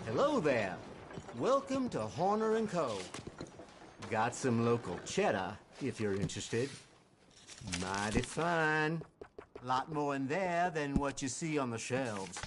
Hello there. Welcome to Horner & Co. Got some local cheddar, if you're interested. Mighty fine. Lot more in there than what you see on the shelves.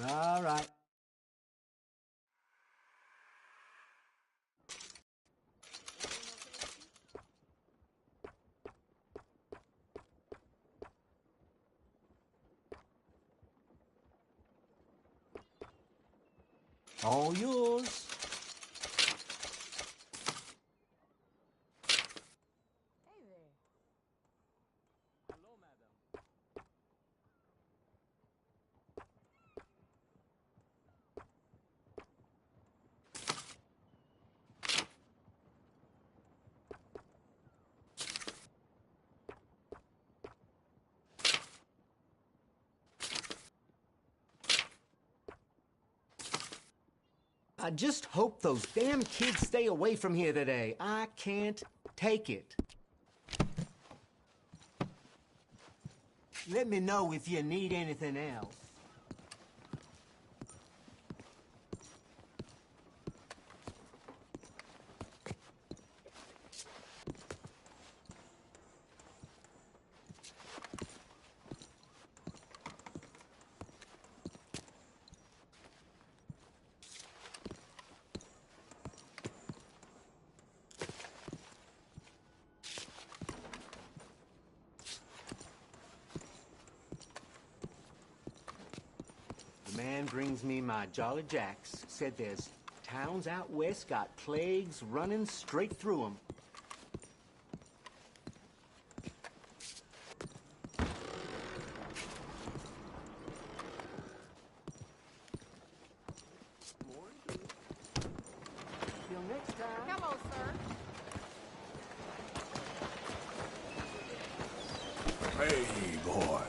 All right. All yours. Hey there. Hello, madam. I just hope those damn kids stay away from here today. I can't take it. Let me know if you need anything else. The man brings me my Jolly Jacks. Said there's towns out west got plagues running straight through them. Till next time. Hello, sir. Hey, boy.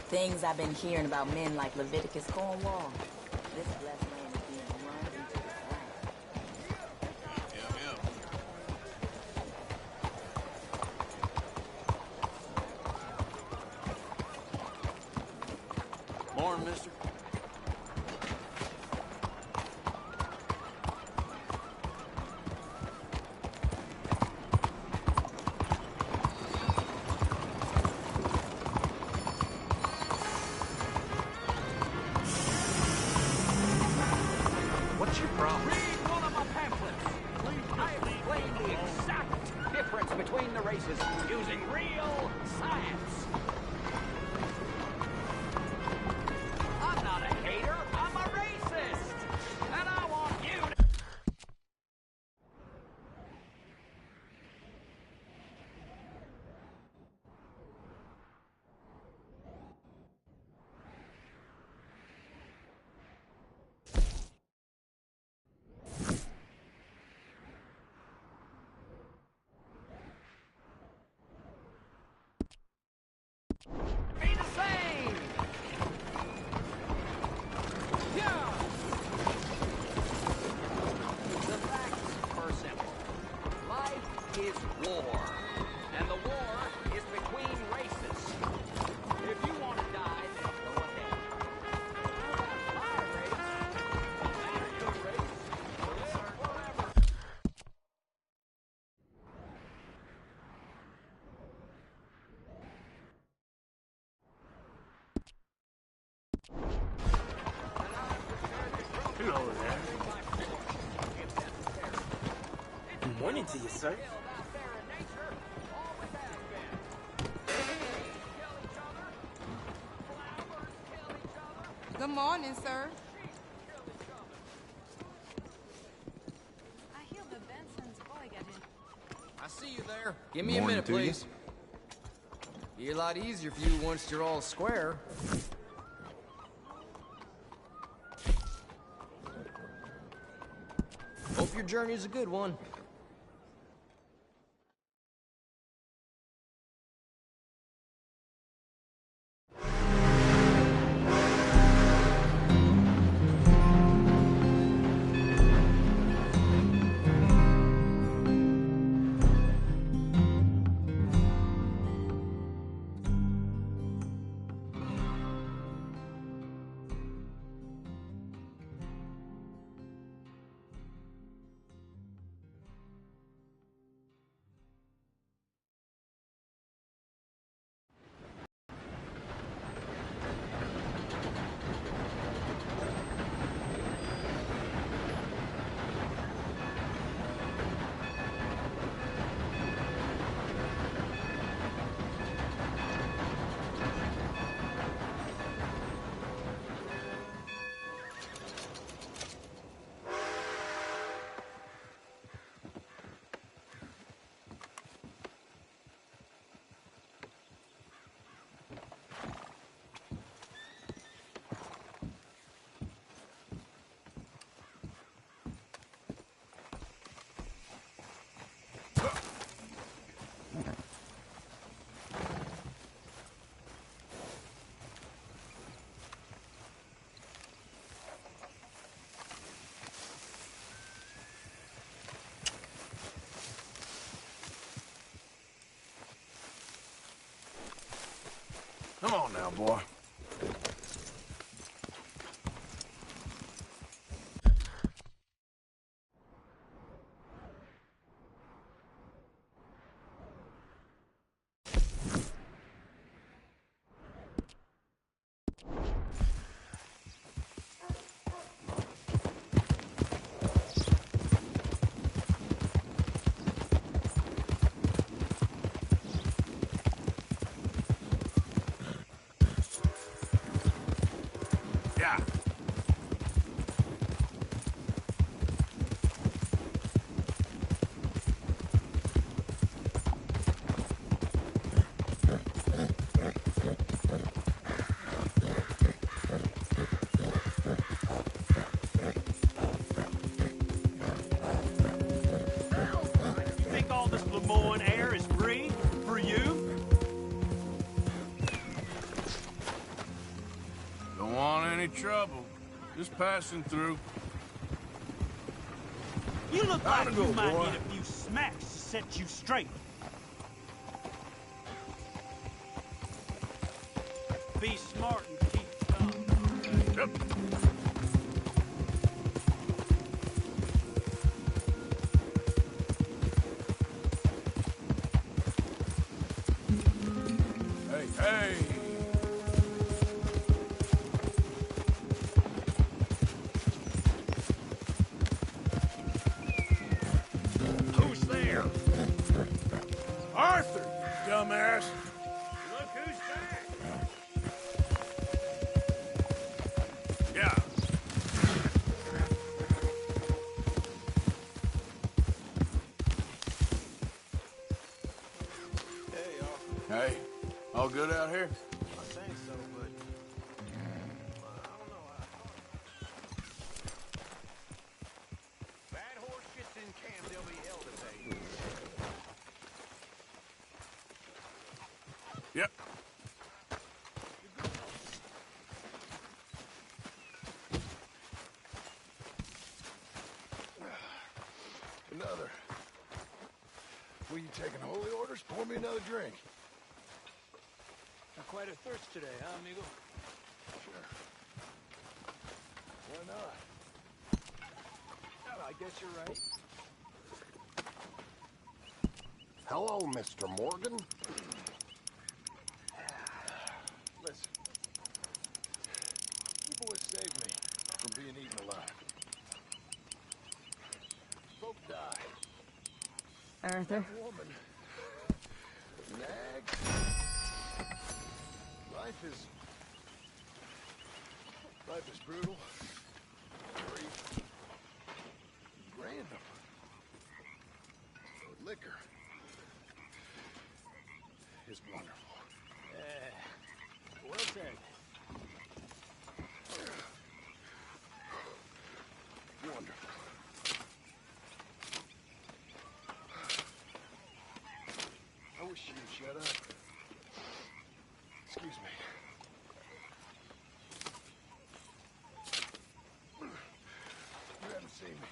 Things I've been hearing about men like Leviticus Cornwall. This blessed land is being run into the ground. Morning, mister. What's your problem? Read one of my pamphlets. I explain the exact difference between the races using real science. I'm not a hater, I'm a racist. And I want you to... be the same. Yeah. The facts are simple. Life is war, and the war is between races. If you want to die, then go ahead. How about my race? Don't matter your race. Live forever. Hello there. Good morning to you, sir. Good morning, sir. I hear the Benson's boy got in. I see you there. Give me a Morning minute, to you. please. Be a lot easier for you once you're all square. Hope your journey's a good one. boy. Yeah. You think all this Lemoyne air is free for you? Don't want any trouble. Just passing through. You look Time like to you go, might boy. need a few smacks to set you straight. Be smart and keep calm. Yep. Hey, hey. Who's there? Arthur, you dumbass. Look who's back. Yeah. Hey, all good out here? I think so, but Bad horse gets in camp, they'll be held at bay. Yep. Another. Were you taking holy orders? Pour me another drink. not quite a thirst today, huh, amigo? Sure. Why not? I guess you're right. Hello, Mr. Morgan. Listen. You boys saved me from being eaten alive. Folk die. Arthur? Woman. Nags. Life is brutal. Brief. Random. But liquor is wonderful. Well said. Wonderful. I wish you'd shut up. Excuse me. You haven't seen me.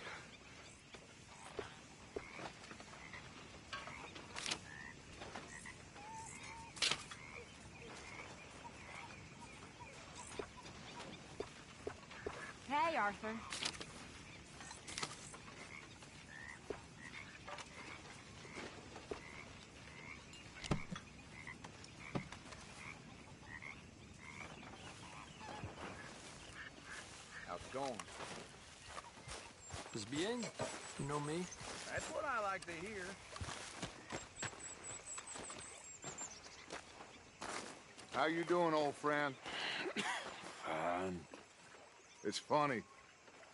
Hey, Arthur. How's it going? Pues bien. You know me. That's what I like to hear. How you doing, old friend? Fine. It's funny,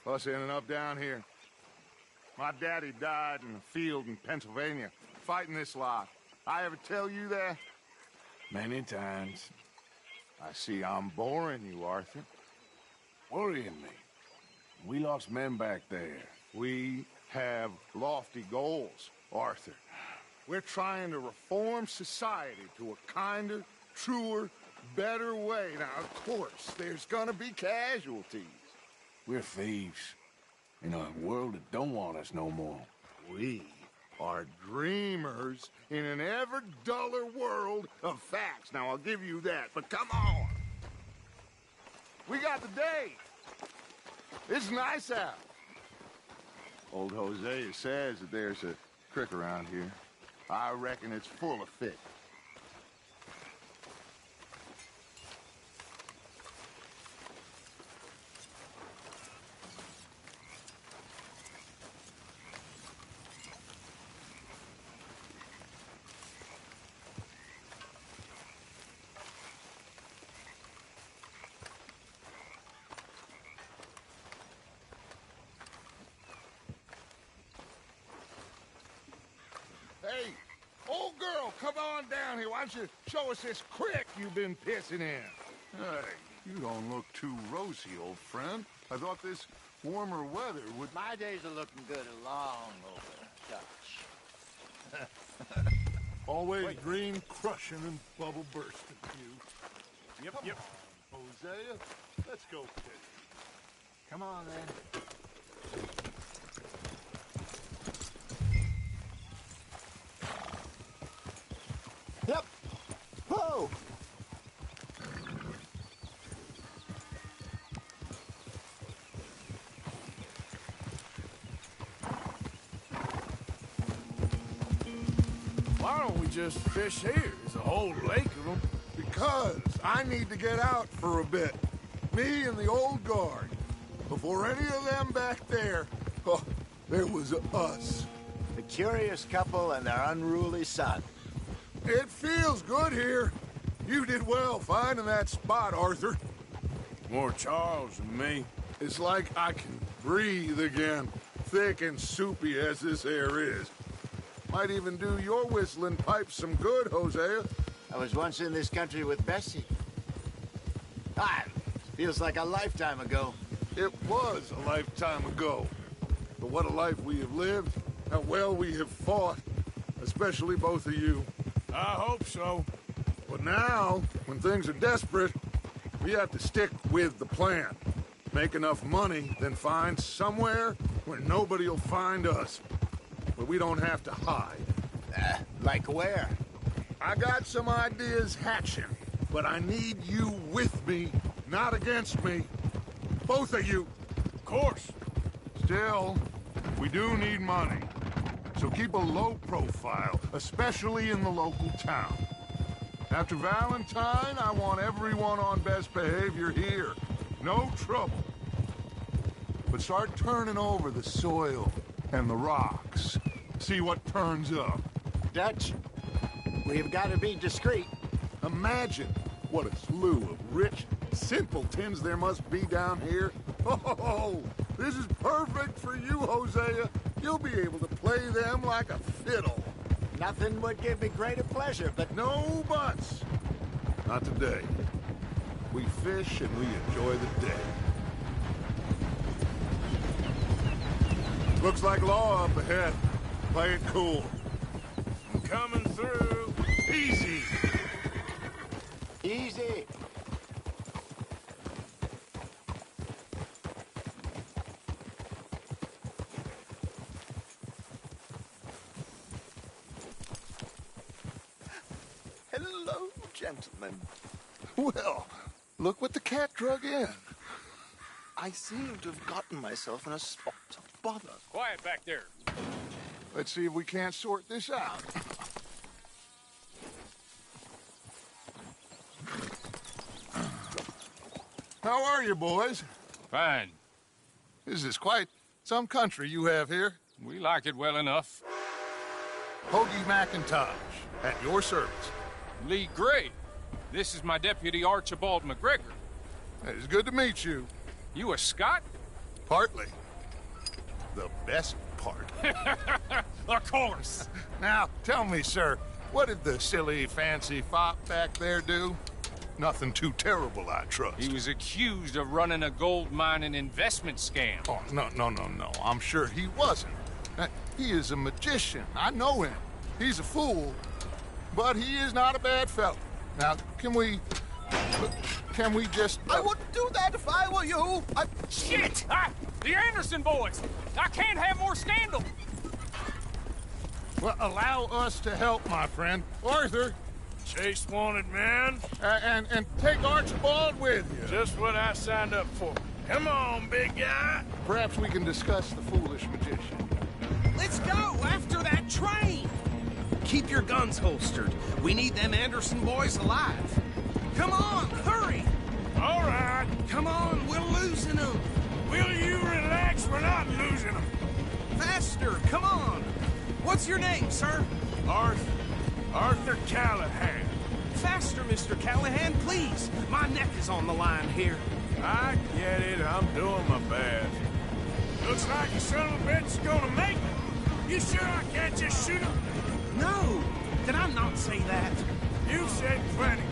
us ending up down here. My daddy died in a field in Pennsylvania, fighting this lot. I ever tell you that? Many times. I see I'm boring you, Arthur. Worrying me. We lost men back there. We have lofty goals, Arthur. We're trying to reform society to a kinder, truer, better way. Now, of course, there's gonna be casualties. We're thieves. In a world that don't want us no more. We are dreamers in an ever duller world of facts. Now, I'll give you that, but come on. We got the day. It's nice out. Old Hosea says that there's a creek around here. I reckon it's full of fish. Hey, old girl, come on down here. Why don't you show us this creek you've been pissing in? Hey, you don't look too rosy, old friend. I thought this warmer weather would... My days are looking good along over, Dutch. Always green crushing and bubble bursting, you. Yep. Hosea, let's go fish. Come on, then. Yep. Whoa! Why don't we just fish here? There's a whole lake of them. Because I need to get out for a bit. Me and the old guard. Before any of them back there, oh, there was us. The curious couple and their unruly son. It feels good here. You did well finding that spot, Arthur. More Charles than me. It's like I can breathe again, thick and soupy as this air is. Might even do your whistling pipes some good, Hosea. I was once in this country with Bessie. Feels like a lifetime ago. It was a lifetime ago. But what a life we have lived, how well we have fought, especially both of you. I hope so. But now, when things are desperate, we have to stick with the plan. Make enough money, then find somewhere where nobody will find us. Where we don't have to hide. Like where? I got some ideas hatching, but I need you with me, not against me. Both of you. Of course. Still, we do need money. So keep a low profile, especially in the local town. After Valentine, I want everyone on best behavior here. No trouble. But start turning over the soil and the rocks. See what turns up. Dutch, we've got to be discreet. Imagine what a slew of rich simpletons there must be down here. Oh, this is perfect for you, Hosea. You'll be able to play them like a fiddle. Nothing would give me greater pleasure, but No buts. Not today. We fish and we enjoy the day. Looks like law up ahead. Play it cool. I'm coming through. Easy. easy. Hello, gentlemen. Well, look what the cat drug in. I seem to have gotten myself in a spot of bother. Quiet back there. Let's see if we can't sort this out. How are you, boys? Fine. This is quite some country you have here. We like it well enough. Hoagie McIntosh, at your service. Lee Gray. This is my deputy Archibald McGregor. It's good to meet you. You a Scot? Partly. The best part. Of course. Now, tell me, sir, what did the silly, fancy fop back there do? Nothing too terrible, I trust. He was accused of running a gold mining investment scam. Oh, no. I'm sure he wasn't. He is a magician. I know him. He's a fool, but he is not a bad fellow. Now, can we just... I wouldn't do that if I were you. Shit! The Anderson boys! I can't have more scandal! Well, allow us to help, my friend. Arthur, Chase wanted man. And take Archibald with you. Just what I signed up for. Come on, big guy. Perhaps we can discuss the foolish magician. Let's go after that train. Keep your guns holstered. We need them Anderson boys alive. Come on, hurry. All right. Come on, we're losing them. Will you relax? We're not losing them. Faster, come on. What's your name, sir? Arthur Callahan. Faster, Mr. Callahan, please. My neck is on the line here. I get it. I'm doing my best. Looks like the son of a bitch is gonna make it. You sure I can't just shoot him? No. Did I not say that? You said plenty.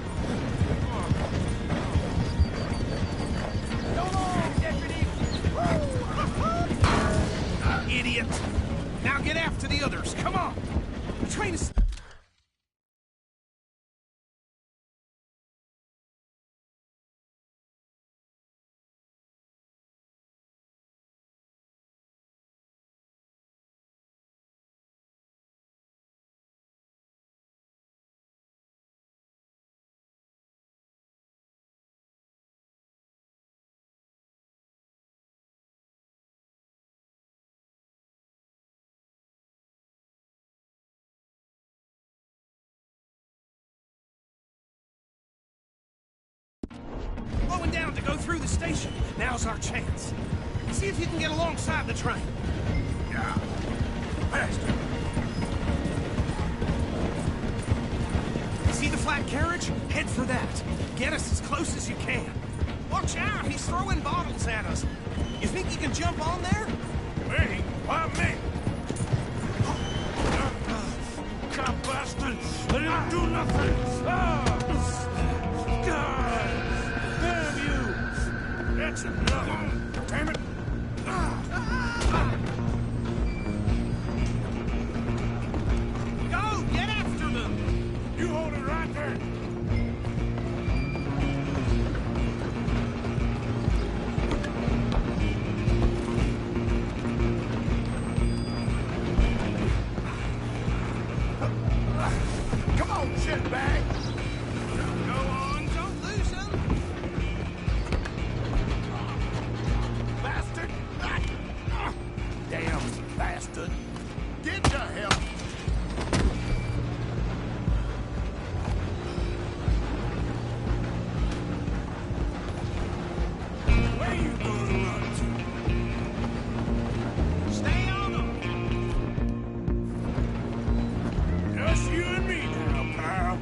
Come on, deputy. Idiot. Now get after the others. Come on. The train is... Slowing down to go through the station. Now's our chance. See if you can get alongside the train. Yeah. Faster. See the flat carriage? Head for that. Get us as close as you can. Watch out, he's throwing bottles at us. You think you can jump on there? Me? Why me? Cop bastard! I didn't do nothing! Damn you! That's enough! Damn it! Go! Get after them! You hold it right there! Come on, shitbag! Go on, don't lose them! Bastard! Damn bastard! Get the hell! Where you gonna run to? Stay on them! Just you and me now, pal.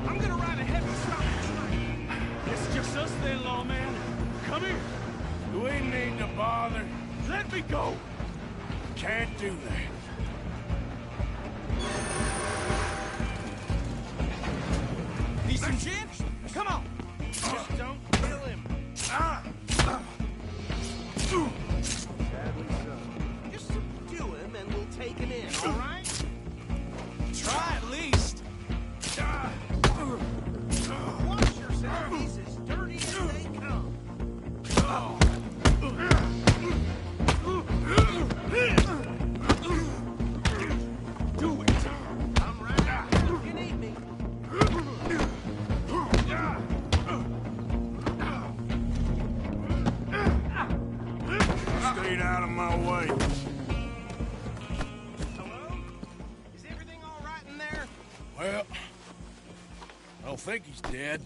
I'm gonna ride ahead and stop the train. It's just us then, lawman. Come here. Do we need to bother? Let me go. Can't do that. Need some gin? Come on! Just don't kill him. Just subdue him and we'll take him in, all right? Try at least. Wash yourself. He's as dirty as they come. Do it. I'm right out. You need me. Stay out of my way. Hello? Is everything all right in there? Well, I don't think he's dead.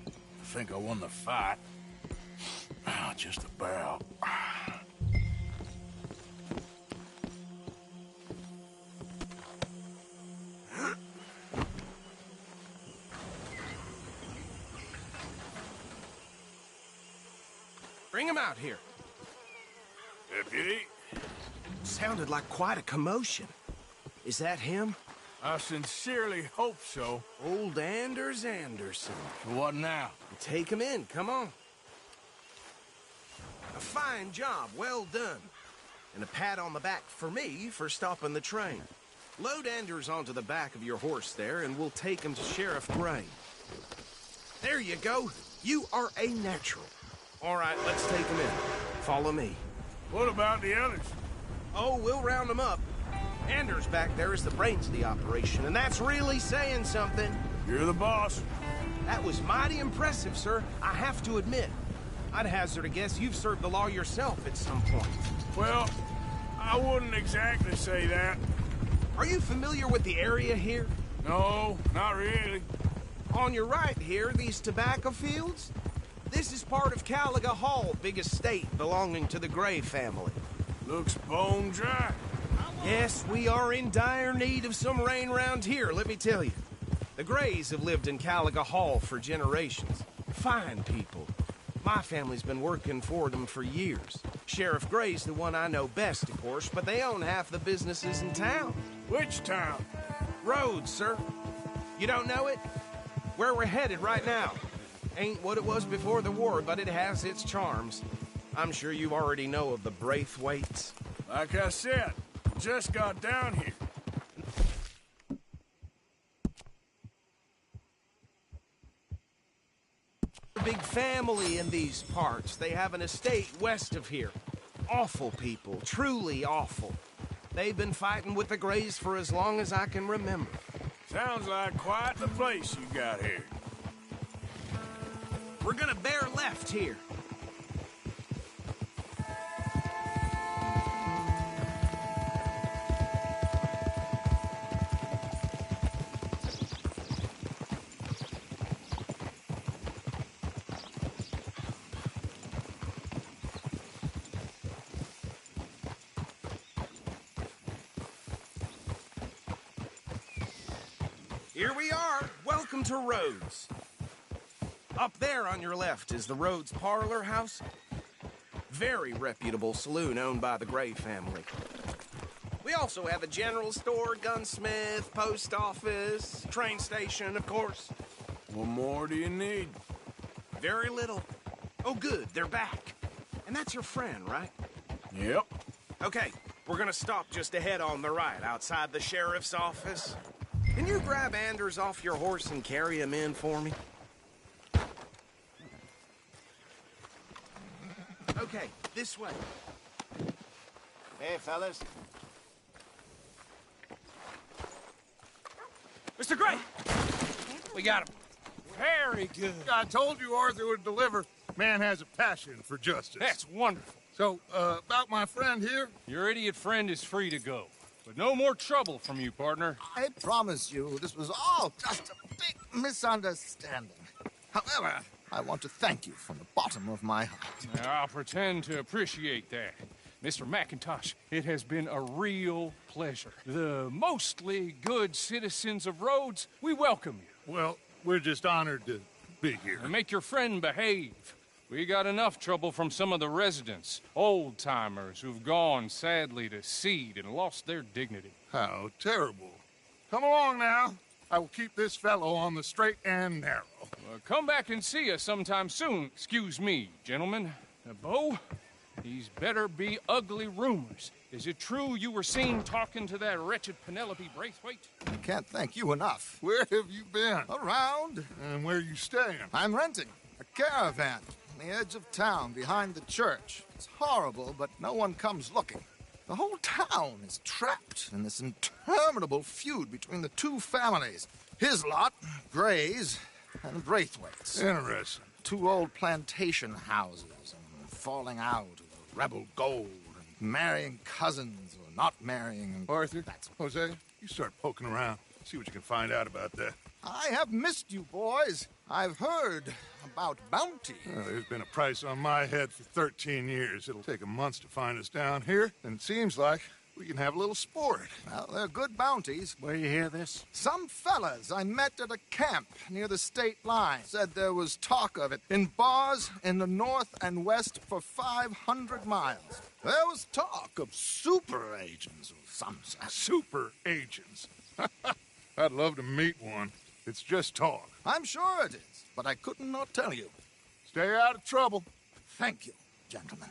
I think I won the fight. Just about. Bring him out here. Deputy, Sounded like quite a commotion. Is that him? I sincerely hope so. Old Anders Anderson. So what now? Take him in, come on. A fine job, well done. And a pat on the back for me for stopping the train. Load Anders onto the back of your horse there, and we'll take him to Sheriff Gray. There you go. You are a natural. All right, let's take him in. Follow me. What about the others? Oh, we'll round them up. Anders back there is the brains of the operation, and that's really saying something. You're the boss. That was mighty impressive, sir. I have to admit. I'd hazard a guess you've served the law yourself at some point. Well, I wouldn't exactly say that. Are you familiar with the area here? No, not really. On your right here, these tobacco fields? This is part of Caliga Hall, big estate belonging to the Gray family. Looks bone dry. Yes, we are in dire need of some rain round here, let me tell you. The Grays have lived in Caliga Hall for generations. Fine people. My family's been working for them for years. Sheriff Gray's the one I know best, of course, but they own half the businesses in town. Which town? Rhodes, sir. You don't know it? Where we're headed right now. Ain't what it was before the war, but it has its charms. I'm sure you already know of the Braithwaites. Like I said, just got down here. A big family in these parts. They have an estate west of here. Awful people, truly awful. They've been fighting with the Grays for as long as I can remember. Sounds like quite the place you got here. We're gonna bear left here. Here we are. Welcome to Rhodes. Up there on your left is the Rhodes Parlor House. Very reputable saloon owned by the Gray family. We also have a general store, gunsmith, post office, train station, of course. What more do you need? Very little. Oh, good, they're back. And that's your friend, right? Yep. Okay, we're gonna stop just ahead on the right, outside the sheriff's office. Can you grab Anders off your horse and carry him in for me? Okay, this way. Hey, fellas. Mr. Gray! We got him. Very good. I told you Arthur would deliver. Man has a passion for justice. That's wonderful. So, about my friend here? Your idiot friend is free to go. But no more trouble from you, partner. I promise you, this was all just a big misunderstanding. However, I want to thank you from the bottom of my heart. Now, I'll pretend to appreciate that. Mr. McIntosh, it has been a real pleasure. The mostly good citizens of Rhodes, we welcome you. Well, we're just honored to be here. And make your friend behave. We got enough trouble from some of the residents, old-timers who've gone, sadly, to seed and lost their dignity. How terrible. Come along now. I will keep this fellow on the straight and narrow. Come back and see us sometime soon. Excuse me, gentlemen. Bo, these better be ugly rumors. Is it true you were seen talking to that wretched Penelope Braithwaite? I can't thank you enough. Where have you been? Around. And where are you staying? I'm renting a caravan on the edge of town behind the church. It's horrible, but no one comes looking. The whole town is trapped in this interminable feud between the two families. His lot, Gray's, and Braithwaite's. Interesting. Two old plantation houses, and falling out of rebel gold, and marrying cousins or not marrying. And Arthur, Jose, you start poking around. See what you can find out about that. I have missed you, boys. I've heard about bounty. Well, there's been a price on my head for 13 years. It'll take a month to find us down here, and it seems like we can have a little sport. Well, they're good bounties. Where you hear this? Some fellas I met at a camp near the state line said there was talk of it in bars in the north and west for 500 miles. There was talk of super agents of some sort. Super agents. I'd love to meet one. It's just talk. I'm sure it is, but I couldn't not tell you. Stay out of trouble. Thank you, gentlemen.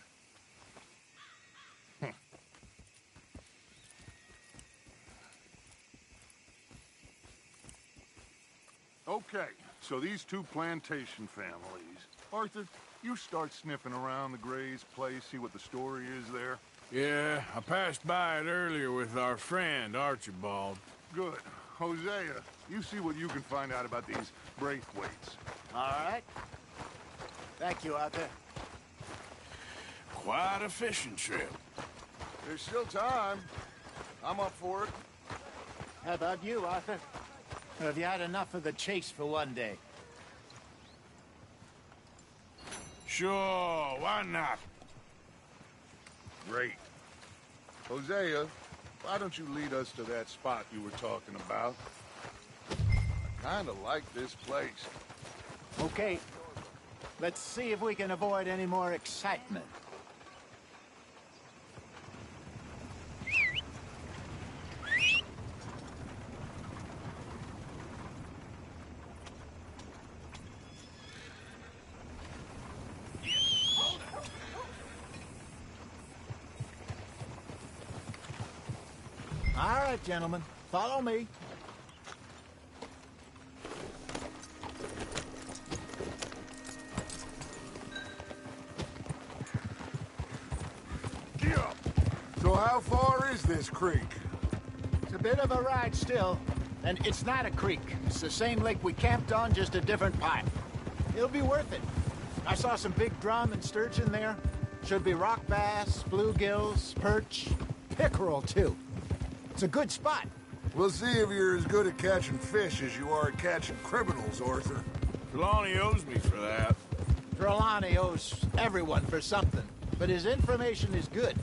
Okay, so these two plantation families. Arthur, you start sniffing around the Gray's place, see what the story is there. Yeah, I passed by it earlier with our friend, Archibald. Good. Hosea, you see what you can find out about these Braithwaites. All right. Thank you, Arthur. Quite a fishing trip. There's still time. I'm up for it. How about you, Arthur? Or have you had enough of the chase for one day? Sure, why not? Great. Hosea, why don't you lead us to that spot you were talking about? I kind of like this place. Okay. Let's see if we can avoid any more excitement. All right, gentlemen, follow me. Get up! So how far is this creek? It's a bit of a ride still, and it's not a creek. It's the same lake we camped on, just a different pipe. It'll be worth it. I saw some big drum and sturgeon there. Should be rock bass, bluegills, perch, pickerel, too. It's a good spot. We'll see if you're as good at catching fish as you are at catching criminals, Arthur. Trelawney owes me for that. Trelawney owes everyone for something, but his information is good.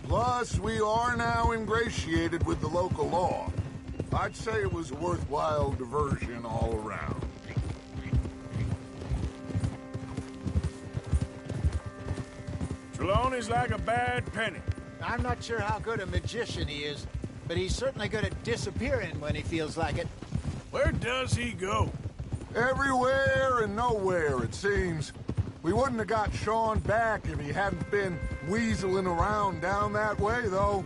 Plus, we are now ingratiated with the local law. I'd say it was a worthwhile diversion all around. Trelawney's like a bad penny. I'm not sure how good a magician he is, but he's certainly good at disappearing when he feels like it. Where does he go? Everywhere and nowhere, it seems. We wouldn't have got Sean back if he hadn't been weaseling around down that way, though.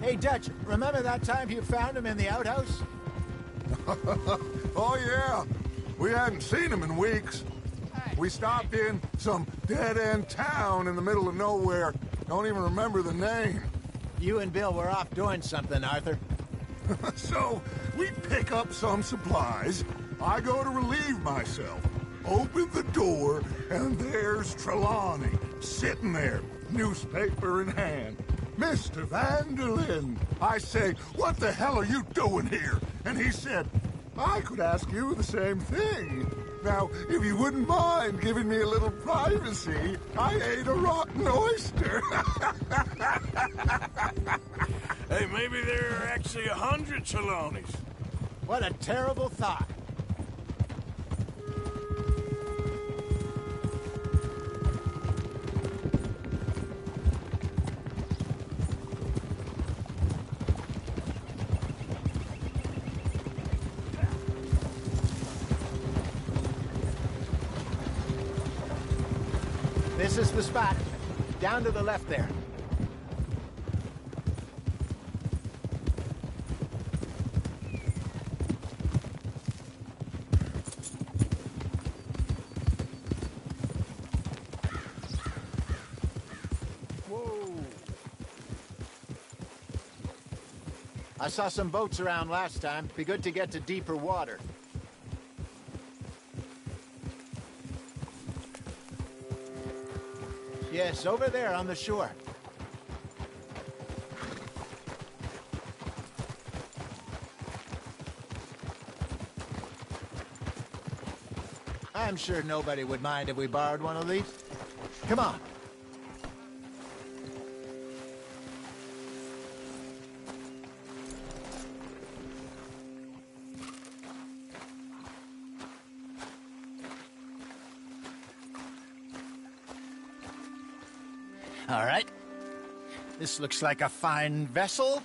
Hey, Dutch, remember that time you found him in the outhouse? Oh, yeah. We hadn't seen him in weeks. We stopped in some dead-end town in the middle of nowhere. Don't even remember the name. You and Bill were off doing something, Arthur. So, we pick up some supplies. I go to relieve myself. Open the door, and there's Trelawney, sitting there, newspaper in hand. Mr. Vanderlyn. I say, what the hell are you doing here? And he said, I could ask you the same thing. Now, if you wouldn't mind giving me a little privacy, I ate a rotten oyster. Hey, maybe there are actually 100 Trelawneys. What a terrible thought. This is the spot. Down to the left there. Whoa. I saw some boats around last time. Be good to get to deeper water. Yes, over there on the shore. I'm sure nobody would mind if we borrowed one of these. Come on. All right. This looks like a fine vessel.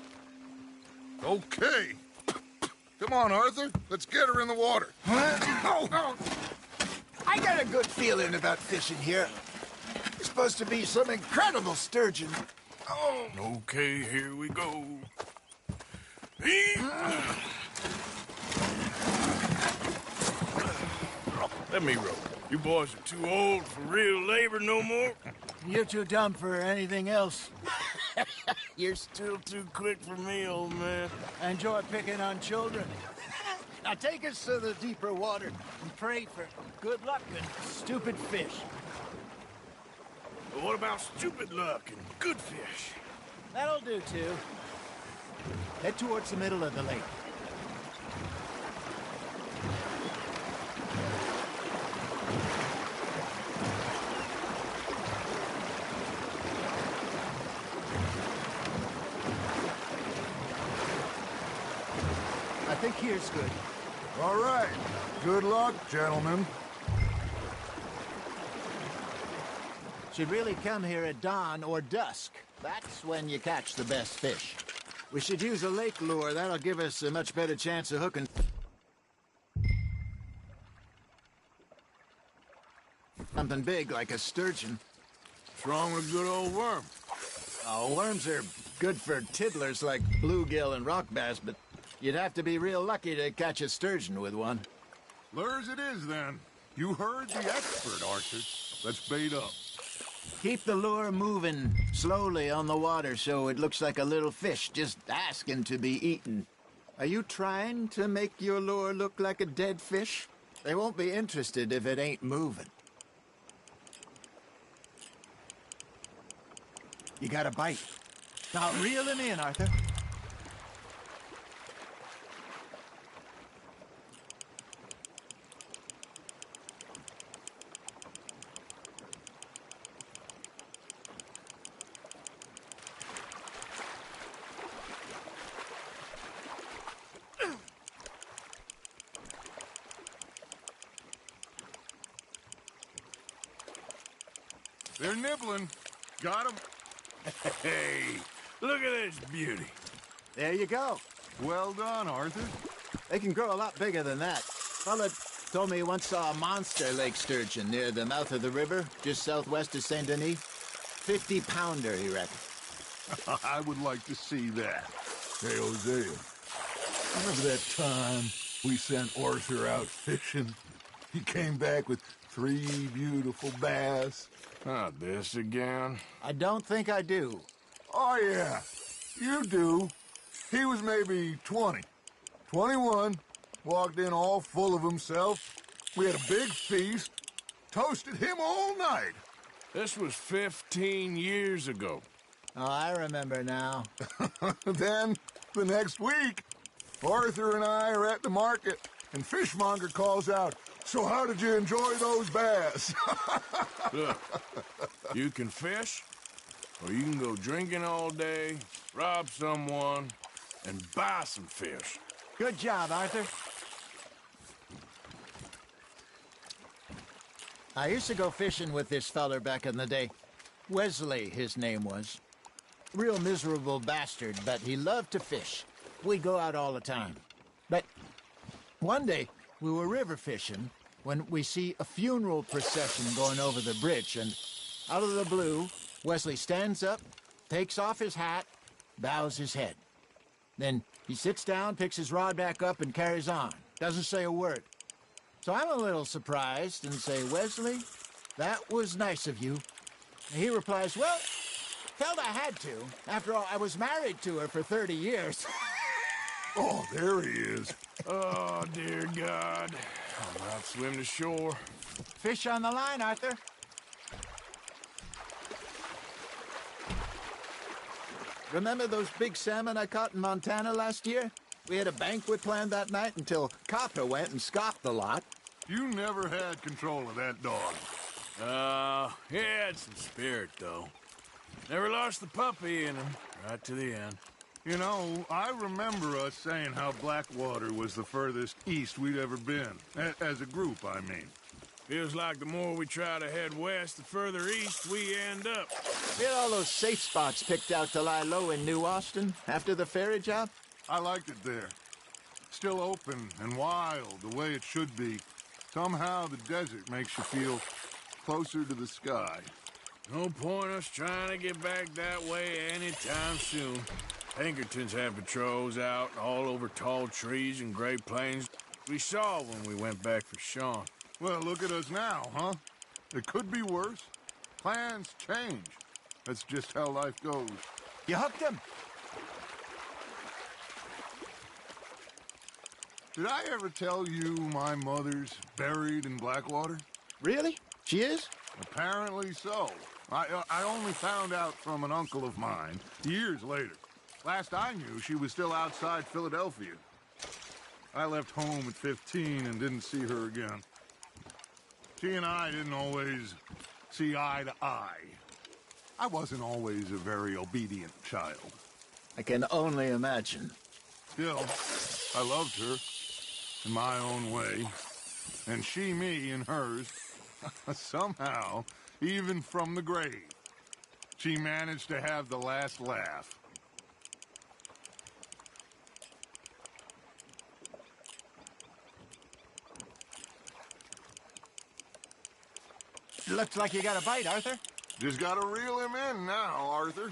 Okay. Come on, Arthur. Let's get her in the water. I got a good feeling about fishing here. It's supposed to be some incredible sturgeon. Oh. Okay, here we go. Let me row. You boys are too old for real labor no more. You're too dumb for anything else. You're still too quick for me, old man. I enjoy picking on children. Now take us to the deeper water and pray for good luck and stupid fish. But what about stupid luck and good fish? That'll do, too. Head towards the middle of the lake. I think here's good. All right. Good luck, gentlemen. Should really come here at dawn or dusk. That's when you catch the best fish. We should use a lake lure. That'll give us a much better chance of hooking something big like a sturgeon. What's wrong with a good old worm? Oh, worms are good for tiddlers like bluegill and rock bass, but you'd have to be real lucky to catch a sturgeon with one. Lures it is, then. You heard the expert, Arthur. Let's bait up. Keep the lure moving slowly on the water so it looks like a little fish just asking to be eaten. Are you trying to make your lure look like a dead fish? They won't be interested if it ain't moving. You got a bite. Now reel him in, Arthur. They're nibbling. Got 'em. Hey, look at this beauty. There you go. Well done, Arthur. They can grow a lot bigger than that. Fella told me he once saw a monster lake sturgeon near the mouth of the river, just southwest of Saint Denis. 50-pounder, he reckoned. I would like to see that. Hey, Hosea. Remember that time we sent Arthur out fishing? He came back with 3 beautiful bass. Not this again. I don't think I do. Oh, yeah. You do. He was maybe 20. 21. Walked in all full of himself. We had a big feast. Toasted him all night. This was 15 years ago. Oh, I remember now. Then, the next week, Arthur and I are at the market, and Fishmonger calls out, "So how did you enjoy those bass?" Look, you can fish, or you can go drinking all day, rob someone, and buy some fish. Good job, Arthur. I used to go fishing with this feller back in the day. Wesley, his name was. Real miserable bastard, but he loved to fish. We'd go out all the time. But one day, we were river fishing when we see a funeral procession going over the bridge, and out of the blue, Wesley stands up, takes off his hat, bows his head. Then he sits down, picks his rod back up, and carries on. Doesn't say a word. So I'm a little surprised and say, "Wesley, that was nice of you." And he replies, "Well, felt I had to. After all, I was married to her for 30 years. Oh, there he is. Oh, dear God. I'll not swim to shore. Fish on the line, Arthur. Remember those big salmon I caught in Montana last year? We had a banquet planned that night until Copper went and scoffed the lot. You never had control of that dog. He had some spirit, though. Never lost the puppy in him, right to the end. You know, I remember us saying how Blackwater was the furthest east we'd ever been. As a group, I mean. Feels like the more we try to head west, the further east we end up. We had all those safe spots picked out to lie low in New Austin after the ferry job. I liked it there. Still open and wild, the way it should be. Somehow the desert makes you feel closer to the sky. No point us trying to get back that way anytime soon. Pinkertons have patrols out all over tall trees and Great Plains. We saw when we went back for Sean. Well, look at us now, huh? It could be worse. Plans change. That's just how life goes. You hooked him. Did I ever tell you my mother's buried in Blackwater? Really? She is? Apparently so. I only found out from an uncle of mine years later. Last I knew, she was still outside Philadelphia. I left home at 15 and didn't see her again. She and I didn't always see eye to eye. I wasn't always a very obedient child. I can only imagine. Still, I loved her in my own way, and she me in hers. Somehow, even from the grave, she managed to have the last laugh. Looks like you got a bite, Arthur. Just gotta reel him in now, Arthur.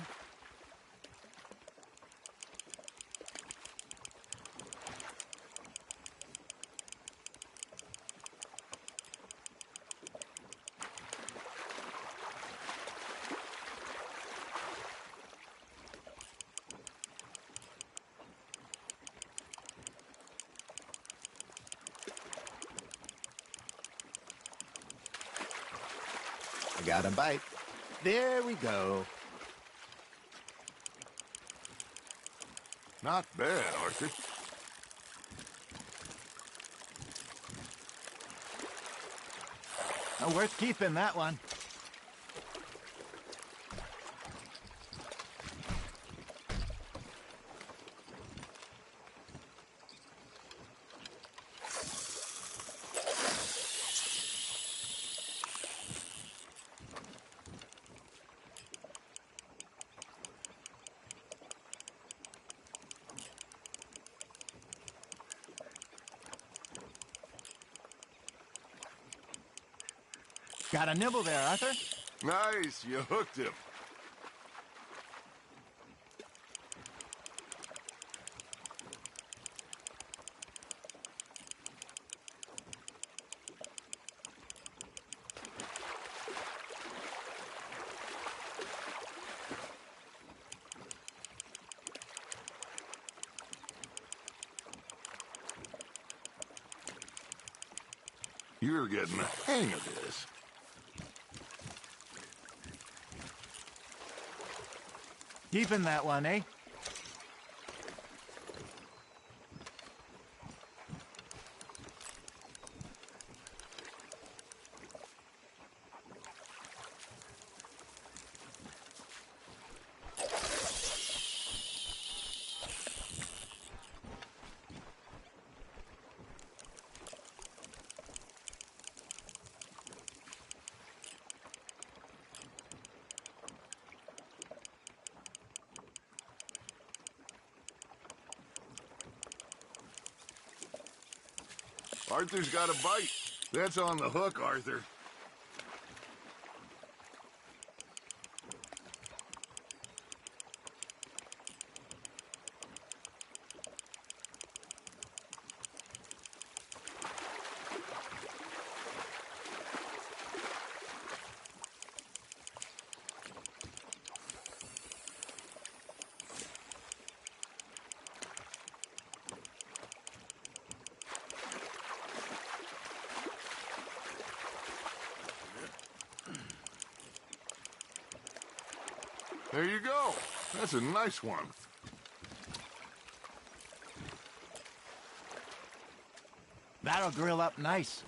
I got a bite. There we go. Not bad, Arthur. Worth keeping, that one. Got a nibble there, Arthur. Nice, you hooked him. You're getting the hang of this. Keeping that one, eh? Arthur's got a bite. That's on the hook, Arthur. There you go. That's a nice one. That'll grill up nice.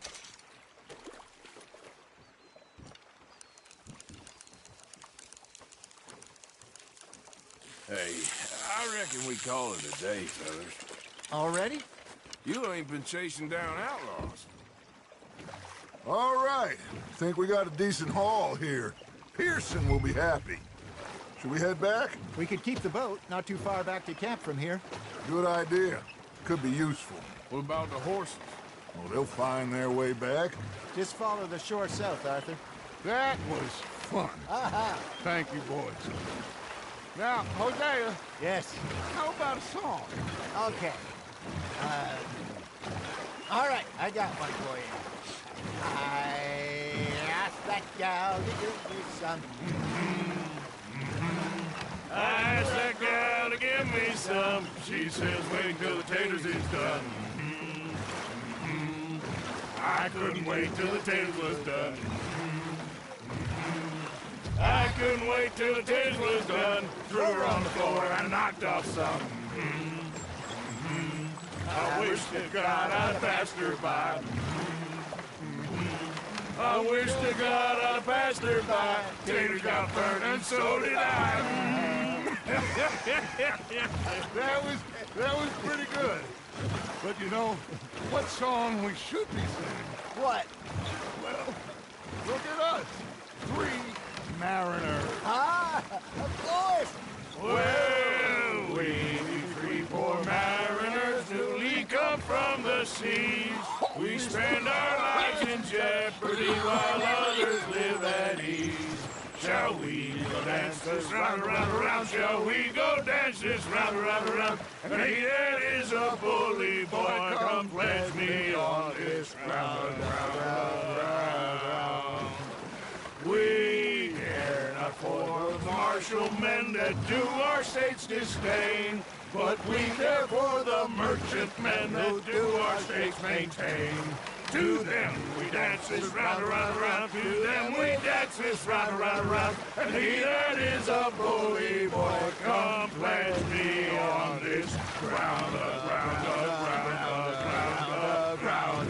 Hey, I reckon we call it a day, fellas. Already? You ain't been chasing down outlaws. All right. Think we got a decent haul here. Pearson will be happy. Should we head back? We could keep the boat not too far back to camp from here. Good idea. Could be useful. What about the horses? Oh, they'll find their way back. Just follow the shore south, Arthur. That was fun. Aha! Thank you, boys. Now, Hosea. Yes. How about a song? Okay. All right, I got one for you. I asked that gal to give me some. I asked that gal to give me some. She says, wait till the taters is done. I couldn't wait till the tails was done. I couldn't wait till the tails was done. Threw her on the floor and knocked off some. I wish to God I'd passed her by. I wish to God I'd passed her by. Taters got burned and so did I. That was pretty good. But you know, what song we should be singing? What? Well, look at us. 3 mariners. Ah, of course. Well, we 3 poor mariners newly come from the seas. We spend our lives in jeopardy while others live at ease. Shall we go dance this round, around, around? Shall we go dance this round, around, around? And he that is a bully boy, come pledge me on this round, round, round, round. We care not for the martial men that do our state's disdain, but we care for the merchant men that do our states maintain. To them we dance this round, around, around. To them we dance this round, around, around. And he that is a bully boy, come pledge me on this ground, ground, ground, ground, ground,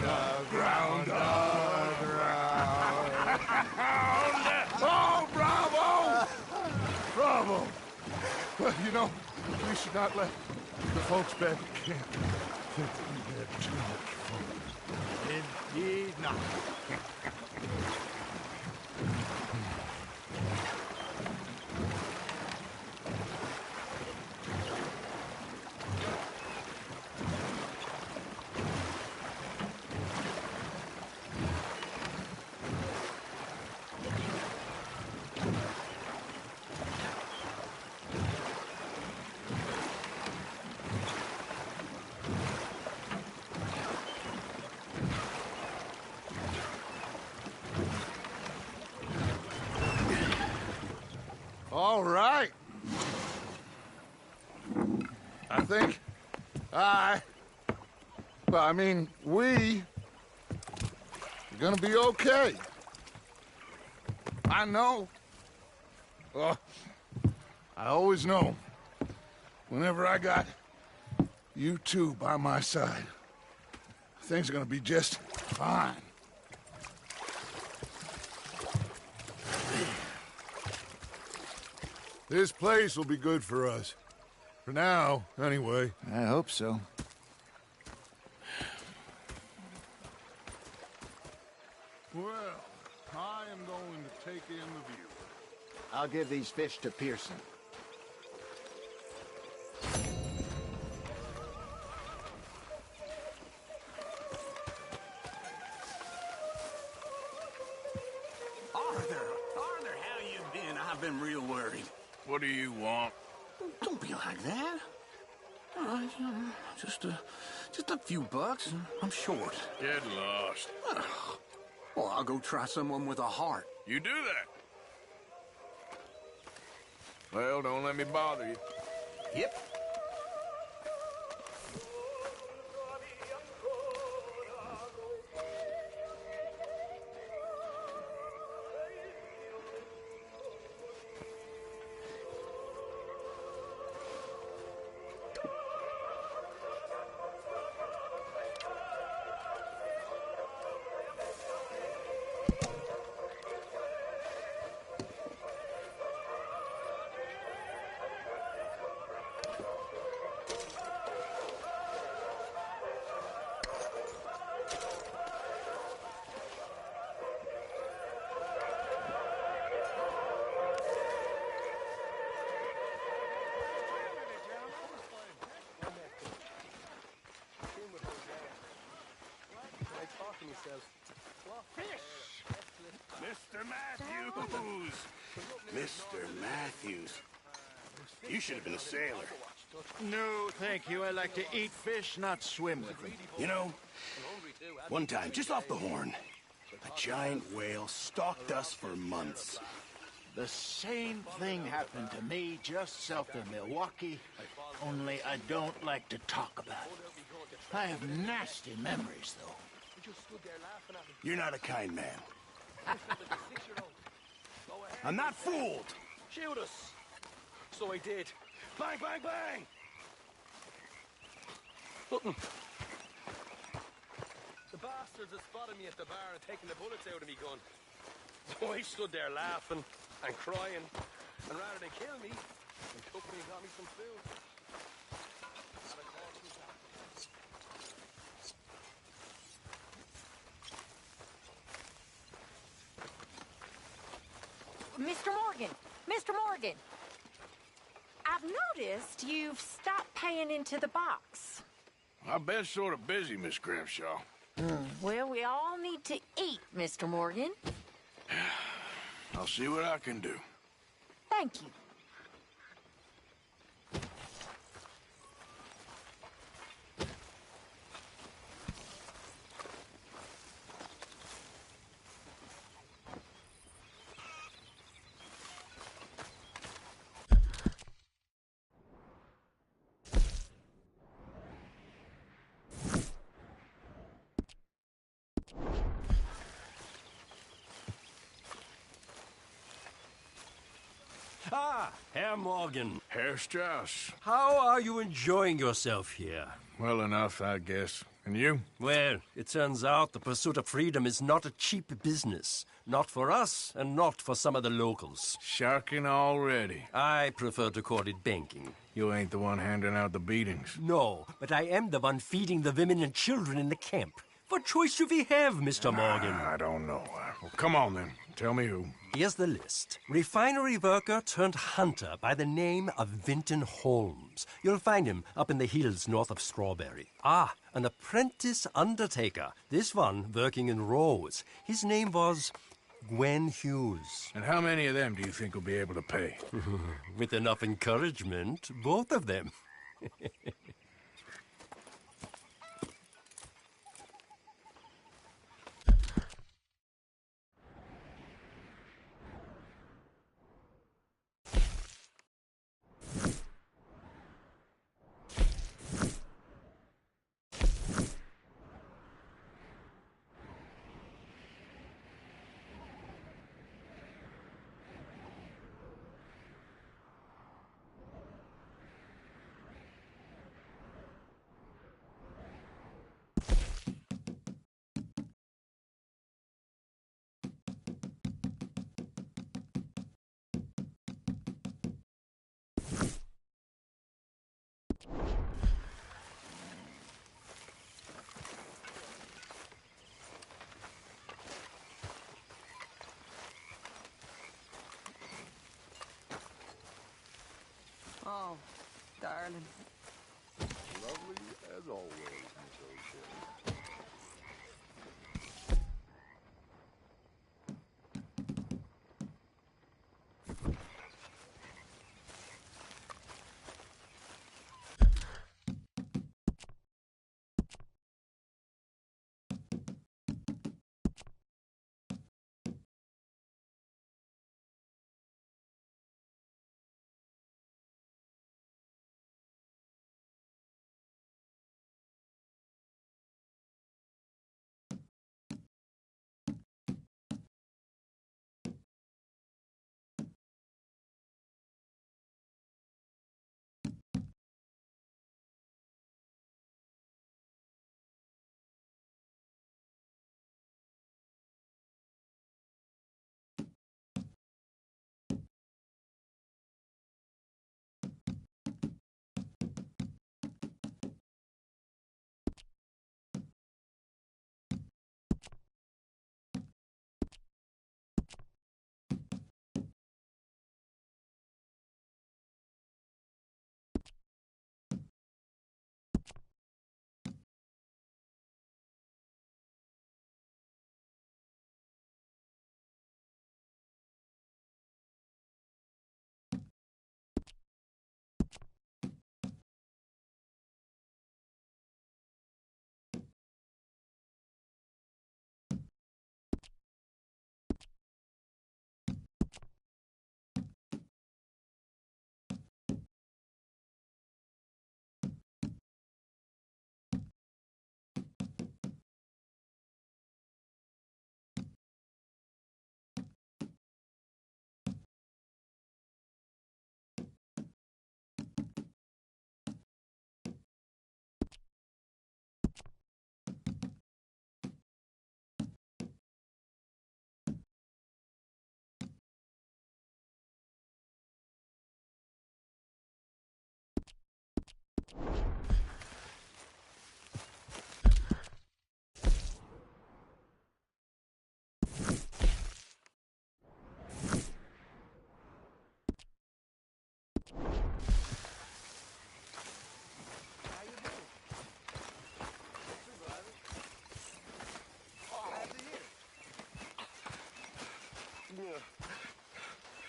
ground, ground. Oh, bravo! Bravo! Well, you know, we should not let the folks back at camp think that we had too much fun. Indeed not. All right. I think we are gonna be okay. I know. Oh, I always know. Whenever I got you two by my side, things are gonna be just fine. This place will be good for us. For now, anyway. I hope so. Well, I am going to take in the view. I'll give these fish to Pearson. Arthur, how you been? I've been real worried. What do you want? Don't be like that. Just a few bucks. I'm short. Get lost. Well, I'll go try someone with a heart. You do that? Well, don't let me bother you. Yep. Mr. Matthews! Mr. Matthews. You should have been a sailor. No, thank you. I like to eat fish, not swim with them. You know, one time, just off the Horn, a giant whale stalked us for months. The same thing happened to me just south of Milwaukee, only I don't like to talk about it. I have nasty memories, though. You're not a kind man. I'm not fooled. Shoot us. So I did. Bang, bang, bang! Nothing. The bastards had spotted me at the bar and taken the bullets out of me gun. So I stood there laughing and crying. And rather than kill me, they took me and got me some food. And of course, we got Mr. Morgan! Mr. Morgan! I've noticed you've stopped paying into the box. I've been sort of busy, Miss Grimshaw. Well, we all need to eat, Mr. Morgan. I'll see what I can do. Thank you. Ah, Herr Morgan. Herr Strauss. How are you enjoying yourself here? Well enough, I guess. And you? Well, it turns out the pursuit of freedom is not a cheap business. Not for us, and not for some of the locals. Sharking already. I prefer to call it banking. You ain't the one handing out the beatings. No, but I am the one feeding the women and children in the camp. What choice do we have, Mr. Morgan? I don't know. Well, come on, then. Tell me who. Here's the list. Refinery worker turned hunter by the name of Vinton Holmes. You'll find him up in the hills north of Strawberry. Ah, an apprentice undertaker. This one working in rows. His name was Gwen Hughes. And how many of them do you think will be able to pay? With enough encouragement, both of them. Oh, darling. Lovely as always, Miss O'Shea.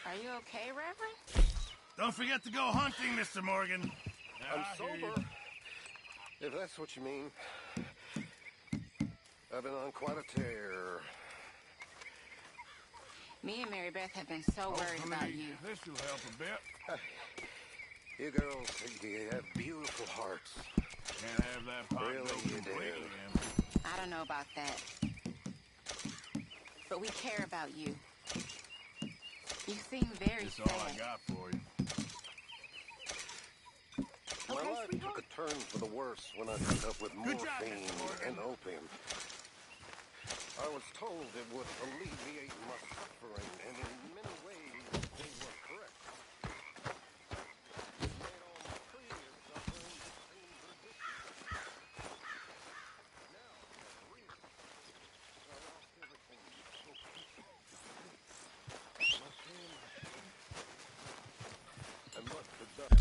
Are you okay, Reverend? Don't forget to go hunting, Mr. Morgan. I'm sober, if that's what you mean. I've been on quite a tear. Me and Mary Beth have been so worried about you. This will help a bit. You girls, you have beautiful hearts. Can't have that pot Really, go you completely do. empty. I don't know about that. But we care about you. You seem very That's sad. all I got for you. My life took a turn for the worse when I took up with morphine and opium. I was told it would alleviate my suffering, and in many ways, they were correct. It made all my previous suffering seem ridiculous. Now, it's real. I lost everything so quickly. My family. And what could that...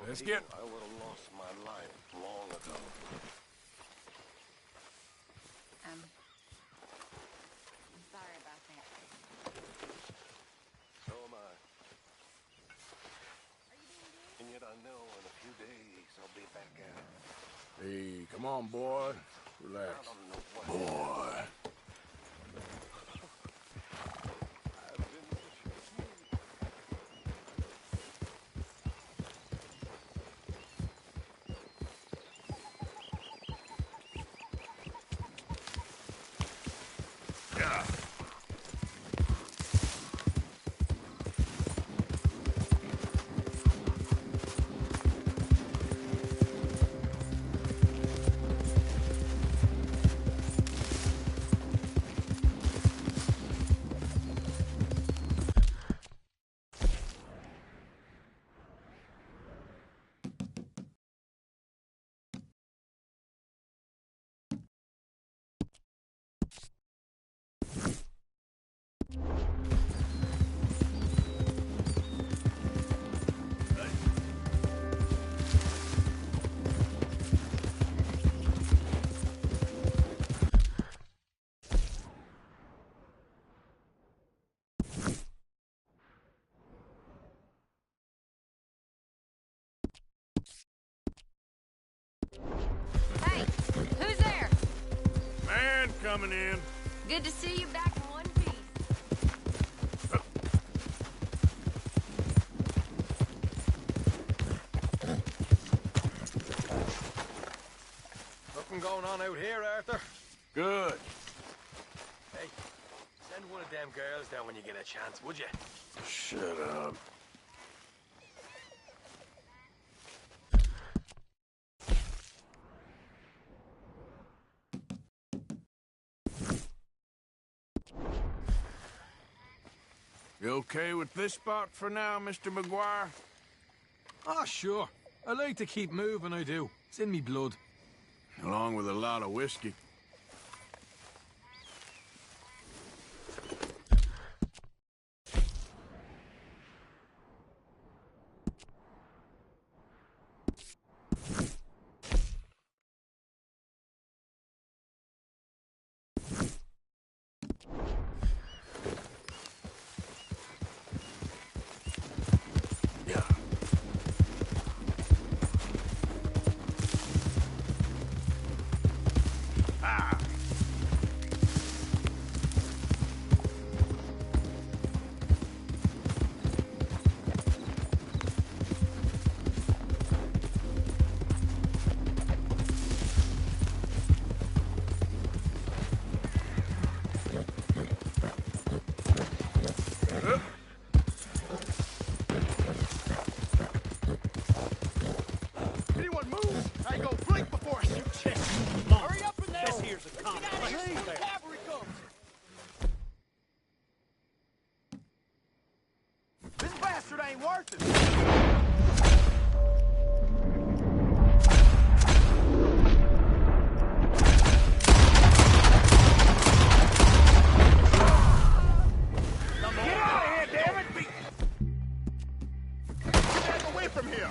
Let's get... I would have lost my life long ago. I'm sorry about that. So am I. And yet I know in a few days I'll be back at it. Hey, come on, boy. Relax. I don't know what Boy. Hey, who's there? Man coming in. Good to see you back in one piece. Nothing going on out here, Arthur? Good. Hey, send one of them girls down when you get a chance, would you? Shut up. You okay with this spot for now, Mr. McGuire? Ah, sure. I like to keep moving, I do. It's in me blood. Along with a lot of whiskey. ain't worth it. Get out of here, damn it! Get back away from here!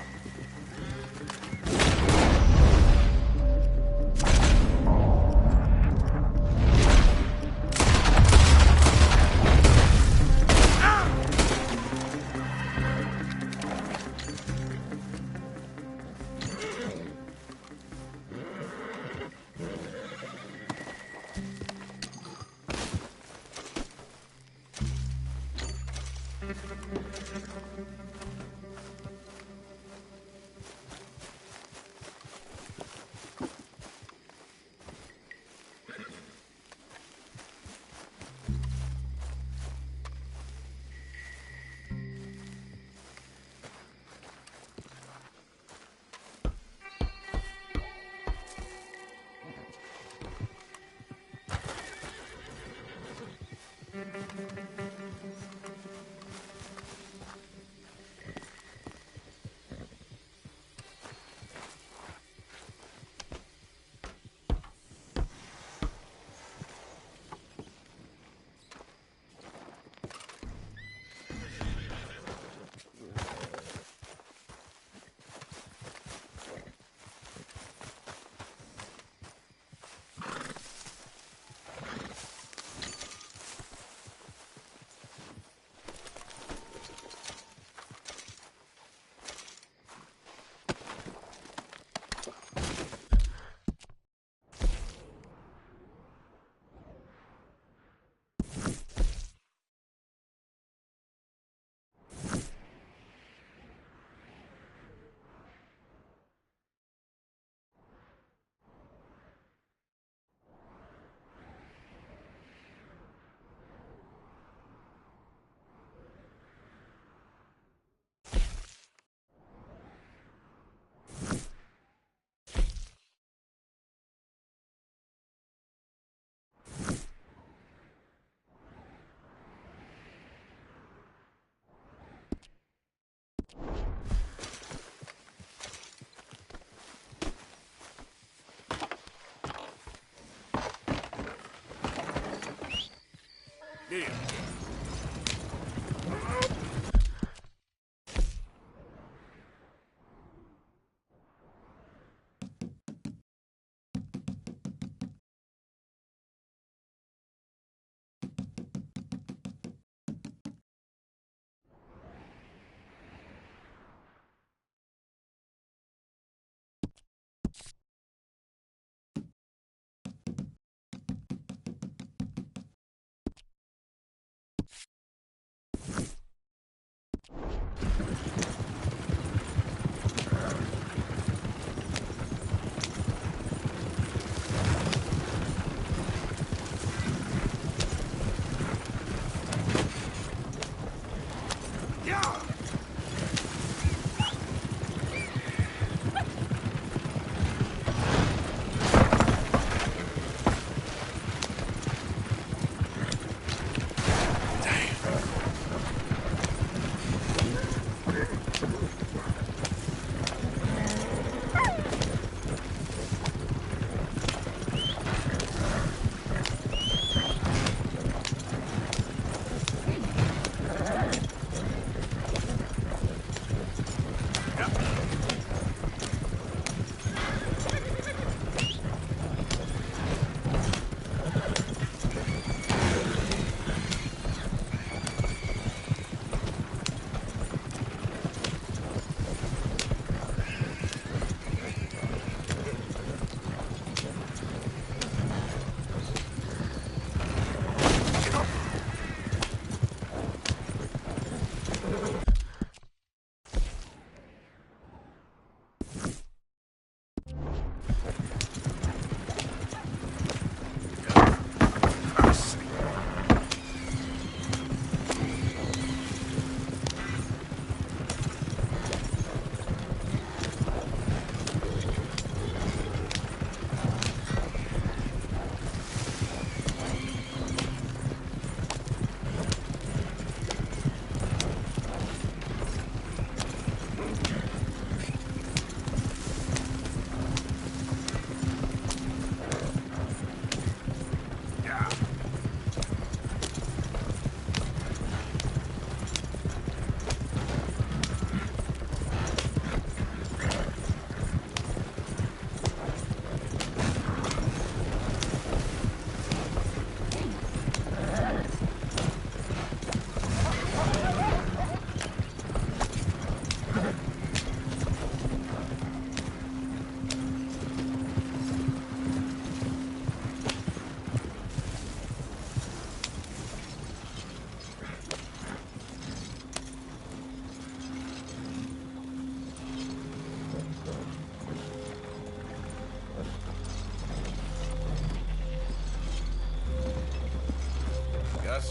Yeah.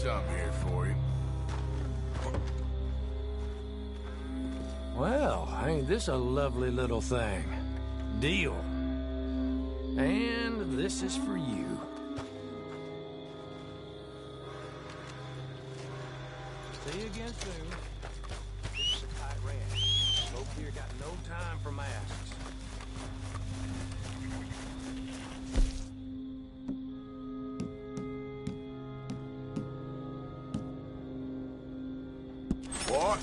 something here for you. Well, ain't this a lovely little thing? Deal. And this is for you. See you again soon. This is a tight ranch. Folks here got no time for masks. What?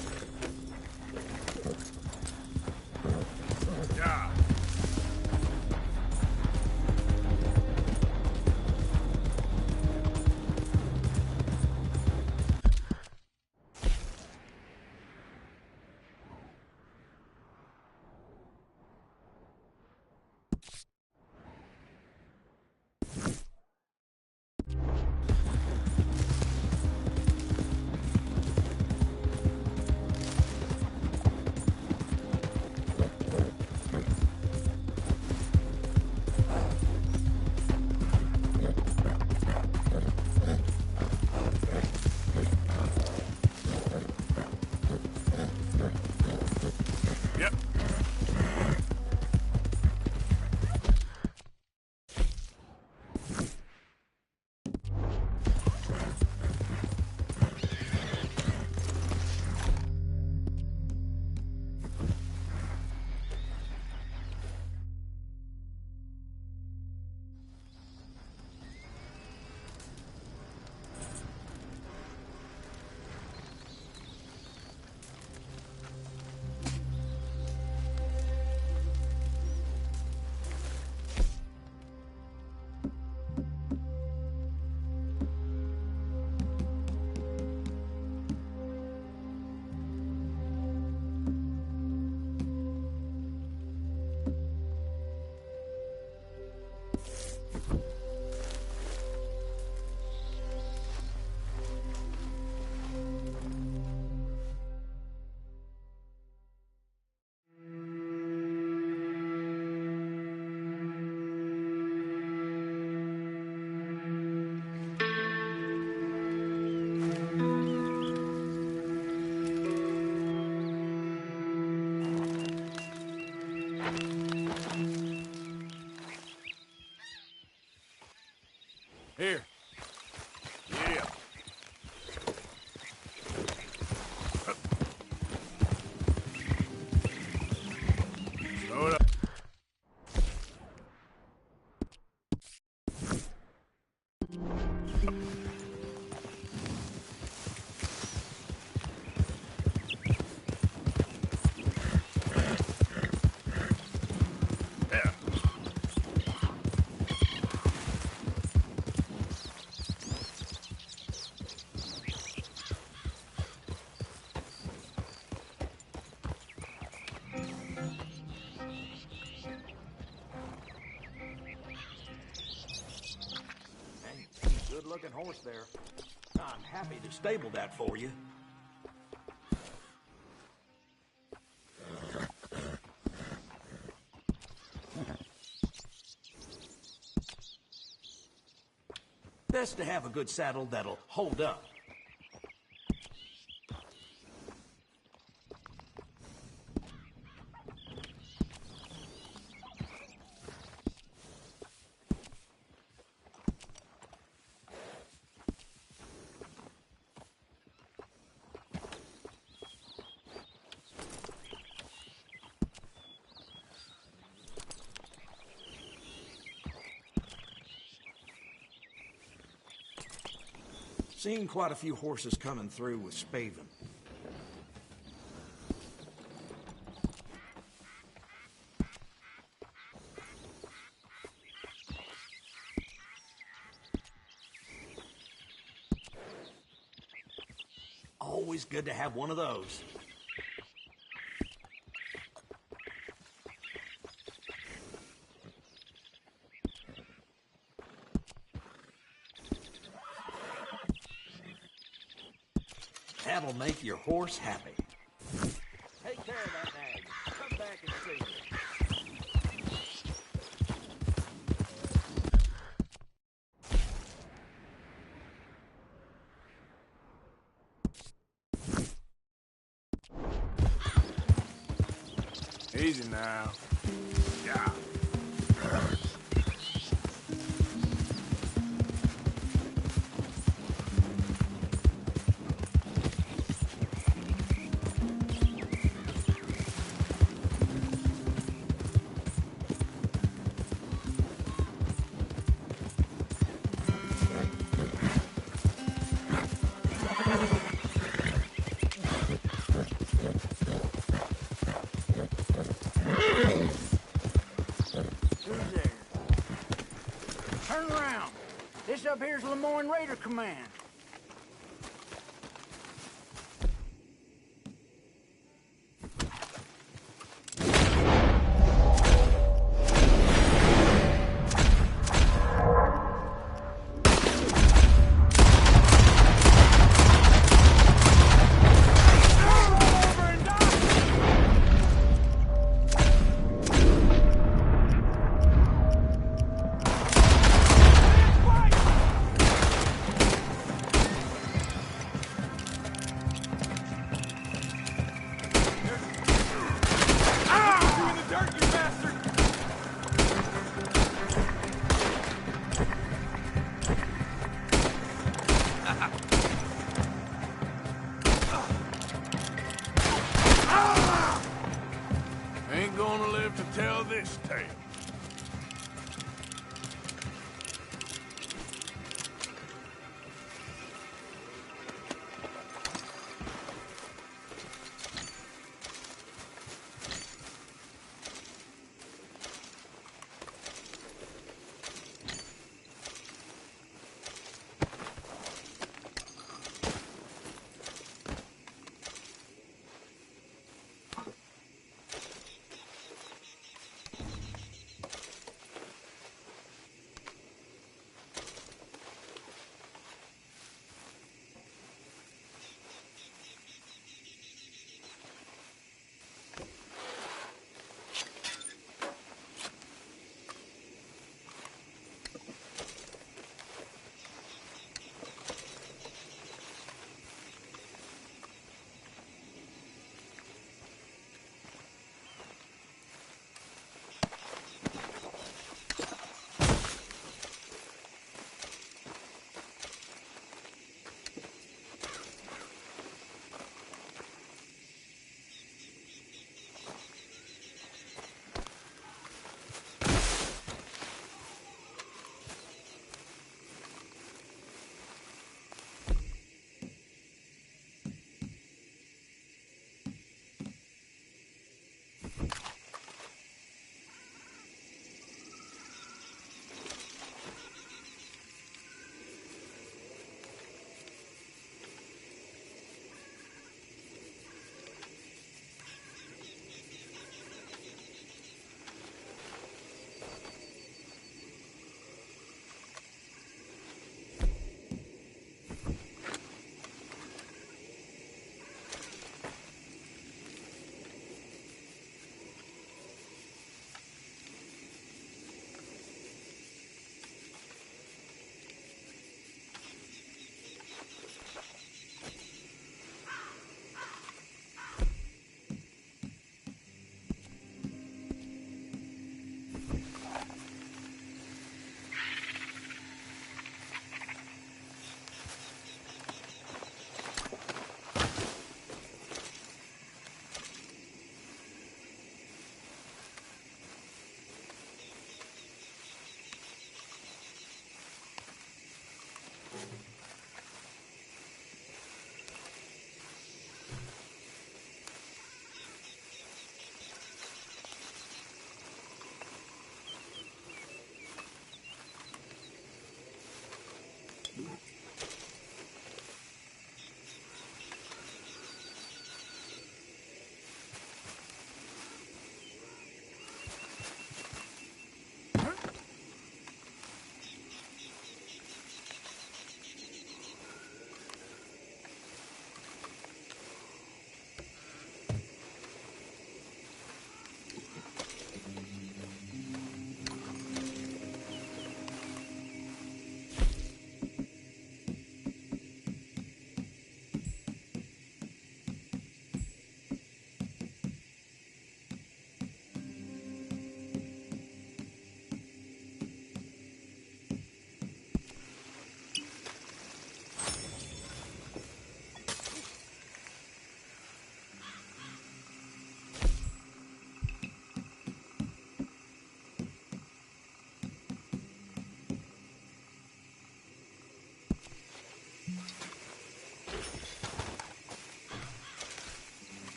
Yeah. Here. Yeah. Slow it up. Good-looking horse there. I'm happy to stable that for you. Best to have a good saddle that'll hold up. Seen quite a few horses coming through with spavin. Always good to have one of those. That'll make your horse happy. Take care of that nag. Come back and see me. Easy now. Yeah. Who's there? Turn around. This up here's Lemoyne Raider Command. Ain't gonna live to tell this tale.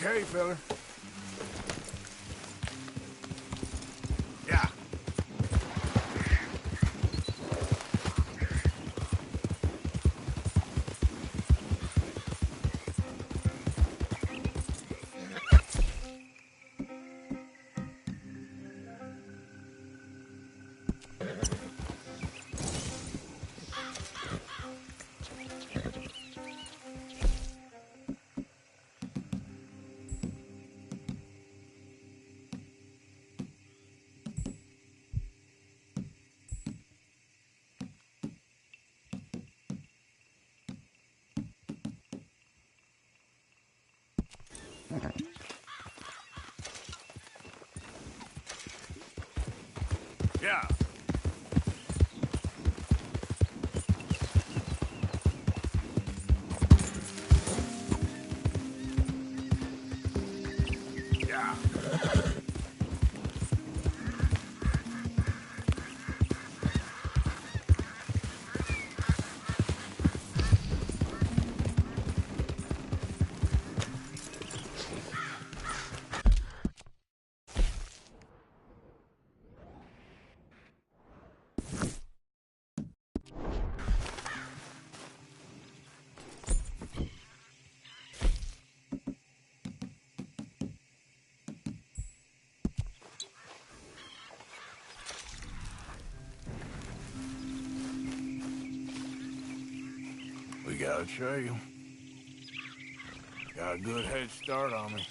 Okay, fella. Yeah. Yeah. Yeah. We got a trail. Got a good head start on me.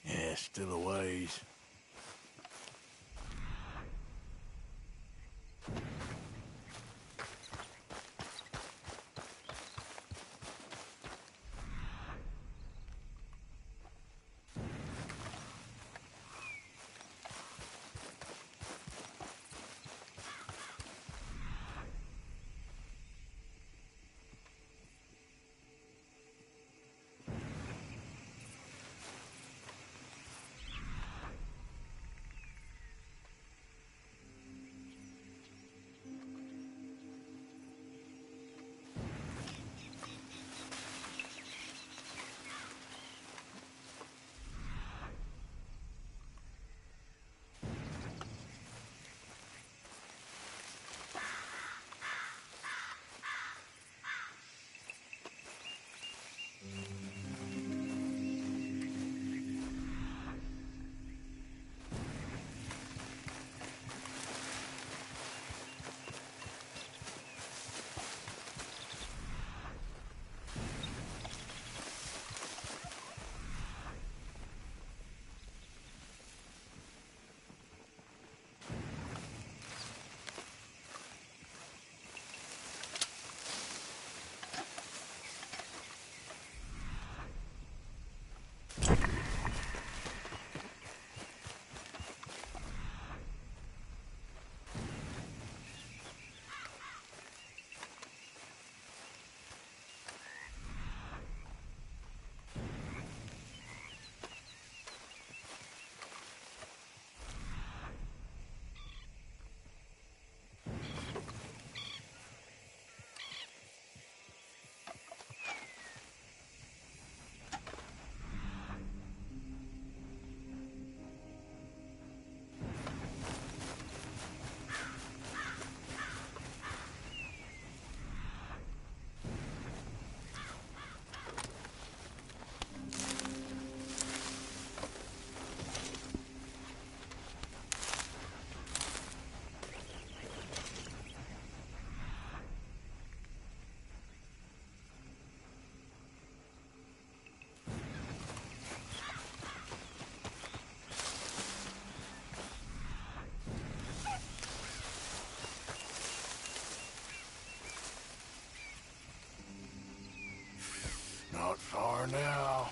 Yeah, still a ways. now.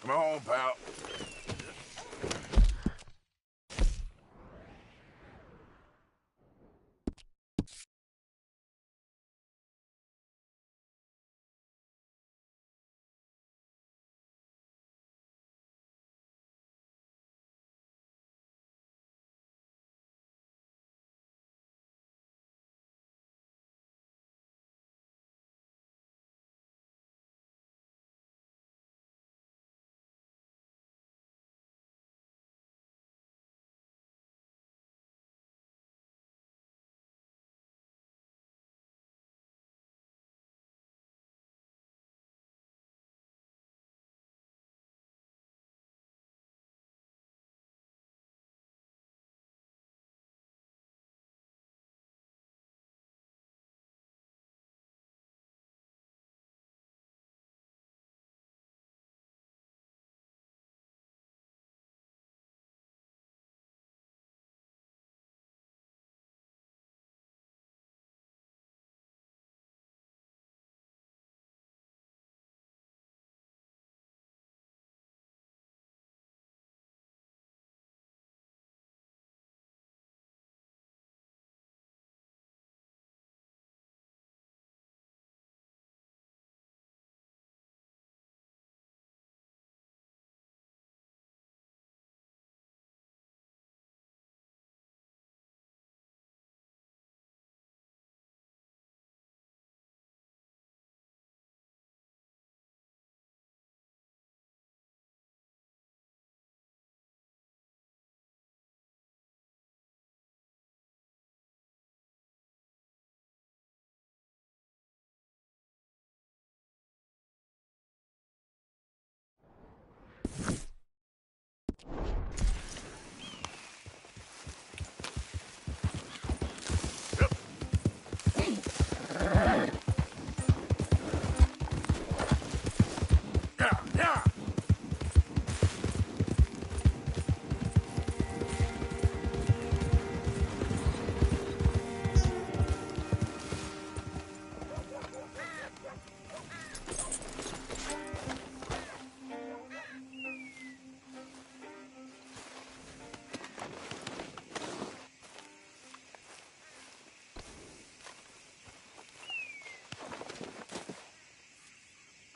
Come on, pal.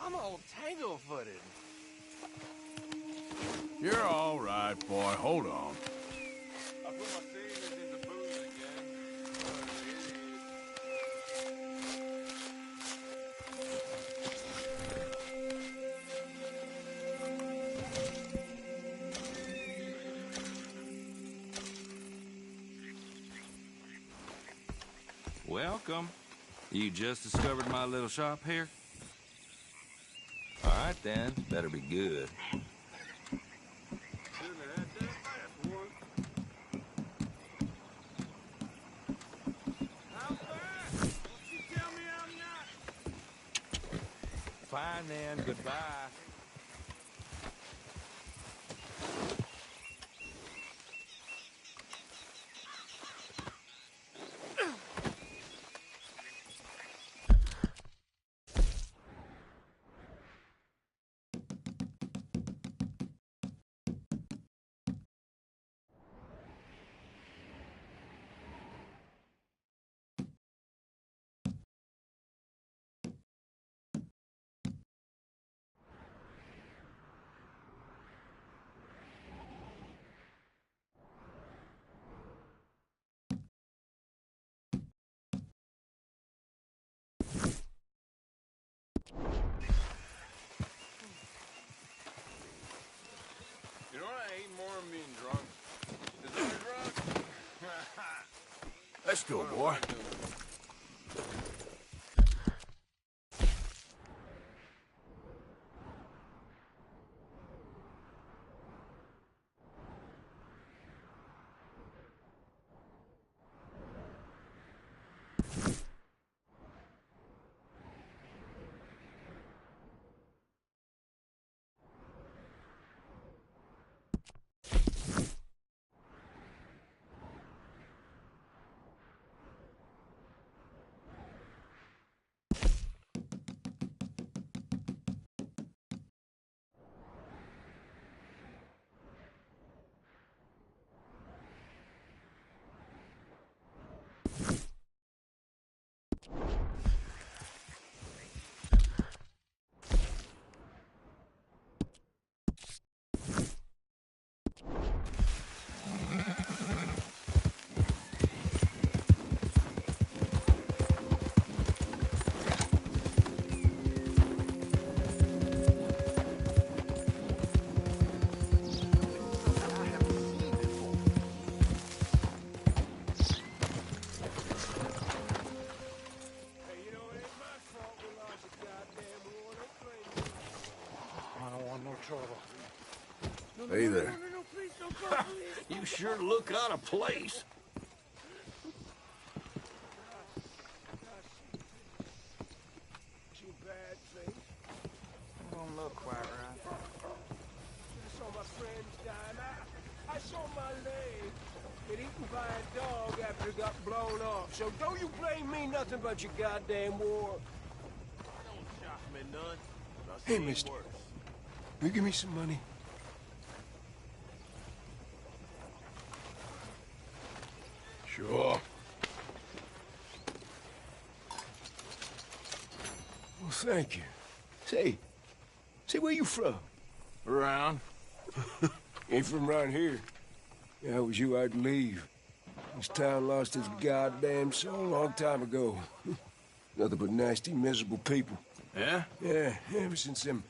I'm all tangle-footed. You're all right, boy. Hold on. I put my savings into booze again. Welcome. You just discovered my little shop here? All right, then. Better be good. fine then. Goodbye. You know what I hate more than being drunk? Is I'm drunk? Let's go, boy. Hey there. You sure look out of place. Too bad, face. Don't look quite right. I saw my friends die. I saw my leg get eaten by a dog after it got blown off. So don't you blame me nothing but your goddamn war. Don't shock me none. Hey, mister. Will you give me some money? Sure. Well, thank you. Say, where you from? Around. Ain't from around here. Yeah, it was you I'd leave. This town lost its goddamn soul a long time ago. Nothing but nasty, miserable people. Yeah? Yeah, ever since them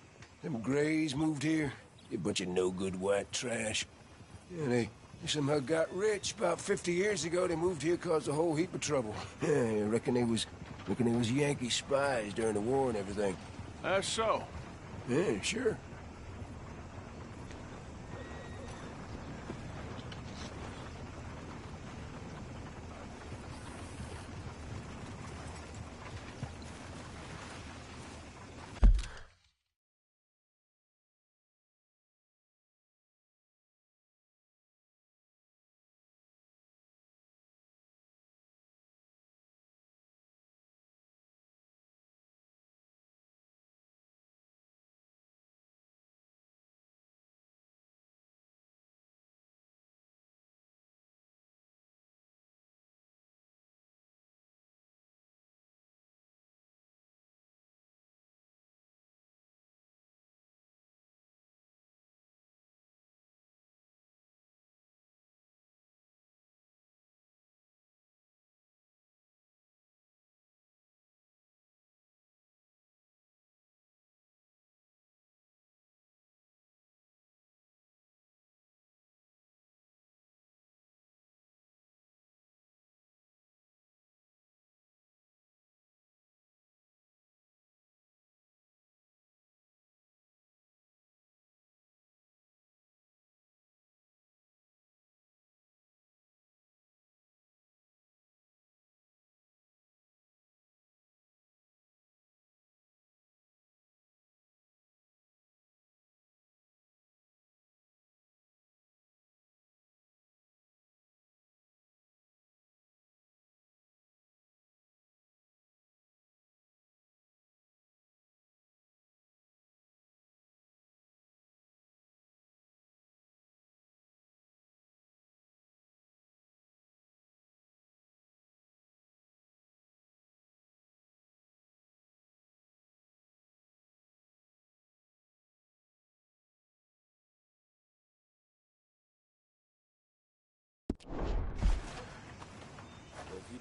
Grays moved here. A bunch of no-good white trash. Yeah, they somehow got rich. About 50 years ago, they moved here, caused a whole heap of trouble. Yeah, I reckon they was Yankee spies during the war and everything. That's so. Yeah, sure.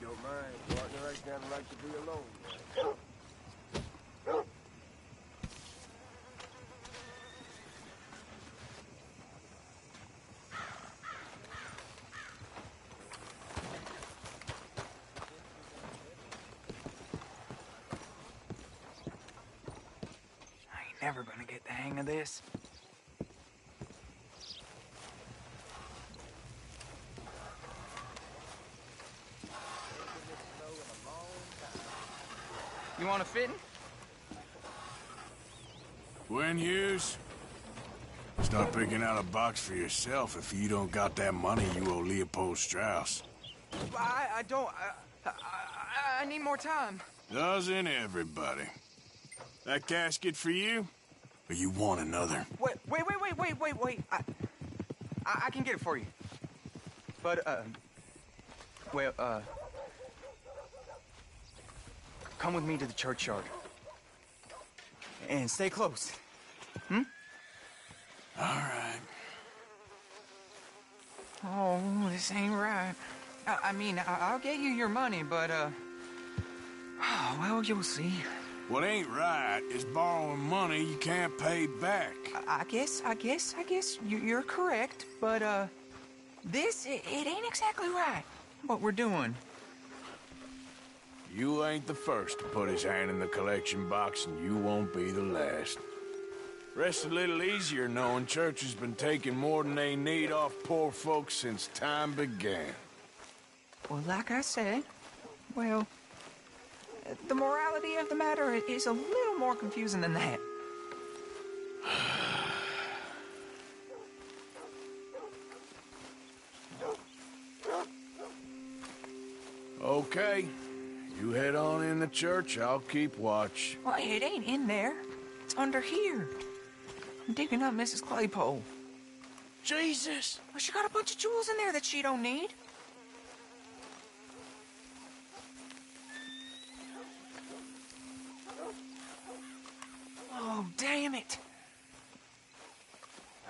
don't mind, partner. I kinda like to be alone. Never gonna get the hang of this. You want a fitting? Gwen Hughes, start picking out a box for yourself if you don't got that money you owe Leopold Strauss. I don't. I need more time. Doesn't everybody? That casket for you? Or you want another? Wait. I can get it for you. But, come with me to the churchyard. And stay close. Hmm? All right. Oh, this ain't right. I mean, I'll get you your money, but, oh, well, you'll see. What ain't right is borrowing money you can't pay back. I guess you're correct, but, this, it ain't exactly right, what we're doing. You ain't the first to put his hand in the collection box, and you won't be the last. Rest a little easier knowing church has been taking more than they need off poor folks since time began. Well, like I said, well, the morality of the matter is a little more confusing than that. Okay. You head on in the church, I'll keep watch. Well, it ain't in there. It's under here. I'm digging up Mrs. Claypole. Jesus! Well, she got a bunch of jewels in there that she don't need. Oh, damn it.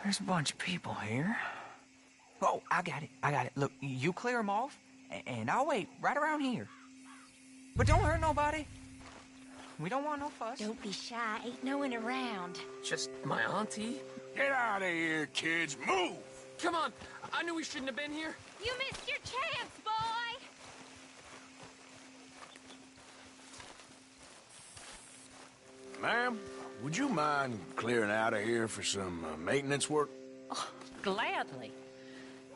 There's a bunch of people here. Oh, I got it. Look, you clear them off, and I'll wait right around here. But don't hurt nobody. We don't want no fuss. Don't be shy. Ain't no one around. Just my auntie. Get out of here, kids. Move! Come on. I knew we shouldn't have been here. You missed your chance, boy! Ma'am, would you mind clearing out of here for some maintenance work? Oh, gladly.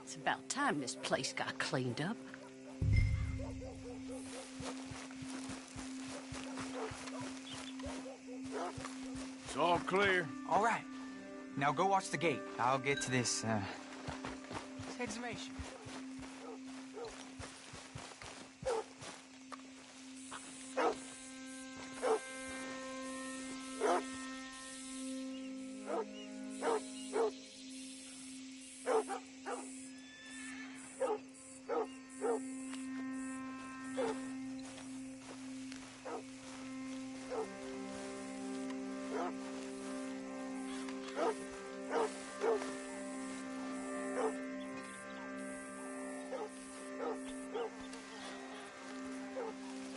It's about time this place got cleaned up. It's all clear. All right. Now go watch the gate. I'll get to this, exhumation.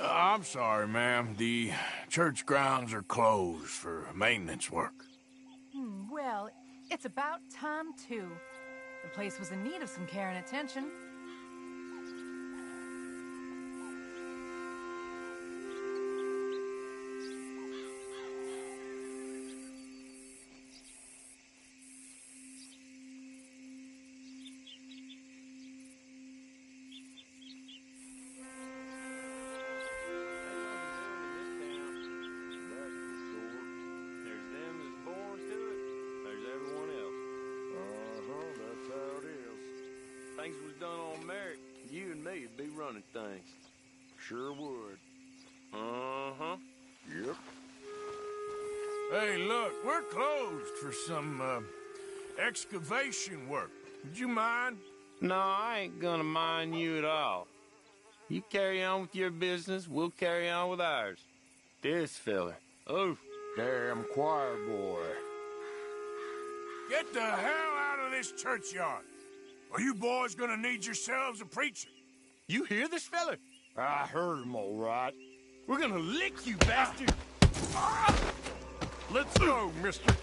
I'm sorry, ma'am. The church grounds are closed for maintenance work. Well, it's about time, too. The place was in need of some care and attention. Things was done on merit, you and me'd be running things. Sure would. Uh-huh. Yep. Hey, look, we're closed for some, excavation work. Would you mind? No, I ain't gonna mind you at all. You carry on with your business, we'll carry on with ours. This fella. Oh, damn choir boy. Get the hell out of this churchyard. Are you boys gonna need yourselves a preacher? You hear this fella? I heard him all right. We're gonna lick you, bastard! Let's go, mister.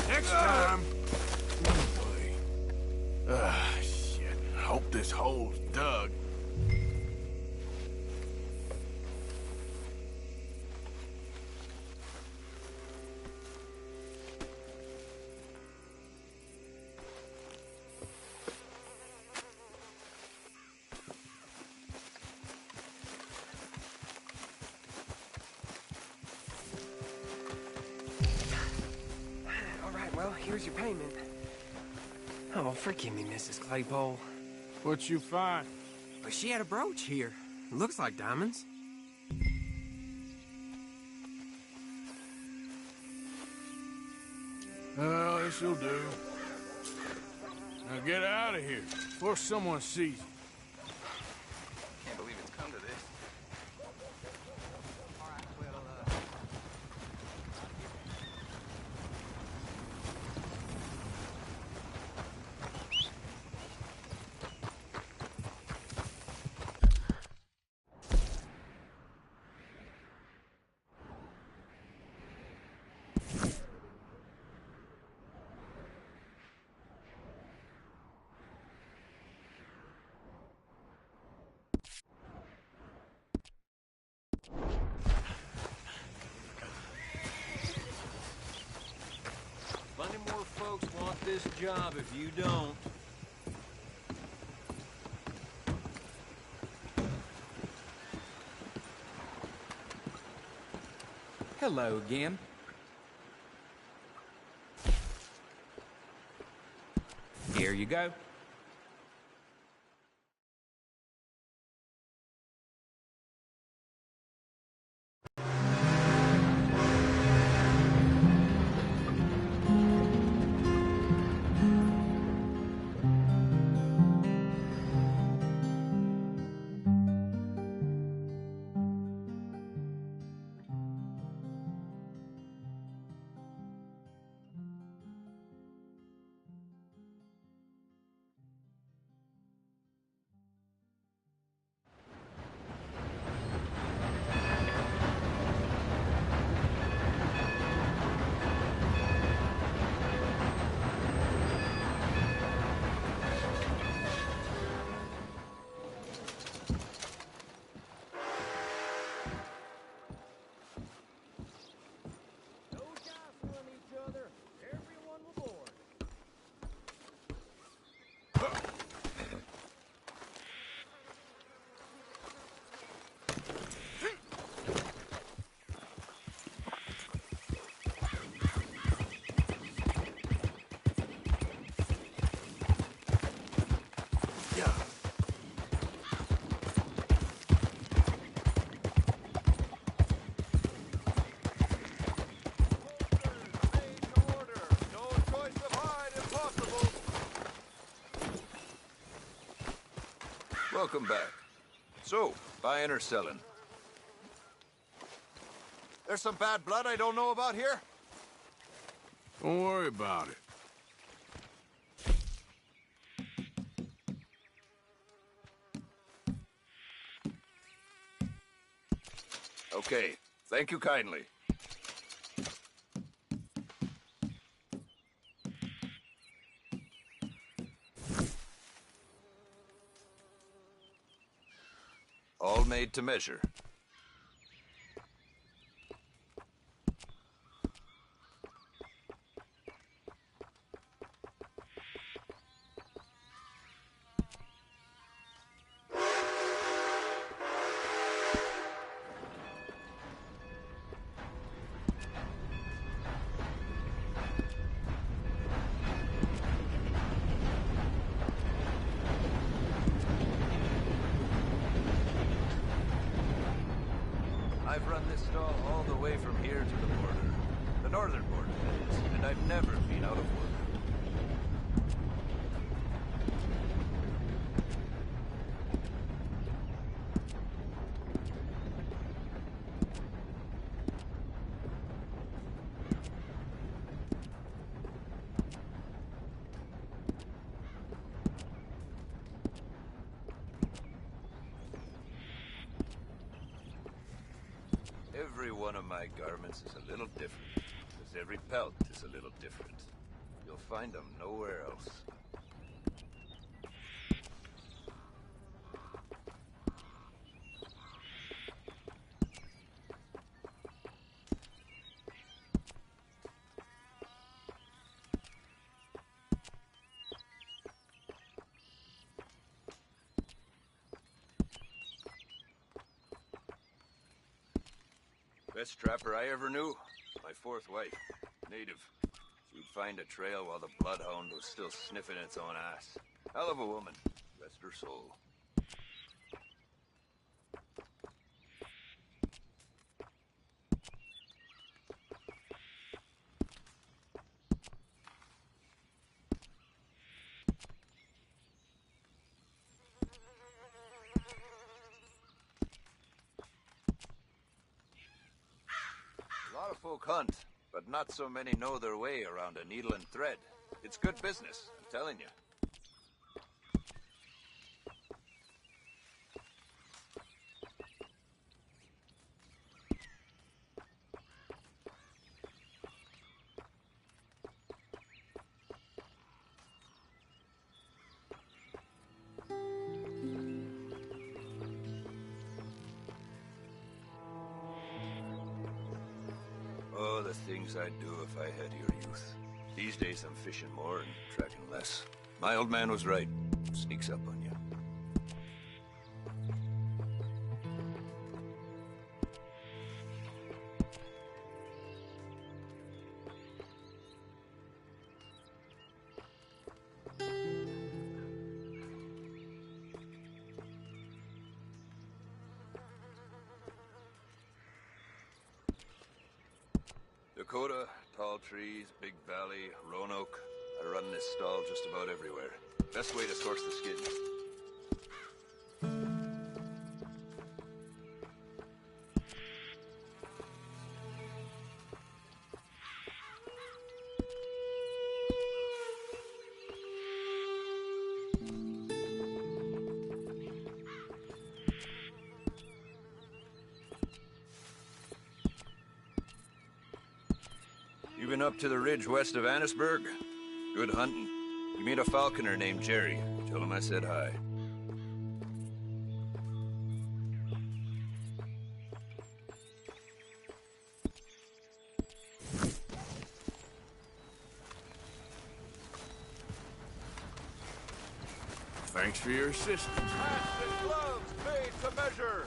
Next time. Shit. Hope this hole's dug. Well, here's your payment. Oh, forgive me, Mrs. Claypole. What'd you find? But she had a brooch here. Looks like diamonds. Well, this'll do. Now get out of here before someone sees you. Can't believe it's come to this. Plenty more folks want this job if you don't. Hello again. Here you go. Welcome back. So, buying or selling? There's some bad blood I don't know about here? Don't worry about it. Okay, thank you kindly. All made to measure. I've run this stall all the way from here to the border. The northern border, that is, and I've never been out of work. Every one of my garments is a little different, because every pelt is a little different. You'll find them nowhere else. Best trapper I ever knew. My fourth wife. Native. She'd find a trail while the bloodhound was still sniffing its own ass. Hell of a woman. Rest her soul. A lot of folk hunt, but not so many know their way around a needle and thread. It's good business, I'm telling you. Oh, the things I'd do if I had your youth. These days I'm fishing more and tracking less. My old man was right. Sneaks up on you. Dakota, tall trees, big valley, Roanoke. I run this stall just about everywhere. Best way to source the skins. You been up to the ridge west of Annisburg? Good hunting. You meet a falconer named Jerry. Tell him I said hi. Thanks for your assistance. Hats and gloves made to measure.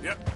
Yep.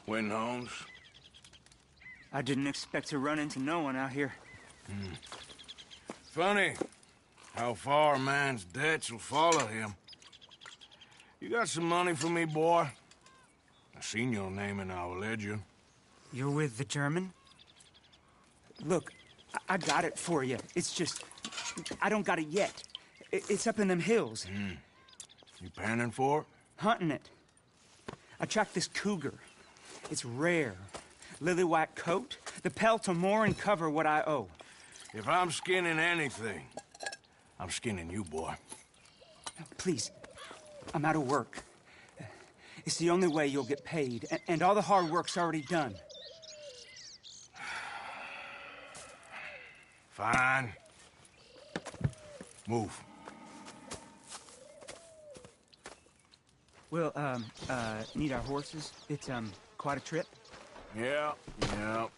Win, Holmes? I didn't expect to run into no one out here. Funny how far a man's debts will follow him. You got some money for me, boy? I seen your name in our ledger. You're with the German? Look, I got it for you. It's just, I don't got it yet. It's up in them hills. You panning for it? Hunting it. I tracked this cougar. It's rare. Lily white coat, the pelt to more and cover what I owe. If I'm skinning anything, I'm skinning you, boy. Please, I'm out of work. It's the only way you'll get paid, and all the hard work's already done. Fine. Move. We'll, need our horses. It's, quite a trip. Yeah. All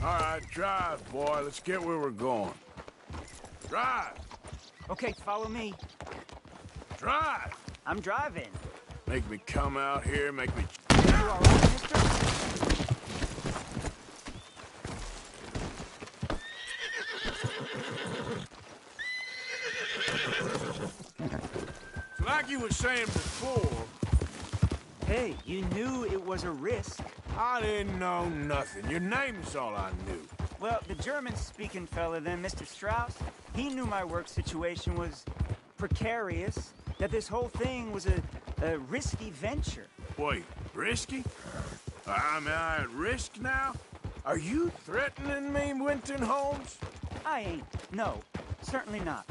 right, drive, boy. Let's get where we're going. Drive! Okay, follow me. Drive! I'm driving. Make me come out here, make me... You all right, mister? Like you were saying before... Hey, you knew it was a risk. I didn't know nothing. Your name's all I knew. Well, the German-speaking fella then, Mr. Strauss, he knew my work situation was precarious, that this whole thing was a risky venture. Wait, risky? Am I at risk now? Are you threatening me, Winton Holmes? I ain't. No, certainly not.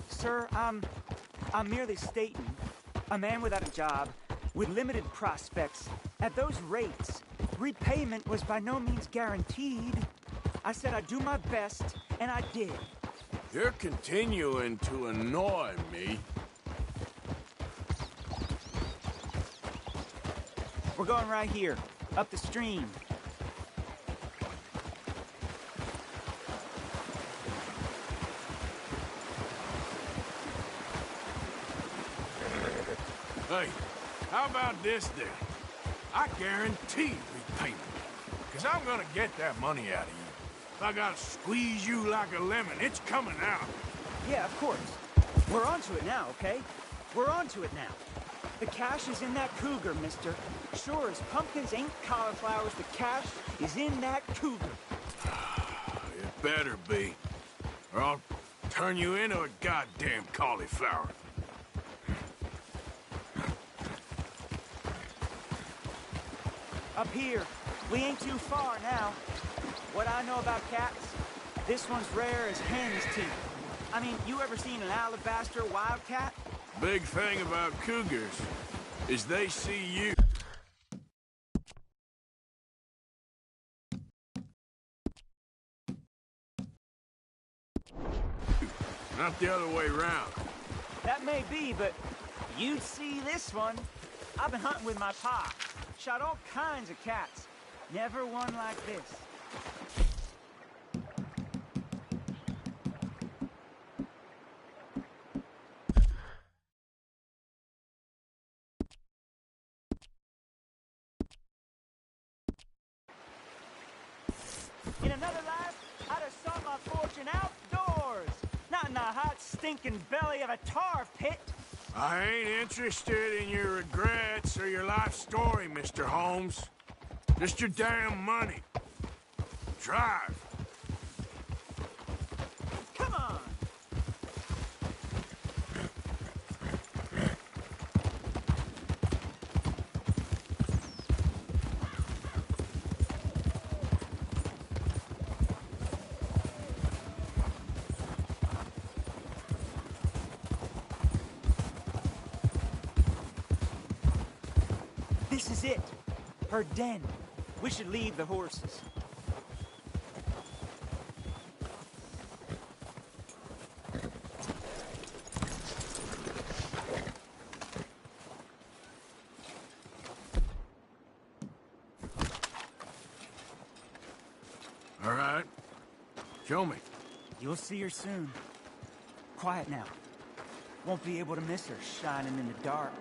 Sir, I'm merely stating, a man without a job, with limited prospects, at those rates, repayment was by no means guaranteed. I said I'd do my best, and I did. You're continuing to annoy me. We're going right here, up the stream. Hey, how about this then? I guarantee repayment. Because I'm gonna get that money out of you. If I gotta squeeze you like a lemon, it's coming out. Yeah, of course. We're onto it now, okay? We're onto it now. The cash is in that cougar, mister. Sure as pumpkins ain't cauliflowers, the cash is in that cougar. It better be, or I'll turn you into a goddamn cauliflower. Up here. We ain't too far now. What I know about cats, this one's rare as hen's teeth. I mean, you ever seen an alabaster wildcat? Big thing about cougars is they see you. Not the other way around. That may be, but you'd see this one. I've been hunting with my pa. Shot all kinds of cats. Never one like this. In another life, I'd have sought my fortune outdoors, not in the hot, stinking belly of a tar pit. I ain't interested in your regrets or your life story, Mr. Holmes. Just your damn money. Drive. Come on! This is it. Her den. We should leave the horses. All right. Show me. You'll see her soon. Quiet now. Won't be able to miss her shining in the dark.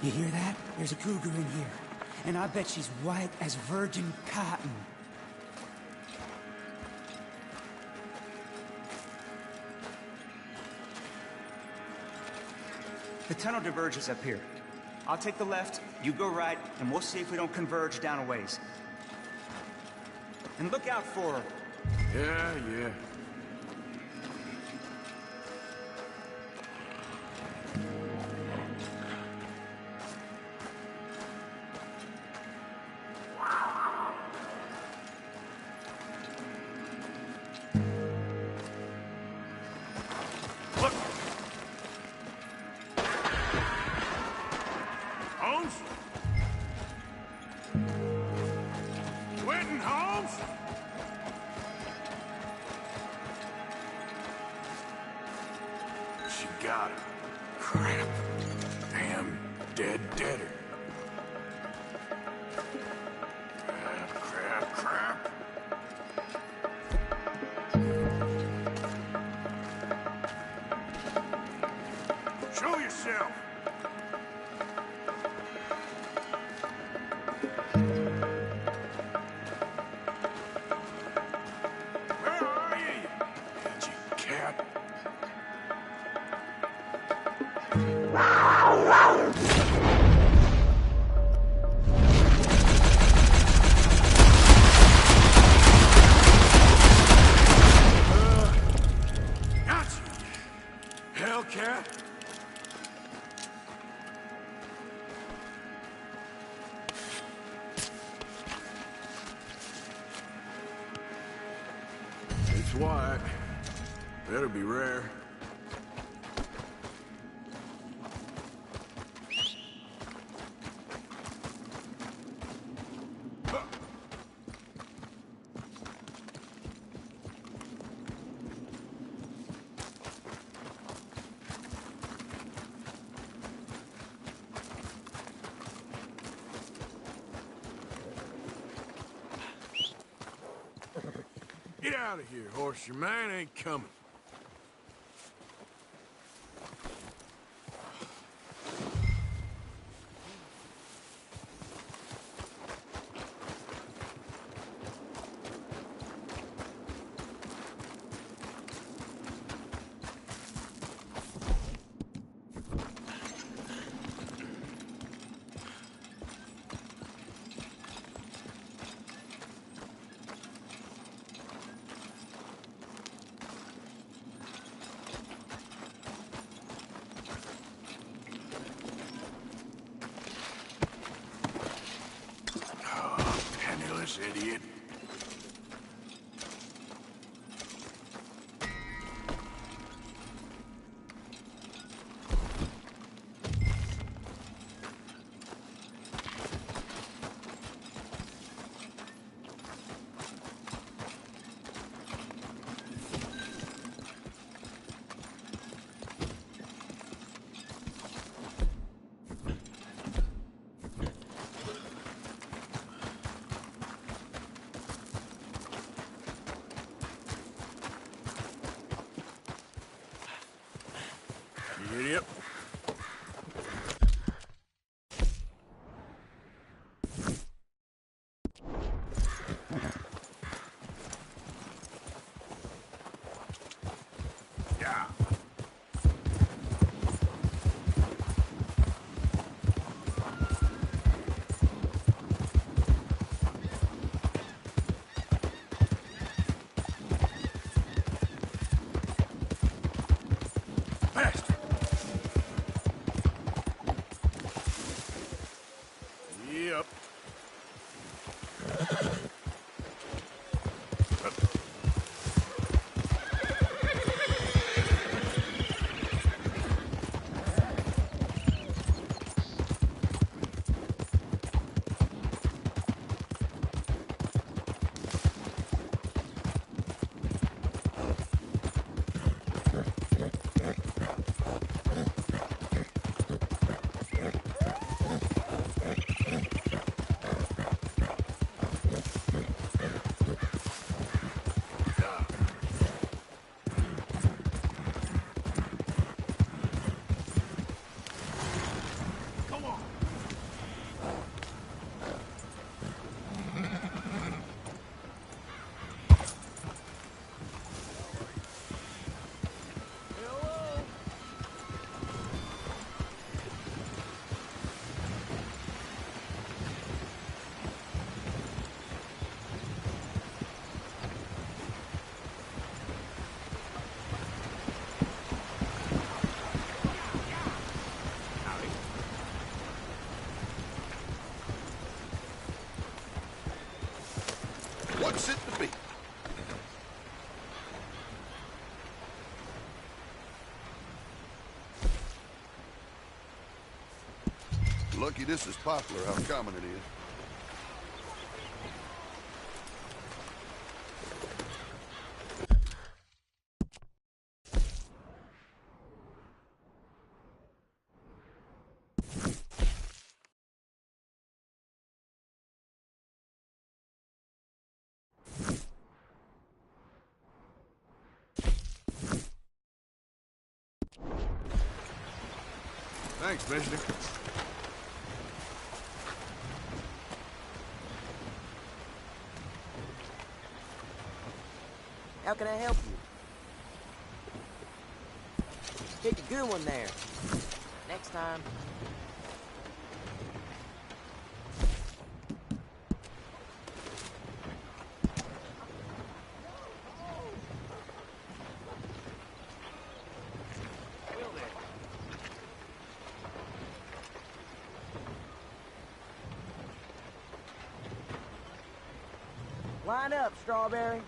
You hear that? There's a cougar in here. And I bet she's white as virgin cotton. The tunnel diverges up here. I'll take the left, you go right, and we'll see if we don't converge down a ways. And look out for her. Yeah. Got it. Crap. Damn deader. Crap. Show yourself. Where are you? Edgy cat. Gotcha. Hellcat. It's white. Better be rare. Get out of here, horse. Your man ain't coming. Idiot. Idiot. Yeah. Faster. Yep. What's it to be? Lucky this is popular, how common it is. Thanks, mister. How can I help you? Pick a good one there. Next time. Line up, Strawberry.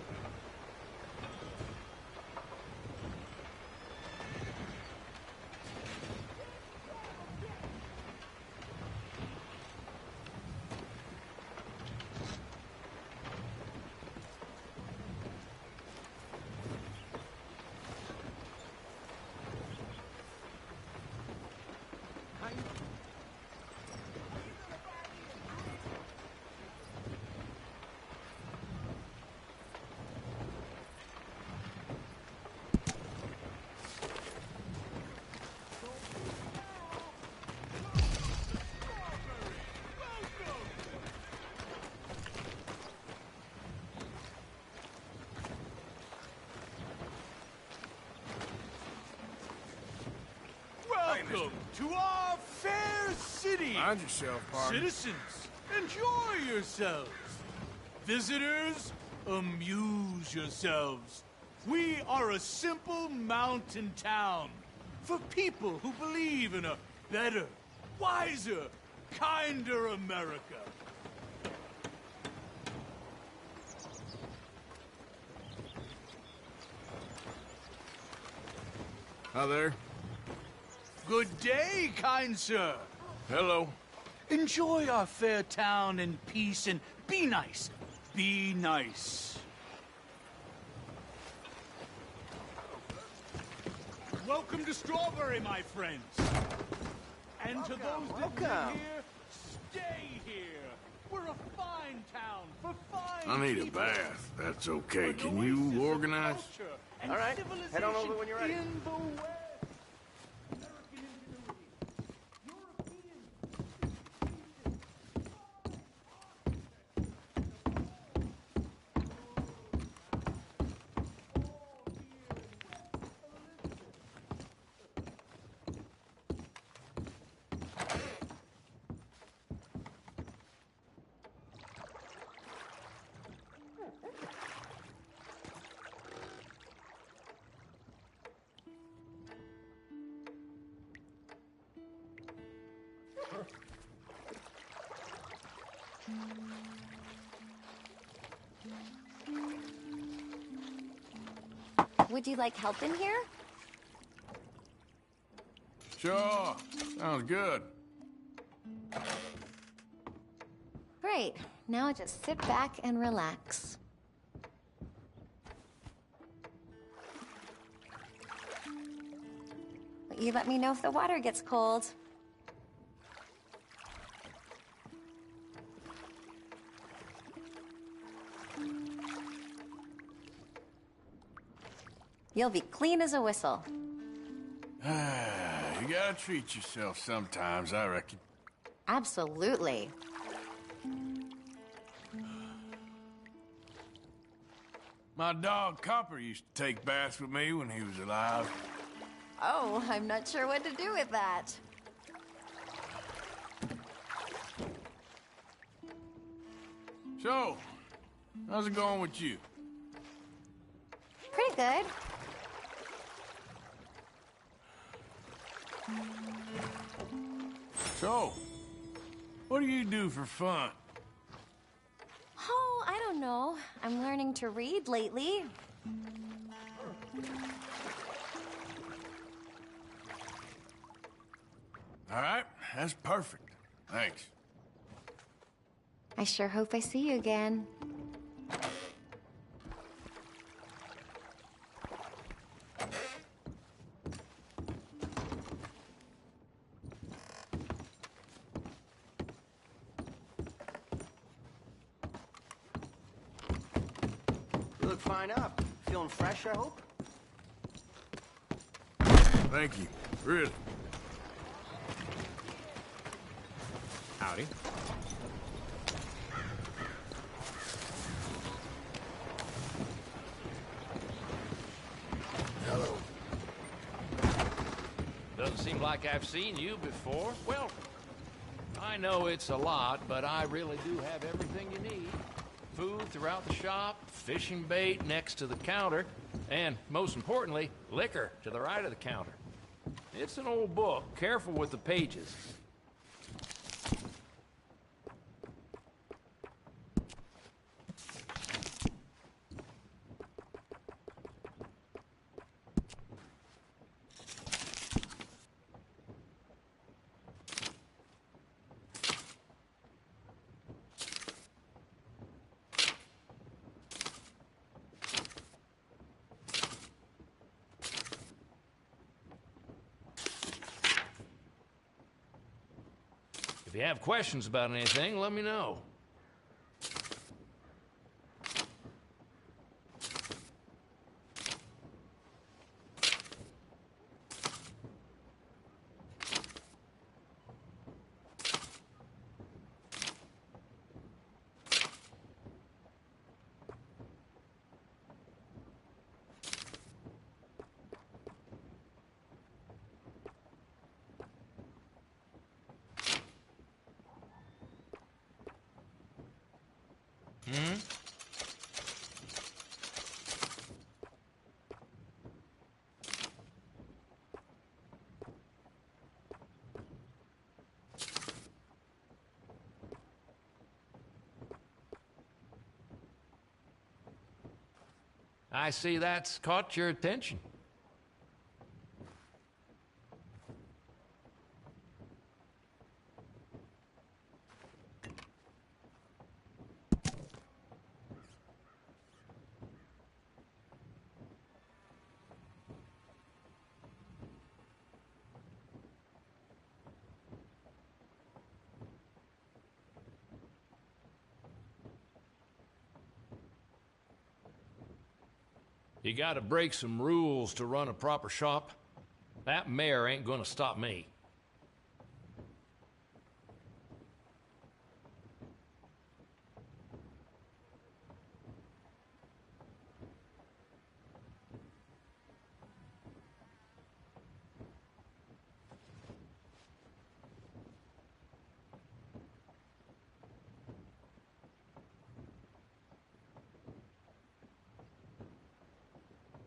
Welcome to our fair city. Mind yourself, partner. Citizens, enjoy yourselves. Visitors, amuse yourselves. We are a simple mountain town for people who believe in a better, wiser, kinder America. Hi there. Good day, kind sir. Hello. Enjoy our fair town in peace and be nice. Be nice. Welcome to Strawberry, my friends. And to those that live here, stay here. We're a fine town for fine I need a people. bath. That's okay. Can you organize? All right, head on over when you're ready. In the West. Would you like help in here? Sure. Sounds good. Great. Now just sit back and relax. You let me know if the water gets cold. You'll be clean as a whistle. You gotta treat yourself sometimes, I reckon. Absolutely. My dog Copper used to take baths with me when he was alive. Oh, I'm not sure what to do with that. So, how's it going with you? Pretty good. So, what do you do for fun? Oh, I don't know. I'm learning to read lately. All right, that's perfect. Thanks. I sure hope I see you again. You look fine up. Feeling fresh, I hope? Thank you. Really. Howdy. Hello. Doesn't seem like I've seen you before. Well, I know it's a lot, but I really do have everything you need. Food throughout the shop, fishing bait next to the counter, and most importantly, liquor to the right of the counter. It's an old book. Careful with the pages. If you have questions about anything, let me know. I see that's caught your attention. You gotta break some rules to run a proper shop. That mayor ain't gonna stop me.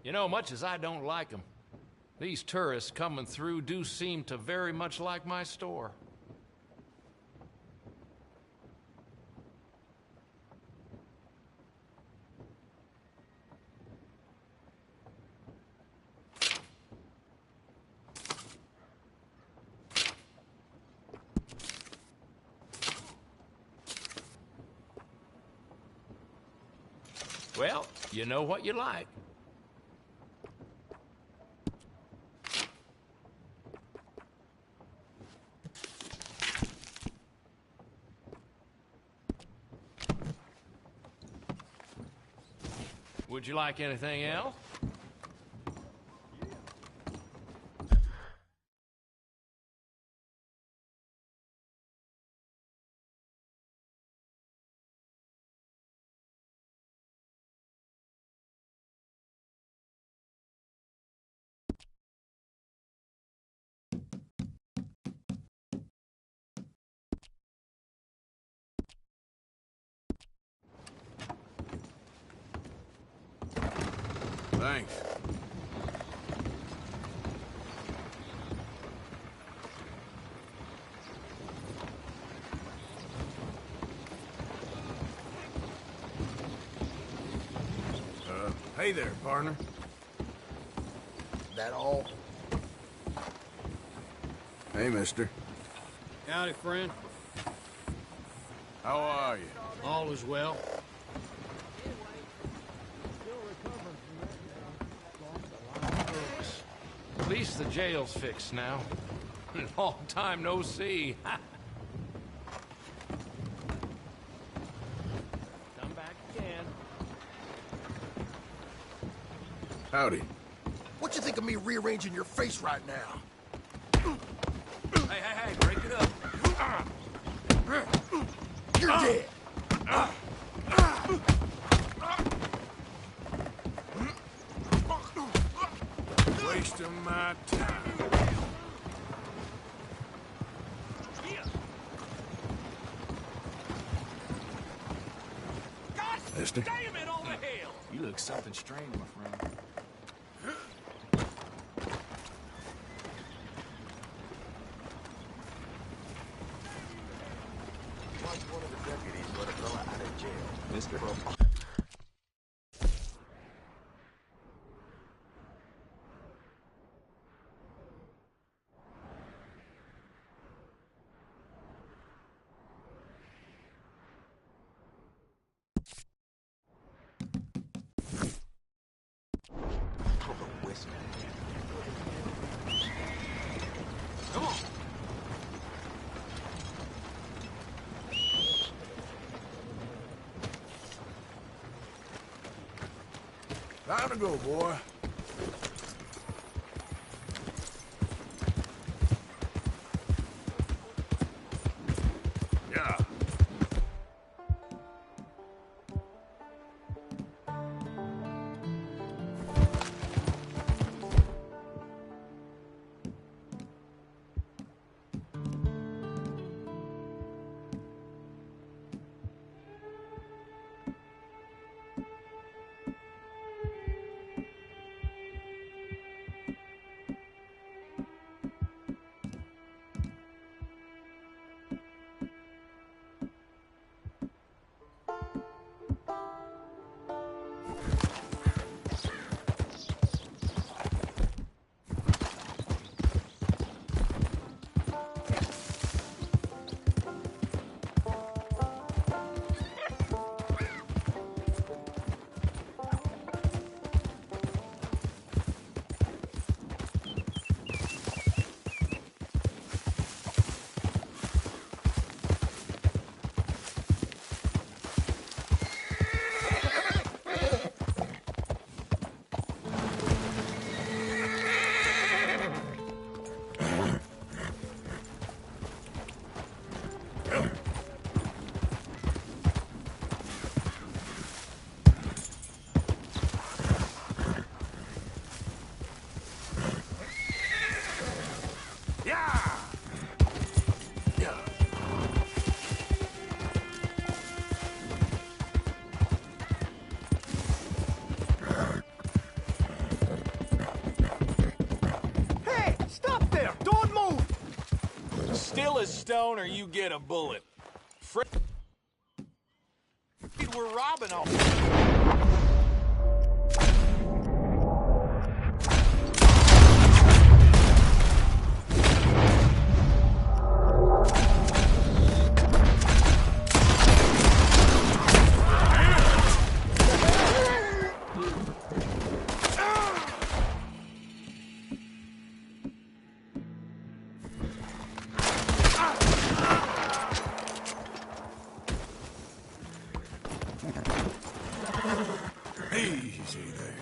You know, much as I don't like them, these tourists coming through do seem to very much like my store. Well, you know what you like. Would you like anything else? Thanks. Hey there, partner. That all? Hey, mister. Howdy, friend. How are you? All is well. At least the jail's fixed now. Long time no see. Come back again. Howdy. What you think of me rearranging your face right now? Hey, break it up. You're dead. Wasting my time. Mister? Damn it, all the hell! You look something strange, my friend. Once one of the deputies let a fella out of jail. Mister? Come on. Time to go, boy. Yeah. still as stone or you get a bullet. We're robbing all. Easy there.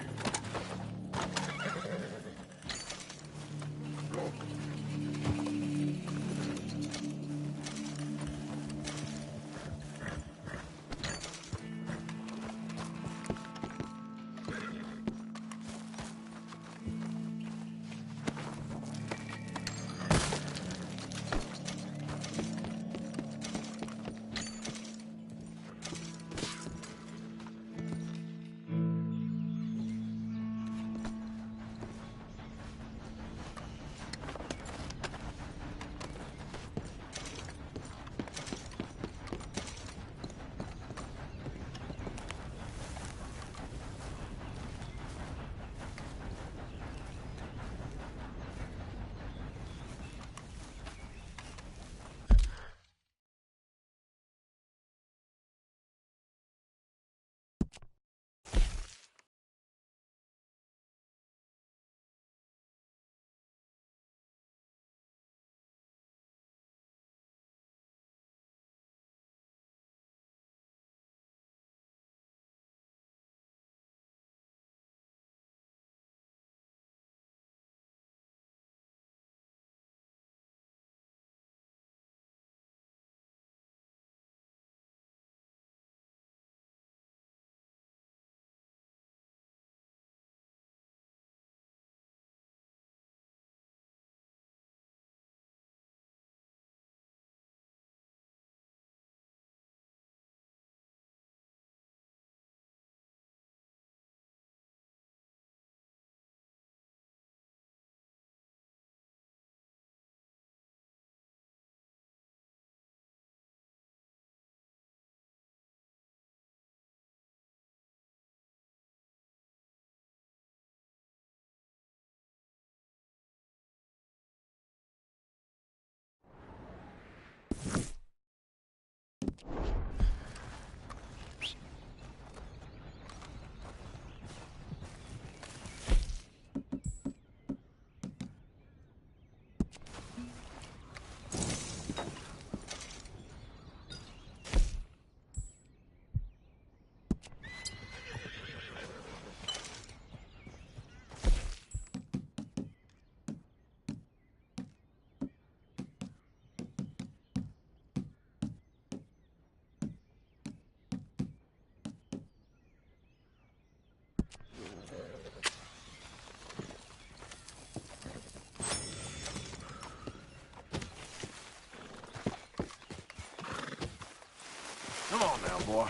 Come on now, boy.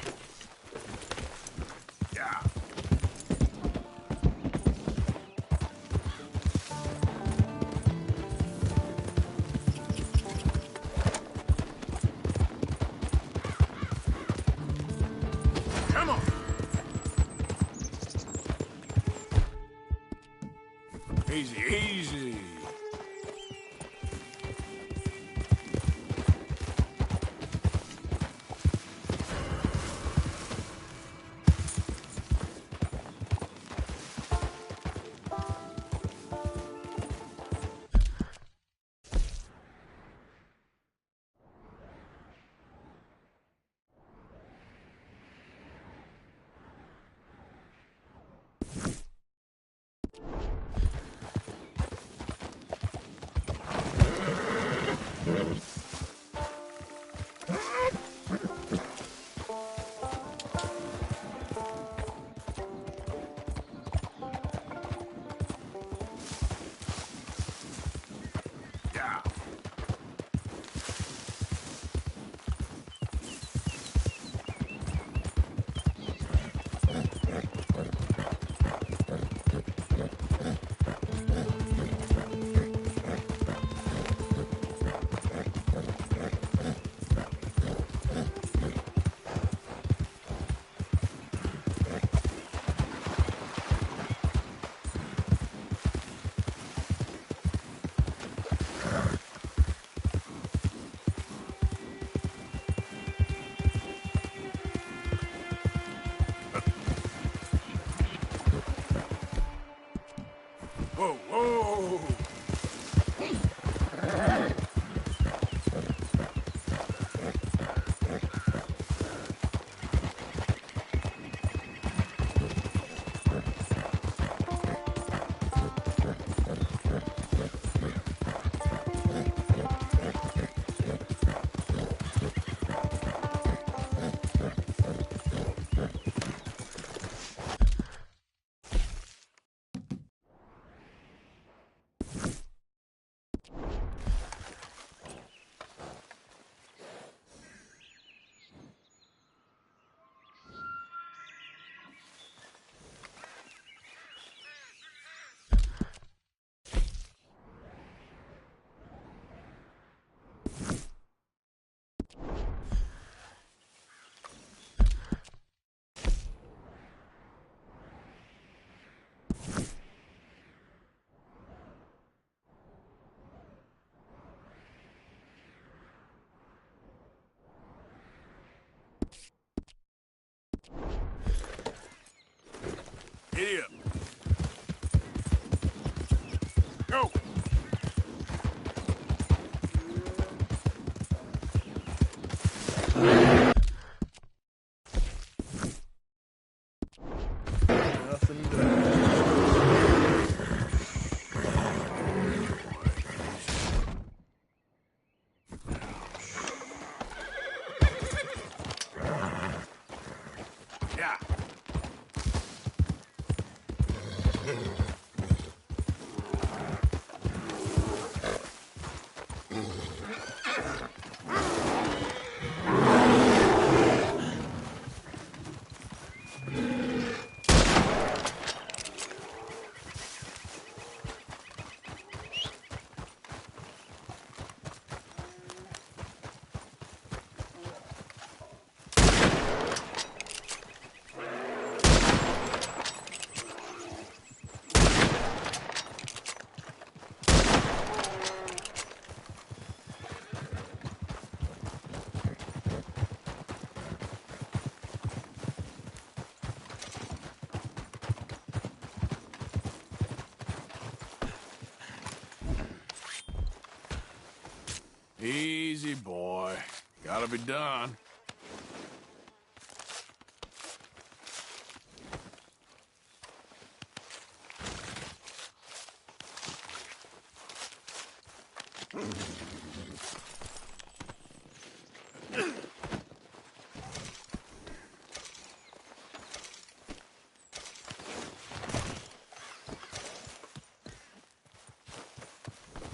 Yeah. Come on. Easy, easy. Giddy up. Go! Nothing done. Yeah. Easy, boy. Gotta be done.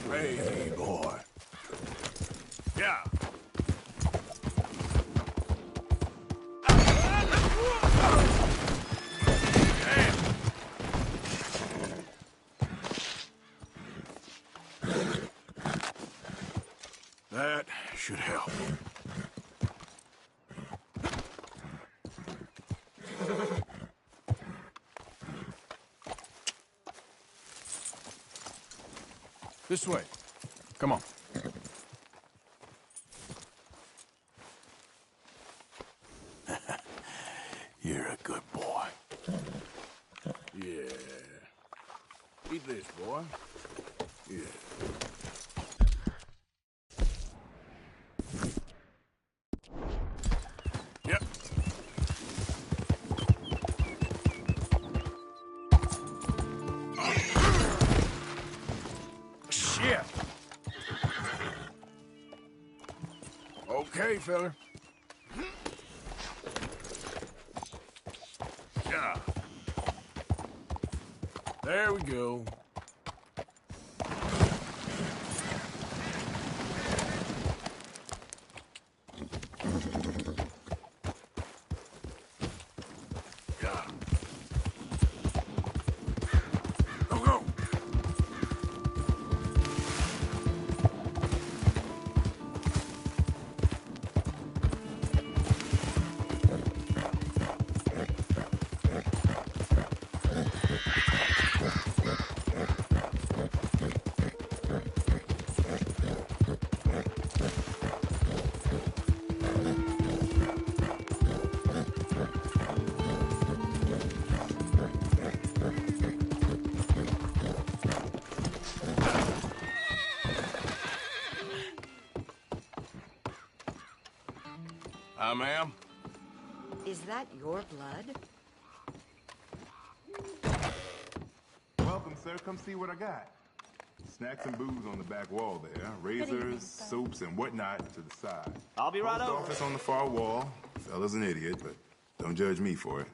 Crazy boy. Yeah. That should help. This way. Come on. You're a good boy. Yeah. Eat this, boy. Yeah. Yep. Shit. Okay, fella. Yeah. There we go. Yeah. Go, go. Ma'am? Is that your blood? Welcome, sir. Come see what I got. Snacks and booze on the back wall there. Razors, soaps, and whatnot to the side. I'll be right over. Post office on the far wall. Fella's an idiot, but don't judge me for it.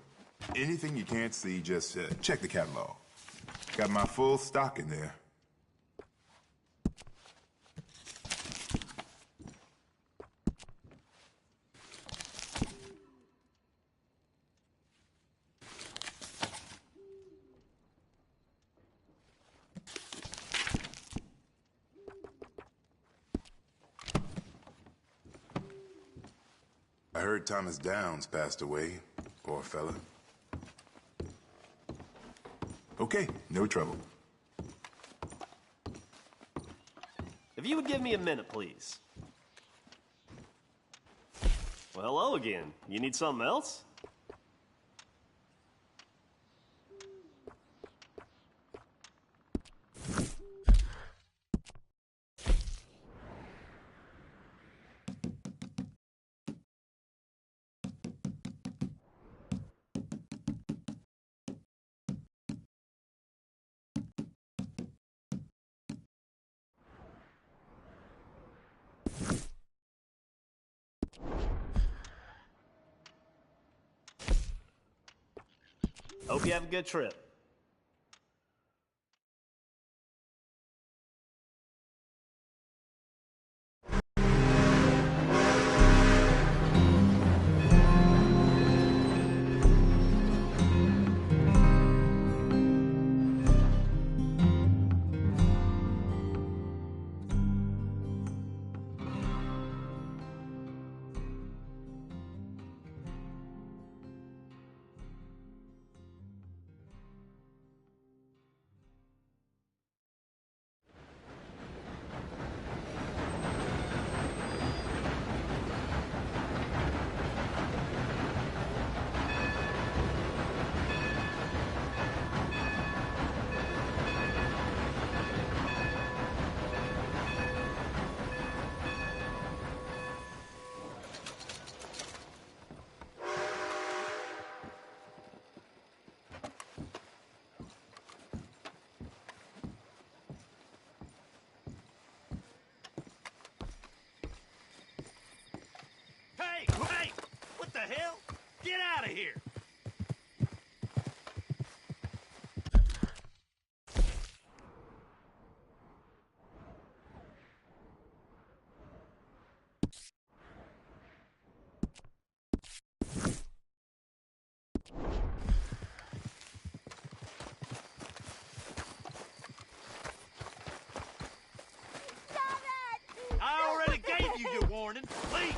Anything you can't see, just check the catalog. Got my full stock in there. I heard Thomas Downs passed away. Poor fella. Okay, no trouble. If you would give me a minute, please. Well, hello again. You need something else? Hope you have a good trip. Hey! What the hell? Get out of here! I already gave you your warning. Leave!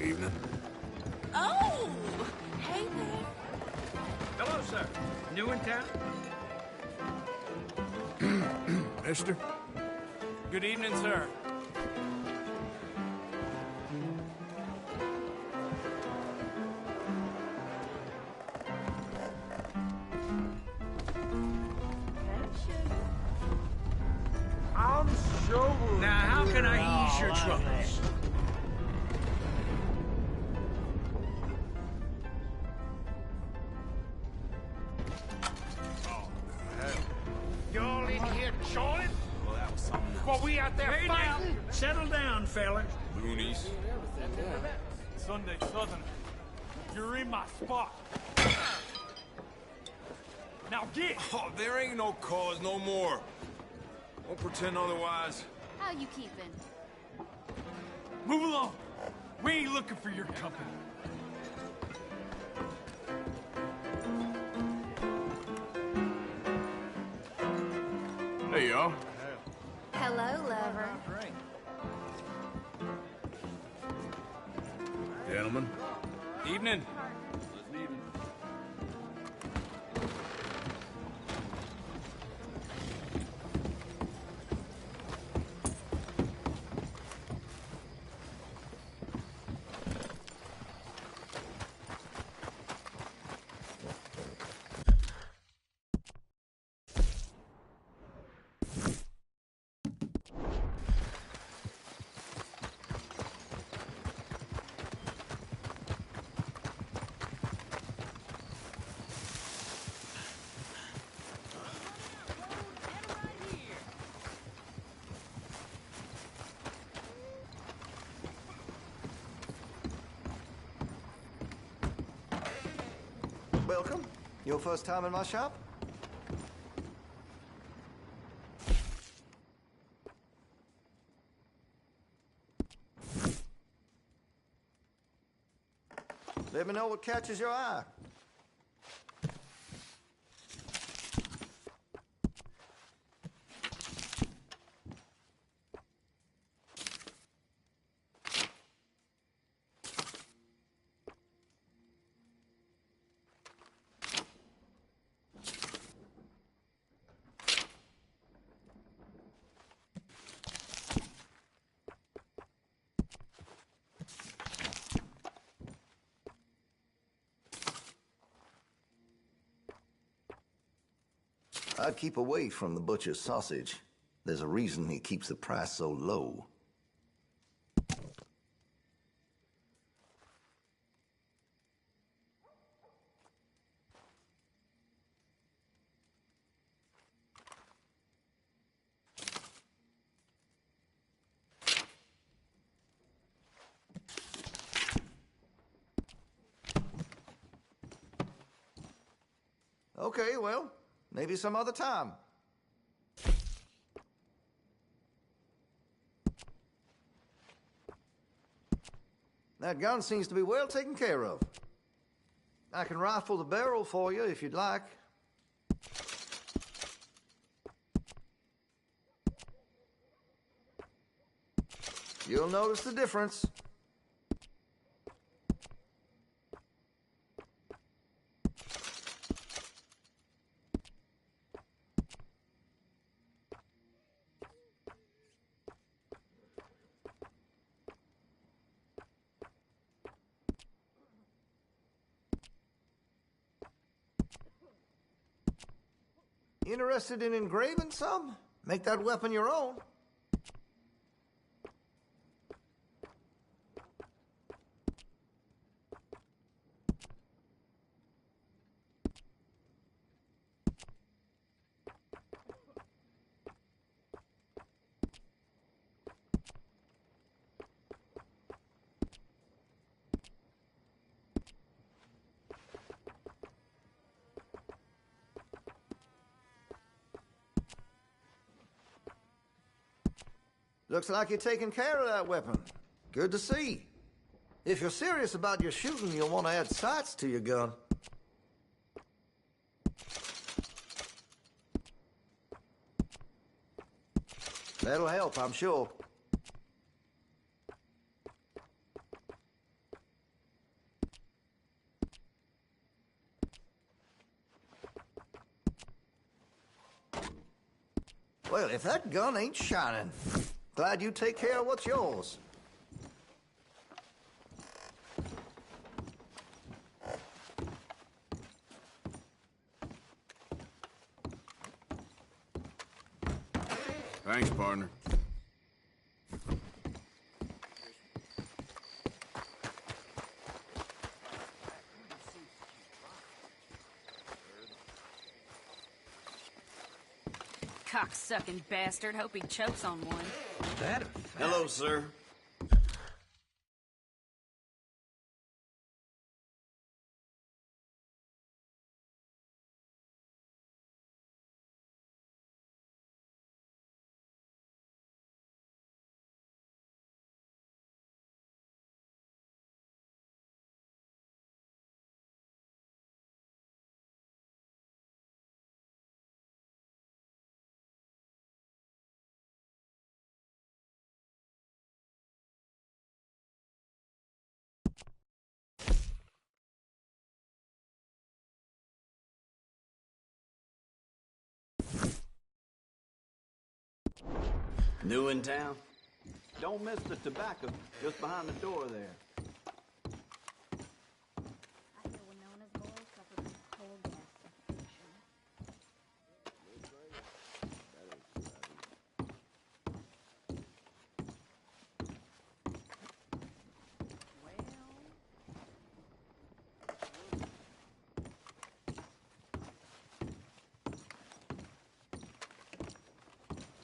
Evening. Oh! Hey there. Hello, sir. New in town? Mister? Good evening, sir. I'm sure. Now, how can I ease your troubles? You all in here joining? Well, that was something. While we out there Hey, now, fighting? settle down, fella. Loonies. Sunday Southern, you're in my spot. Now get! Oh, there ain't no cause no more. Won't pretend otherwise. How you keeping? Move along. We ain't looking for your company. Hey, y'all. Hello, lover. Gentlemen. Evening. Welcome. Your first time in my shop? Let me know what catches your eye. I'd keep away from the butcher's sausage. There's a reason he keeps the price so low. Okay, well, maybe some other time. That gun seems to be well taken care of. I can rifle the barrel for you if you'd like. You'll notice the difference. Interested in engraving some? Make that weapon your own. Looks like you're taking care of that weapon. Good to see. If you're serious about your shooting, you'll want to add sights to your gun. That'll help, I'm sure. Well, if that gun ain't shining, glad you take care of what's yours. Thanks, partner. Cocksucking bastard. Hope he chokes on one. That a fact? Hello, sir. New in town? Don't miss the tobacco just behind the door there.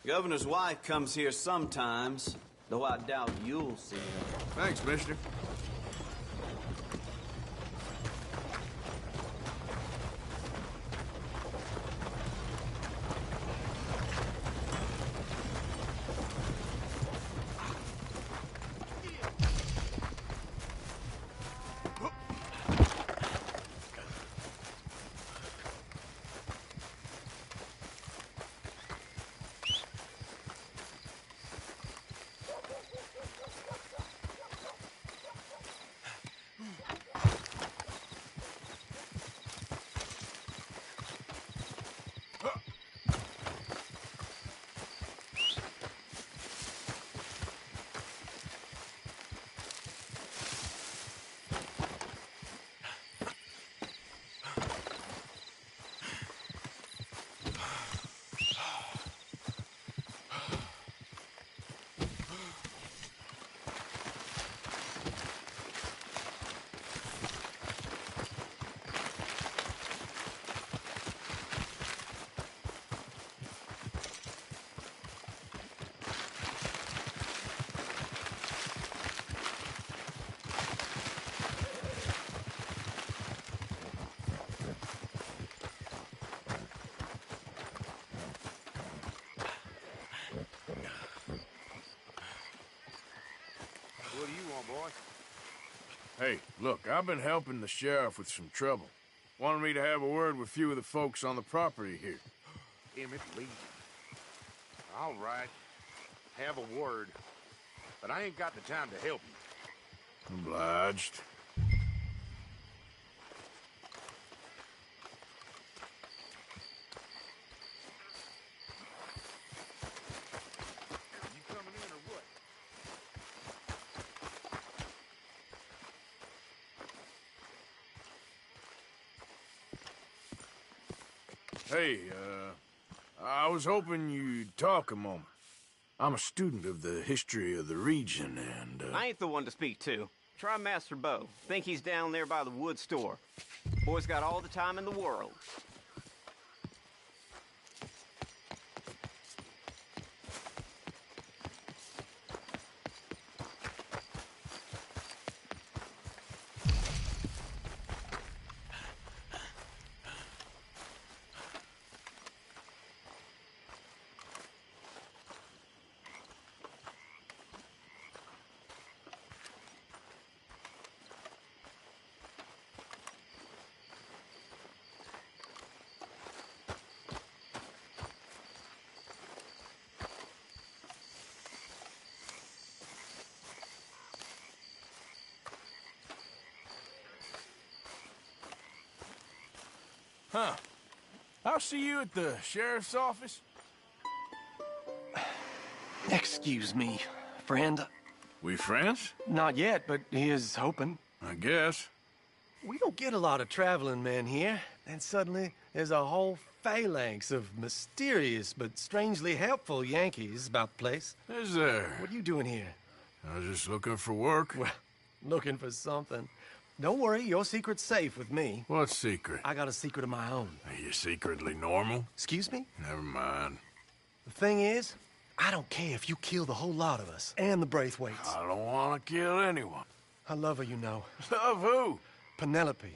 Governor's wife comes here sometimes, though I doubt you'll see her. Thanks, mister. on, boy. Hey, look, I've been helping the sheriff with some trouble. Wanted me to have a word with a few of the folks on the property here. Emmett Lee. All right. Have a word. But I ain't got the time to help you. Obliged. You coming in or what? Hey, I was hoping you'd talk a moment. I'm a student of the history of the region, and, I ain't the one to speak to. Try Master Bo. Think he's down there by the wood store. Boy's got all the time in the world. Huh. I'll see you at the sheriff's office. Excuse me, friend. We friends? Not yet, but he is hoping. I guess. We don't get a lot of traveling men here, and suddenly there's a whole phalanx of mysterious but strangely helpful Yankees about the place. Is there? What are you doing here? I was just looking for work. Well, looking for something. Don't worry, your secret's safe with me. What secret? I got a secret of my own. Are you secretly normal? Excuse me? Never mind. The thing is, I don't care if you kill the whole lot of us, and the Braithwaites. I don't want to kill anyone. I love her, you know. Love who? Penelope.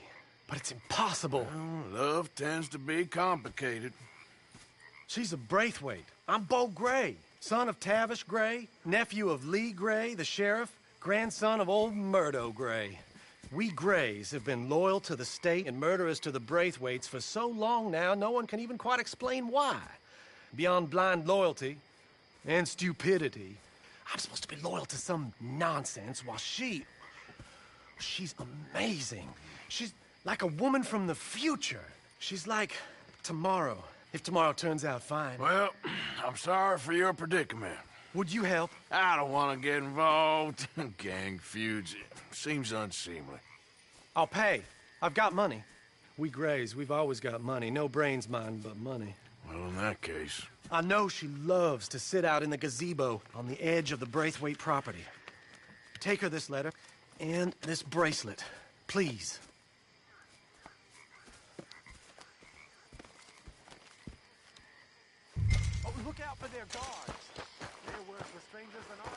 But it's impossible. Well, love tends to be complicated. She's a Braithwaite. I'm Bo Gray, son of Tavish Gray, nephew of Lee Gray, the sheriff, grandson of old Murdo Gray. We Grays have been loyal to the state and murderous to the Braithwaites for so long now, no one can even quite explain why. Beyond blind loyalty and stupidity, I'm supposed to be loyal to some nonsense while she's amazing. She's like a woman from the future. She's like tomorrow, if tomorrow turns out fine. Well, I'm sorry for your predicament. Would you help? I don't want to get involved. Gang feuds. It seems unseemly. I'll pay. I've got money. We Grays, we've always got money. No brains, mind, but money. Well, in that case... I know she loves to sit out in the gazebo on the edge of the Braithwaite property. Take her this letter and this bracelet, please. Oh, look out for their guards. They're worse for strangers than our guards.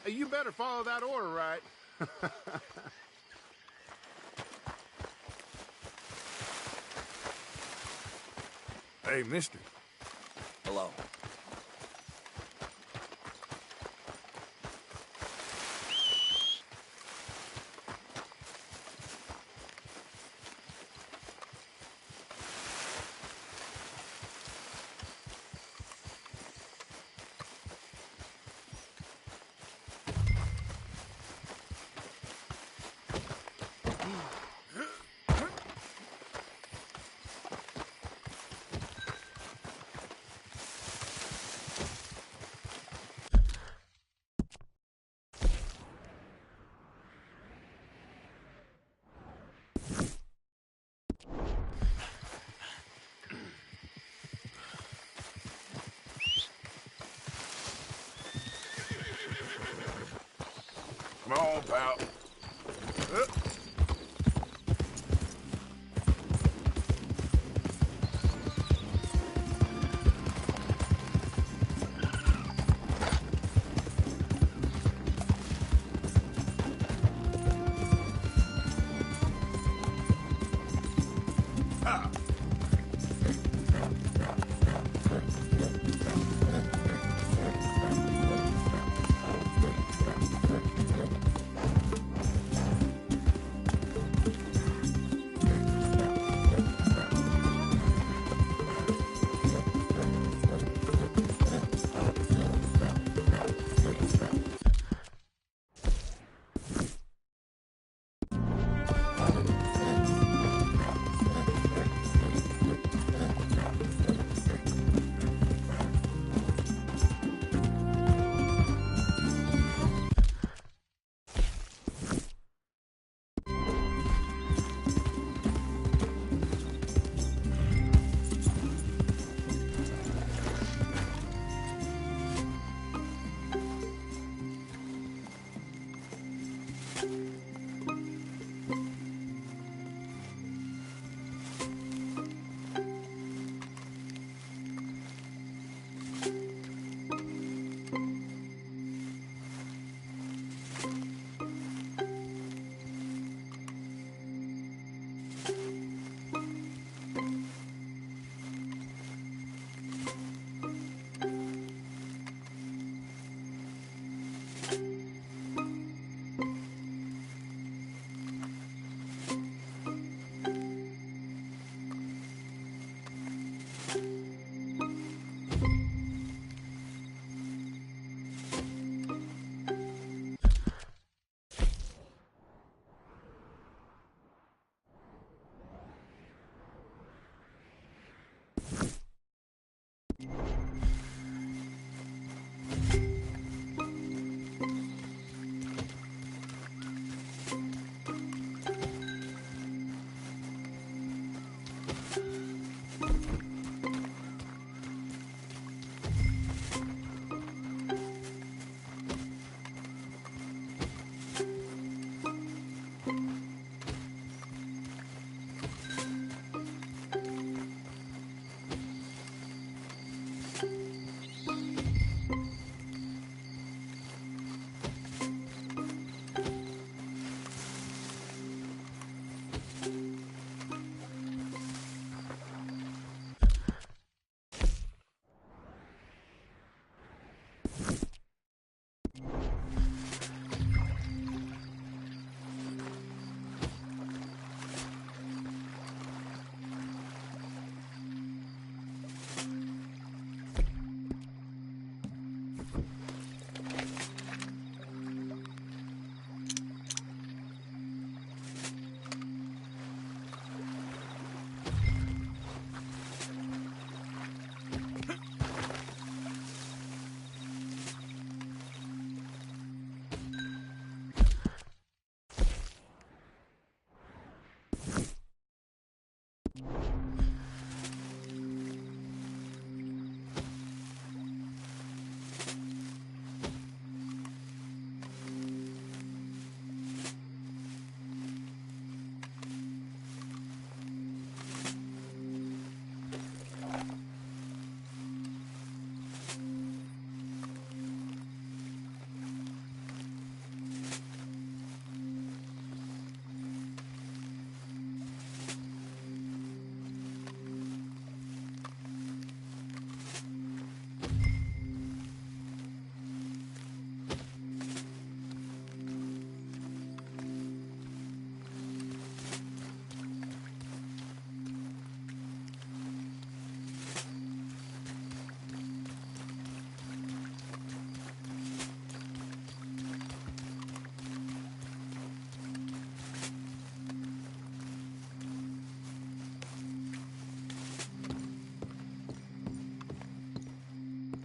Hey, you better follow that order right. Hey, mister. Hello. Come on, pal.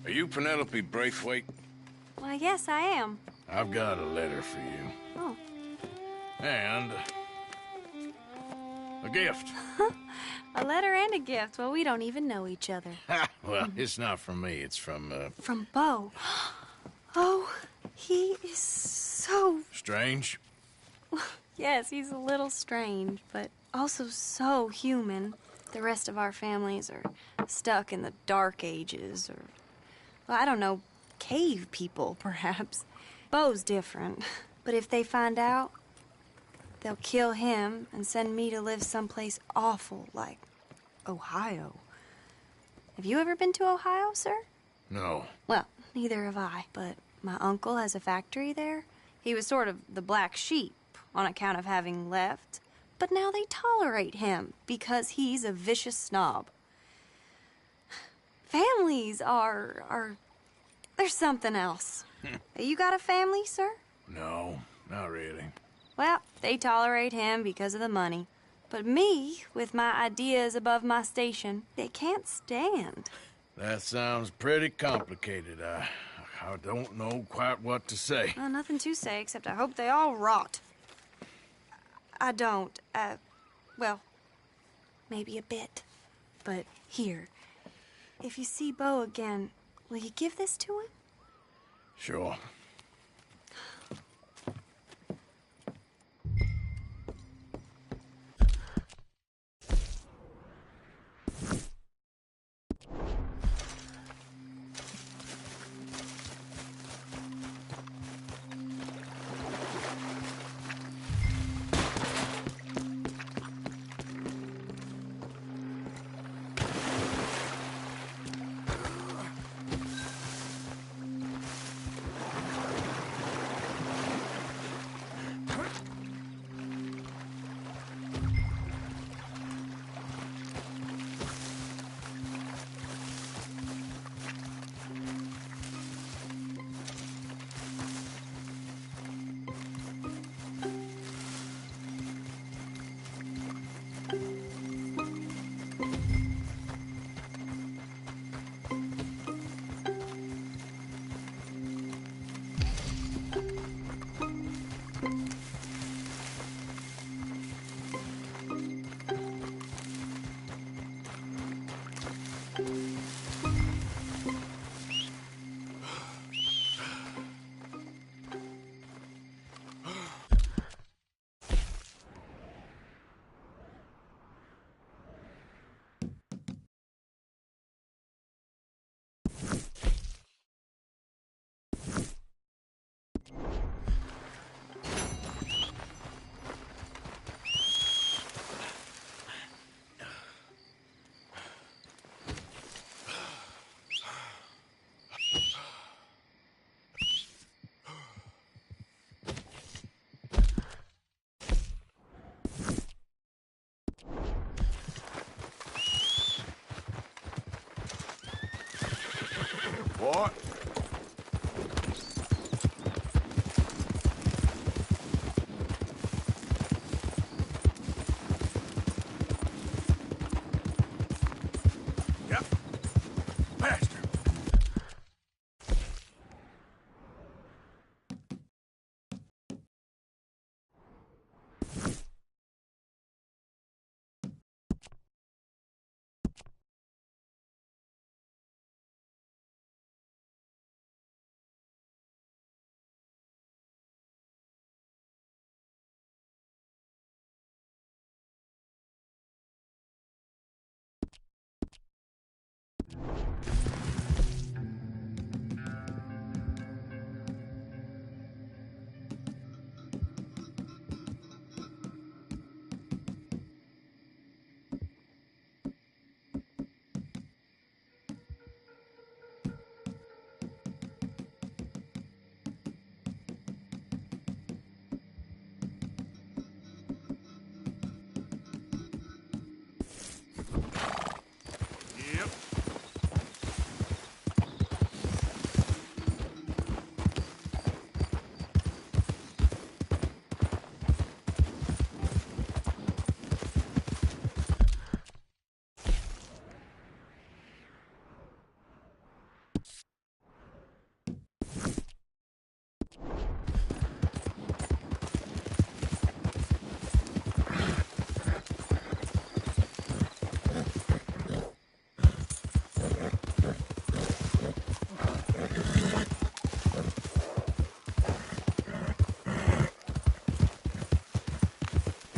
Are you Penelope Braithwaite? Why, yes, I am. I've got a letter for you. Oh. And a gift. A letter and a gift. Well, we don't even know each other. Well, it's not from me. It's from, From Bo. Oh, he is so... Strange? Yes, he's a little strange, but also so human. The rest of our families are stuck in the Dark Ages, or, well, I don't know, cave people, perhaps. Bo's different. But if they find out, they'll kill him and send me to live someplace awful like Ohio. Have you ever been to Ohio, sir? No. Well, neither have I, but my uncle has a factory there. He was sort of the black sheep on account of having left, but now they tolerate him because he's a vicious snob. Families are there's something else. You got a family, sir? No, not really. Well, they tolerate him because of the money. But me, with my ideas above my station, they can't stand. That sounds pretty complicated. I don't know quite what to say. Well, nothing to say, except I hope they all rot. I don't. Well, maybe a bit. But here, if you see Bo again, will you give this to him? Sure. What? Yep. Faster. Yep.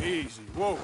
Easy. Whoa.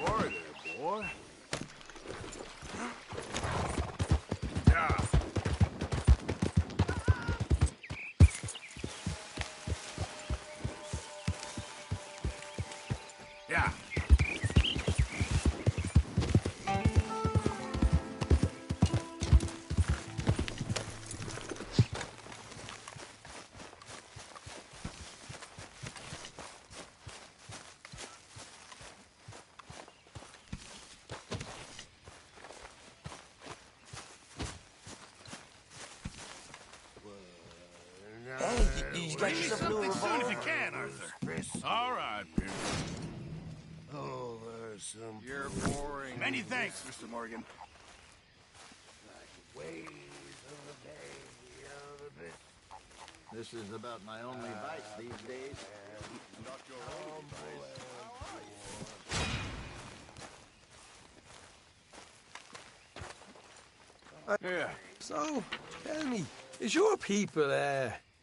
Quarry there, boy. Yeah. Yeah. You got yourself a new Something soon if you revolver? can, Arthur. All right, Peter. Oh, there's some... You're boring. Many thanks, Mr. Morgan. This is about my only vice these days. Not your own Yeah. So, tell me, is your people,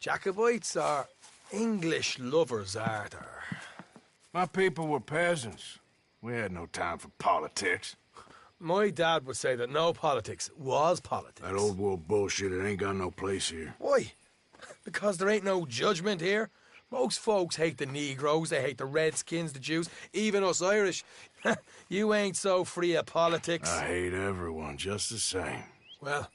Jacobites or English lovers, Arthur? My people were peasants. We had no time for politics. My dad would say that no politics was politics. That old world bullshit, it ain't got no place here. Why? Because there ain't no judgment here. Most folks hate the Negroes, they hate the Redskins, the Jews, even us Irish. You ain't so free of politics. I hate everyone just the same. Well,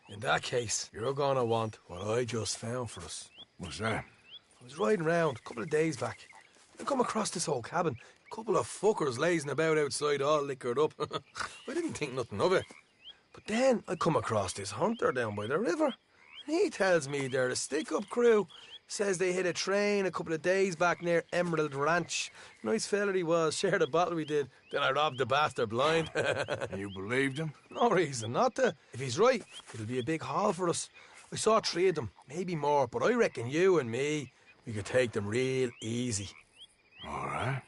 in that case, you're gonna want what I just found for us. What's that? I was riding around a couple of days back. I come across this old cabin. A couple of fuckers lazing about outside all liquored up. I didn't think nothing of it. But then I come across this hunter down by the river. And he tells me they're a stick-up crew. Says they hit a train a couple of days back near Emerald Ranch. Nice fella he was, shared a bottle we did. Then I robbed the bastard blind. And you believed him? No reason not to. If he's right, it'll be a big haul for us. I saw 3 of them, maybe more, but I reckon you and me, we could take them real easy. All right.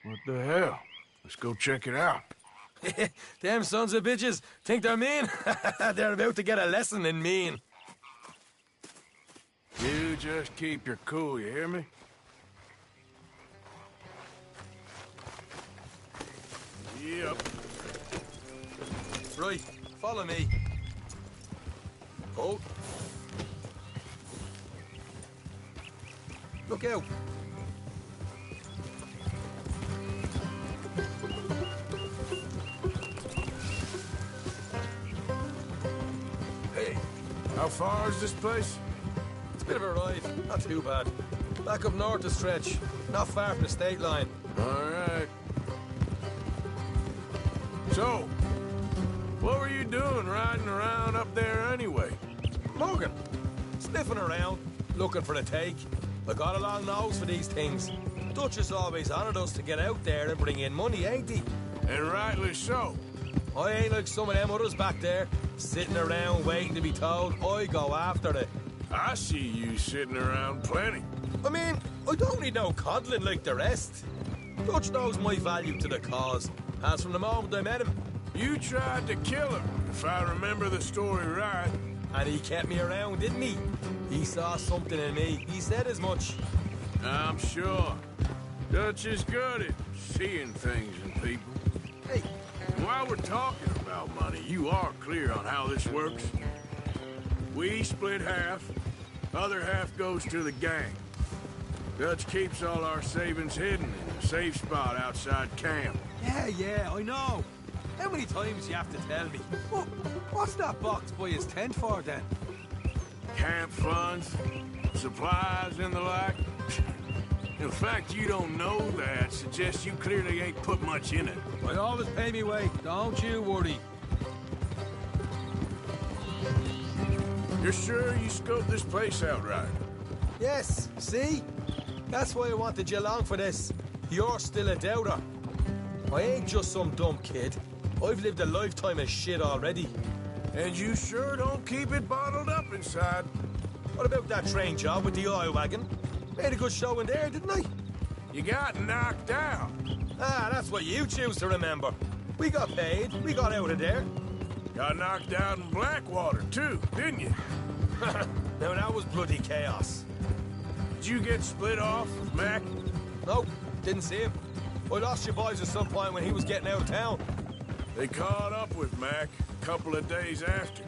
What the hell? Let's go check it out. Them sons of bitches think they're mean. They're about to get a lesson in mean. You just keep your cool, you hear me? Yep. Right, follow me. Oh. Look out. Hey, how far is this place? It's a bit of a ride, not too bad. Back up north a stretch, not far from the state line. All right. So, what were you doing riding around up there anyway? Morgan, sniffing around, looking for a take. I got a long nose for these things. Duchess always honoured us to get out there and bring in money, ain't he? And rightly so. I ain't like some of them others back there, sitting around waiting to be told. I go after it. I see you sitting around plenty. I mean, I don't need no coddling like the rest. Dutch knows my value to the cause, as from the moment I met him. You tried to kill him, if I remember the story right. And he kept me around, didn't he? He saw something in me. He said as much. I'm sure. Dutch is good at seeing things in people. Hey. While we're talking about money, you are clear on how this works? We split half, other half goes to the gang. Dutch keeps all our savings hidden in a safe spot outside camp. Yeah, I know. How many times you have to tell me? What's that box by his tent for, then? Camp funds, supplies, and the like. The fact you don't know that suggests you clearly ain't put much in it. I always pay me way, don't you worry. You're sure you scoped this place out right? Yes, see? That's why I wanted you along for this. You're still a doubter. I ain't just some dumb kid. I've lived a lifetime of shit already. And you sure don't keep it bottled up inside. What about that train job with the oil wagon? Made a good show in there, didn't I? You got knocked out. Ah, that's what you choose to remember. We got paid. We got out of there. Got knocked out in Blackwater, too, didn't you? Now, that was bloody chaos. Did you get split off with Mac? Nope, didn't see him. I lost your boys at some point when he was getting out of town. They caught up with Mac a couple of days after.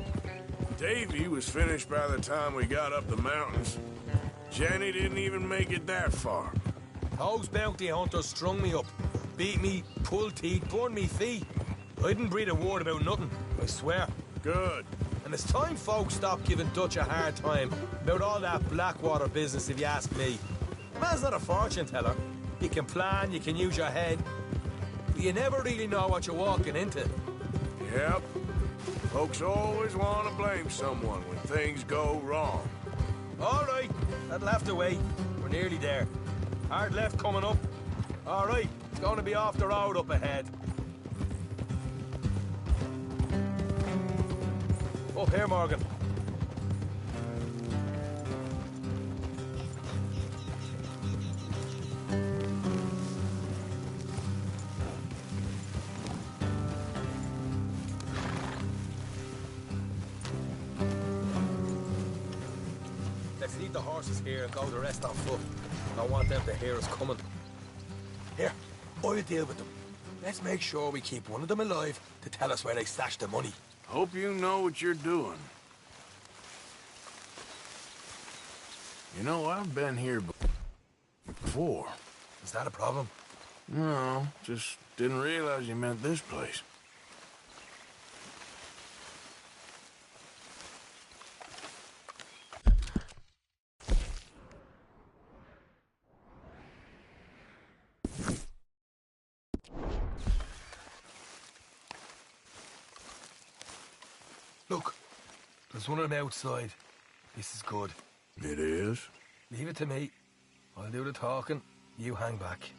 Davy was finished by the time we got up the mountains. Jenny didn't even make it that far. Those bounty hunters strung me up. Beat me, pulled teeth, burned me feet. I didn't breathe a word about nothing, I swear. Good. And it's time folks stop giving Dutch a hard time about all that Blackwater business, if you ask me. Man's not a fortune teller. You can plan, you can use your head, but you never really know what you're walking into. Yep. Folks always want to blame someone when things go wrong. All right, that'll have to wait. We're nearly there. Hard left coming up. All right, it's going to be off the road up ahead. Up here, Morgan. Let's leave the horses here and go the rest on foot. I don't want them to hear us coming. Here, I'll deal with them. Let's make sure we keep one of them alive to tell us where they stashed the money. Hope you know what you're doing. You know, I've been here before. Is that a problem? No, just didn't realize you meant this place. Look, there's one of them outside. This is good. It is? Leave it to me. I'll do the talking. You hang back.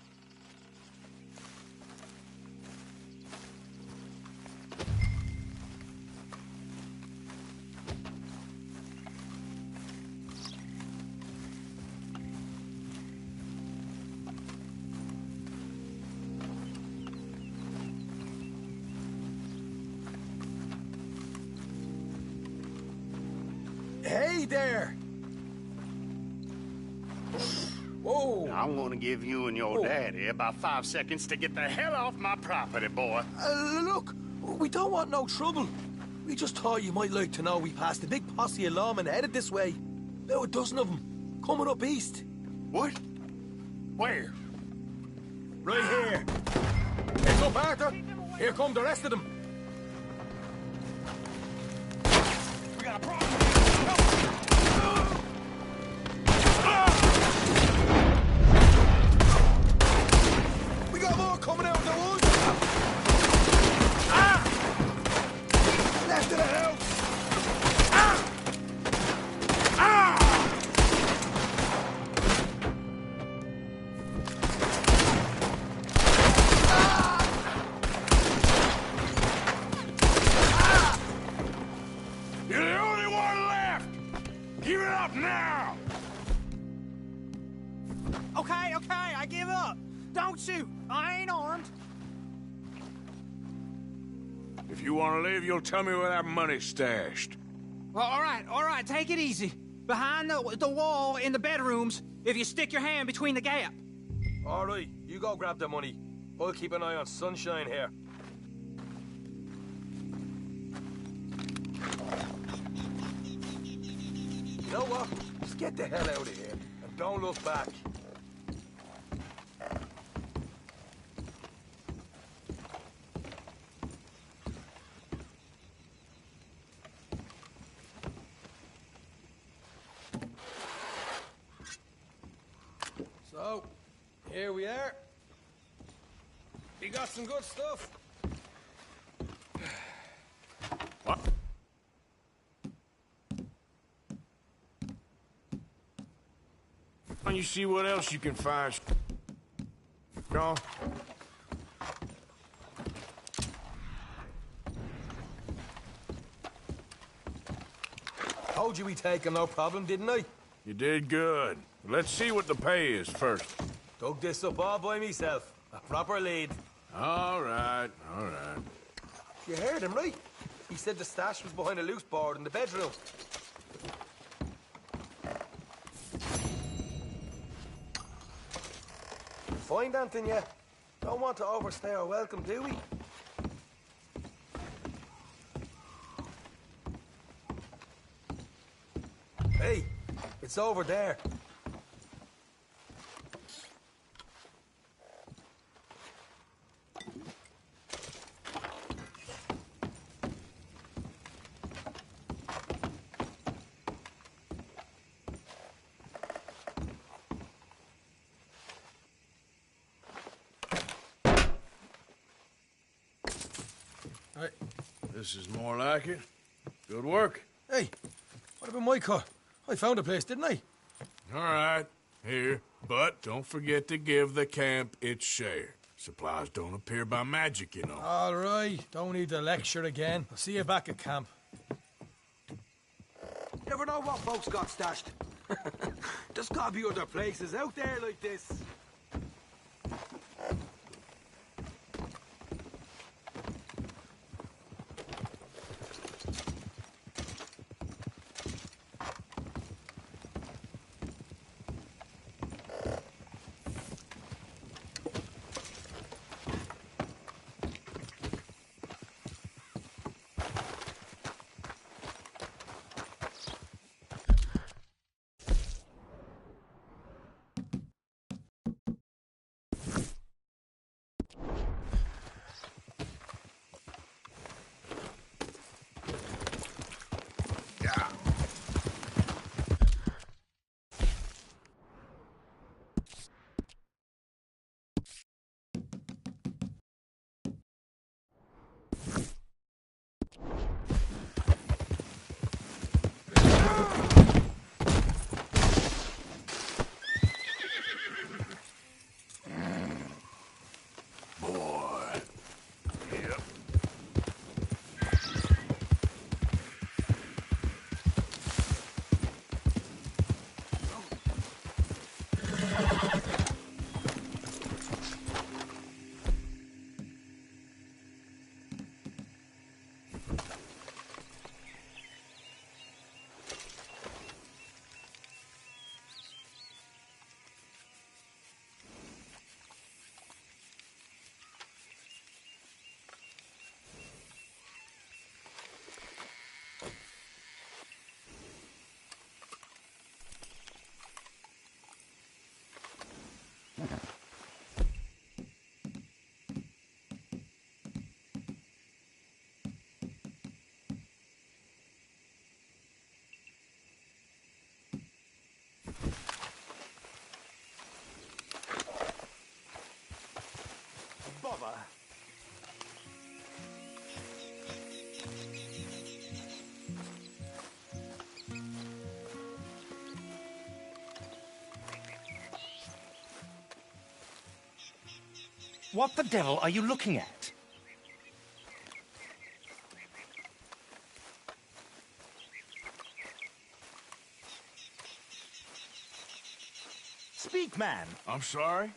Hey there! Whoa! I'm gonna give you and your daddy about 5 seconds to get the hell off my property, boy. Look, we don't want no trouble. We just thought you might like to know we passed a big posse of lawmen headed this way. About a dozen of them, coming up east. What? Where? Right here. Heads up, Arthur. Here come the rest of them. We got a problem. We got more coming out of the woods. Left of the house. You're the only one left! Give it up now! Okay, I give up. Don't shoot. I ain't armed. If you want to live, you'll tell me where that money's stashed. Well, all right, take it easy. Behind the wall in the bedrooms, if you stick your hand between the gap. All right, you go grab the money. I'll keep an eye on Sunshine here. You know what? Just get the hell out of here and don't look back. So, here we are. We got some good stuff. What? Why don't you see what else you can find, Sean? Told you we'd take him, no problem, didn't I? You did good. Let's see what the pay is first. Dug this up all by myself. A proper lead. All right, all right. You heard him, right? He said the stash was behind a loose board in the bedroom. Find anything yet? Don't want to overstay our welcome, do we? Hey, it's over there. Hey, this is more like it. Good work. Hey, what about my car? I found a place, didn't I? All right, here. But don't forget to give the camp its share. Supplies don't appear by magic, you know. All right, don't need the lecture again. I'll see you back at camp. You never know what folks got stashed. There's gotta be other places out there like this. Bother. What the devil are you looking at? Speak, man. I'm sorry?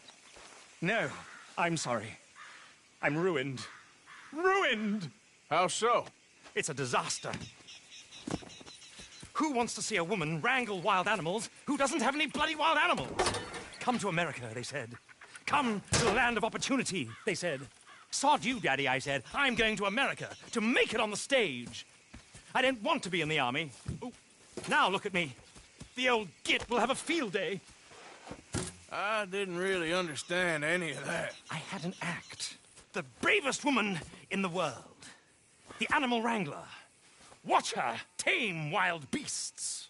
No, I'm sorry. I'm ruined. Ruined! How so? It's a disaster. Who wants to see a woman wrangle wild animals who doesn't have any bloody wild animals? Come to America, they said. Come to the land of opportunity, they said. Sod you, Daddy, I said. I'm going to America to make it on the stage. I don't want to be in the army. Ooh. Now look at me. The old git will have a field day. I didn't really understand any of that. I had an act. The bravest woman in the world. The animal wrangler. Watch her tame wild beasts.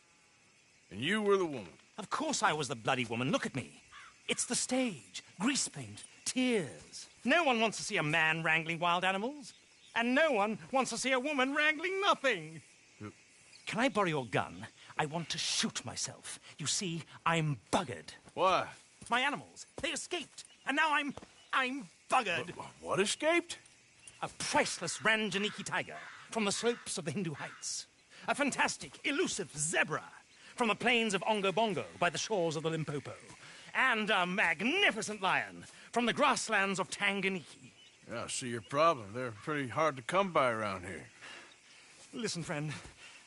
And you were the woman? Of course I was the bloody woman. Look at me. It's the stage. Grease paint. Tears. No one wants to see a man wrangling wild animals. And no one wants to see a woman wrangling nothing. Can I borrow your gun? I want to shoot myself. You see, I'm buggered. Why? My animals. They escaped. And now I'm buggered. What escaped? A priceless Ranjaniki tiger from the slopes of the Hindu Heights. A fantastic, elusive zebra from the plains of Ongo Bongo by the shores of the Limpopo. And a magnificent lion from the grasslands of Tanganyika. Yeah, I see your problem. They're pretty hard to come by around here. Listen, friend.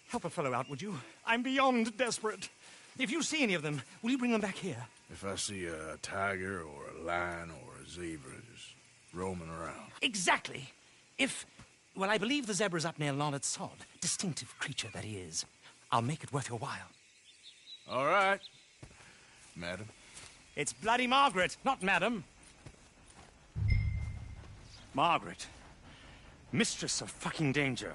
Help a fellow out, would you? I'm beyond desperate. If you see any of them, will you bring them back here? If I see a tiger or a lion or a zebra, just roaming around. Exactly. Well, I believe the zebra's up near Lonnet Sod. Distinctive creature that he is. I'll make it worth your while. All right, madam. It's bloody Margaret, not madam. Margaret. Mistress of fucking danger.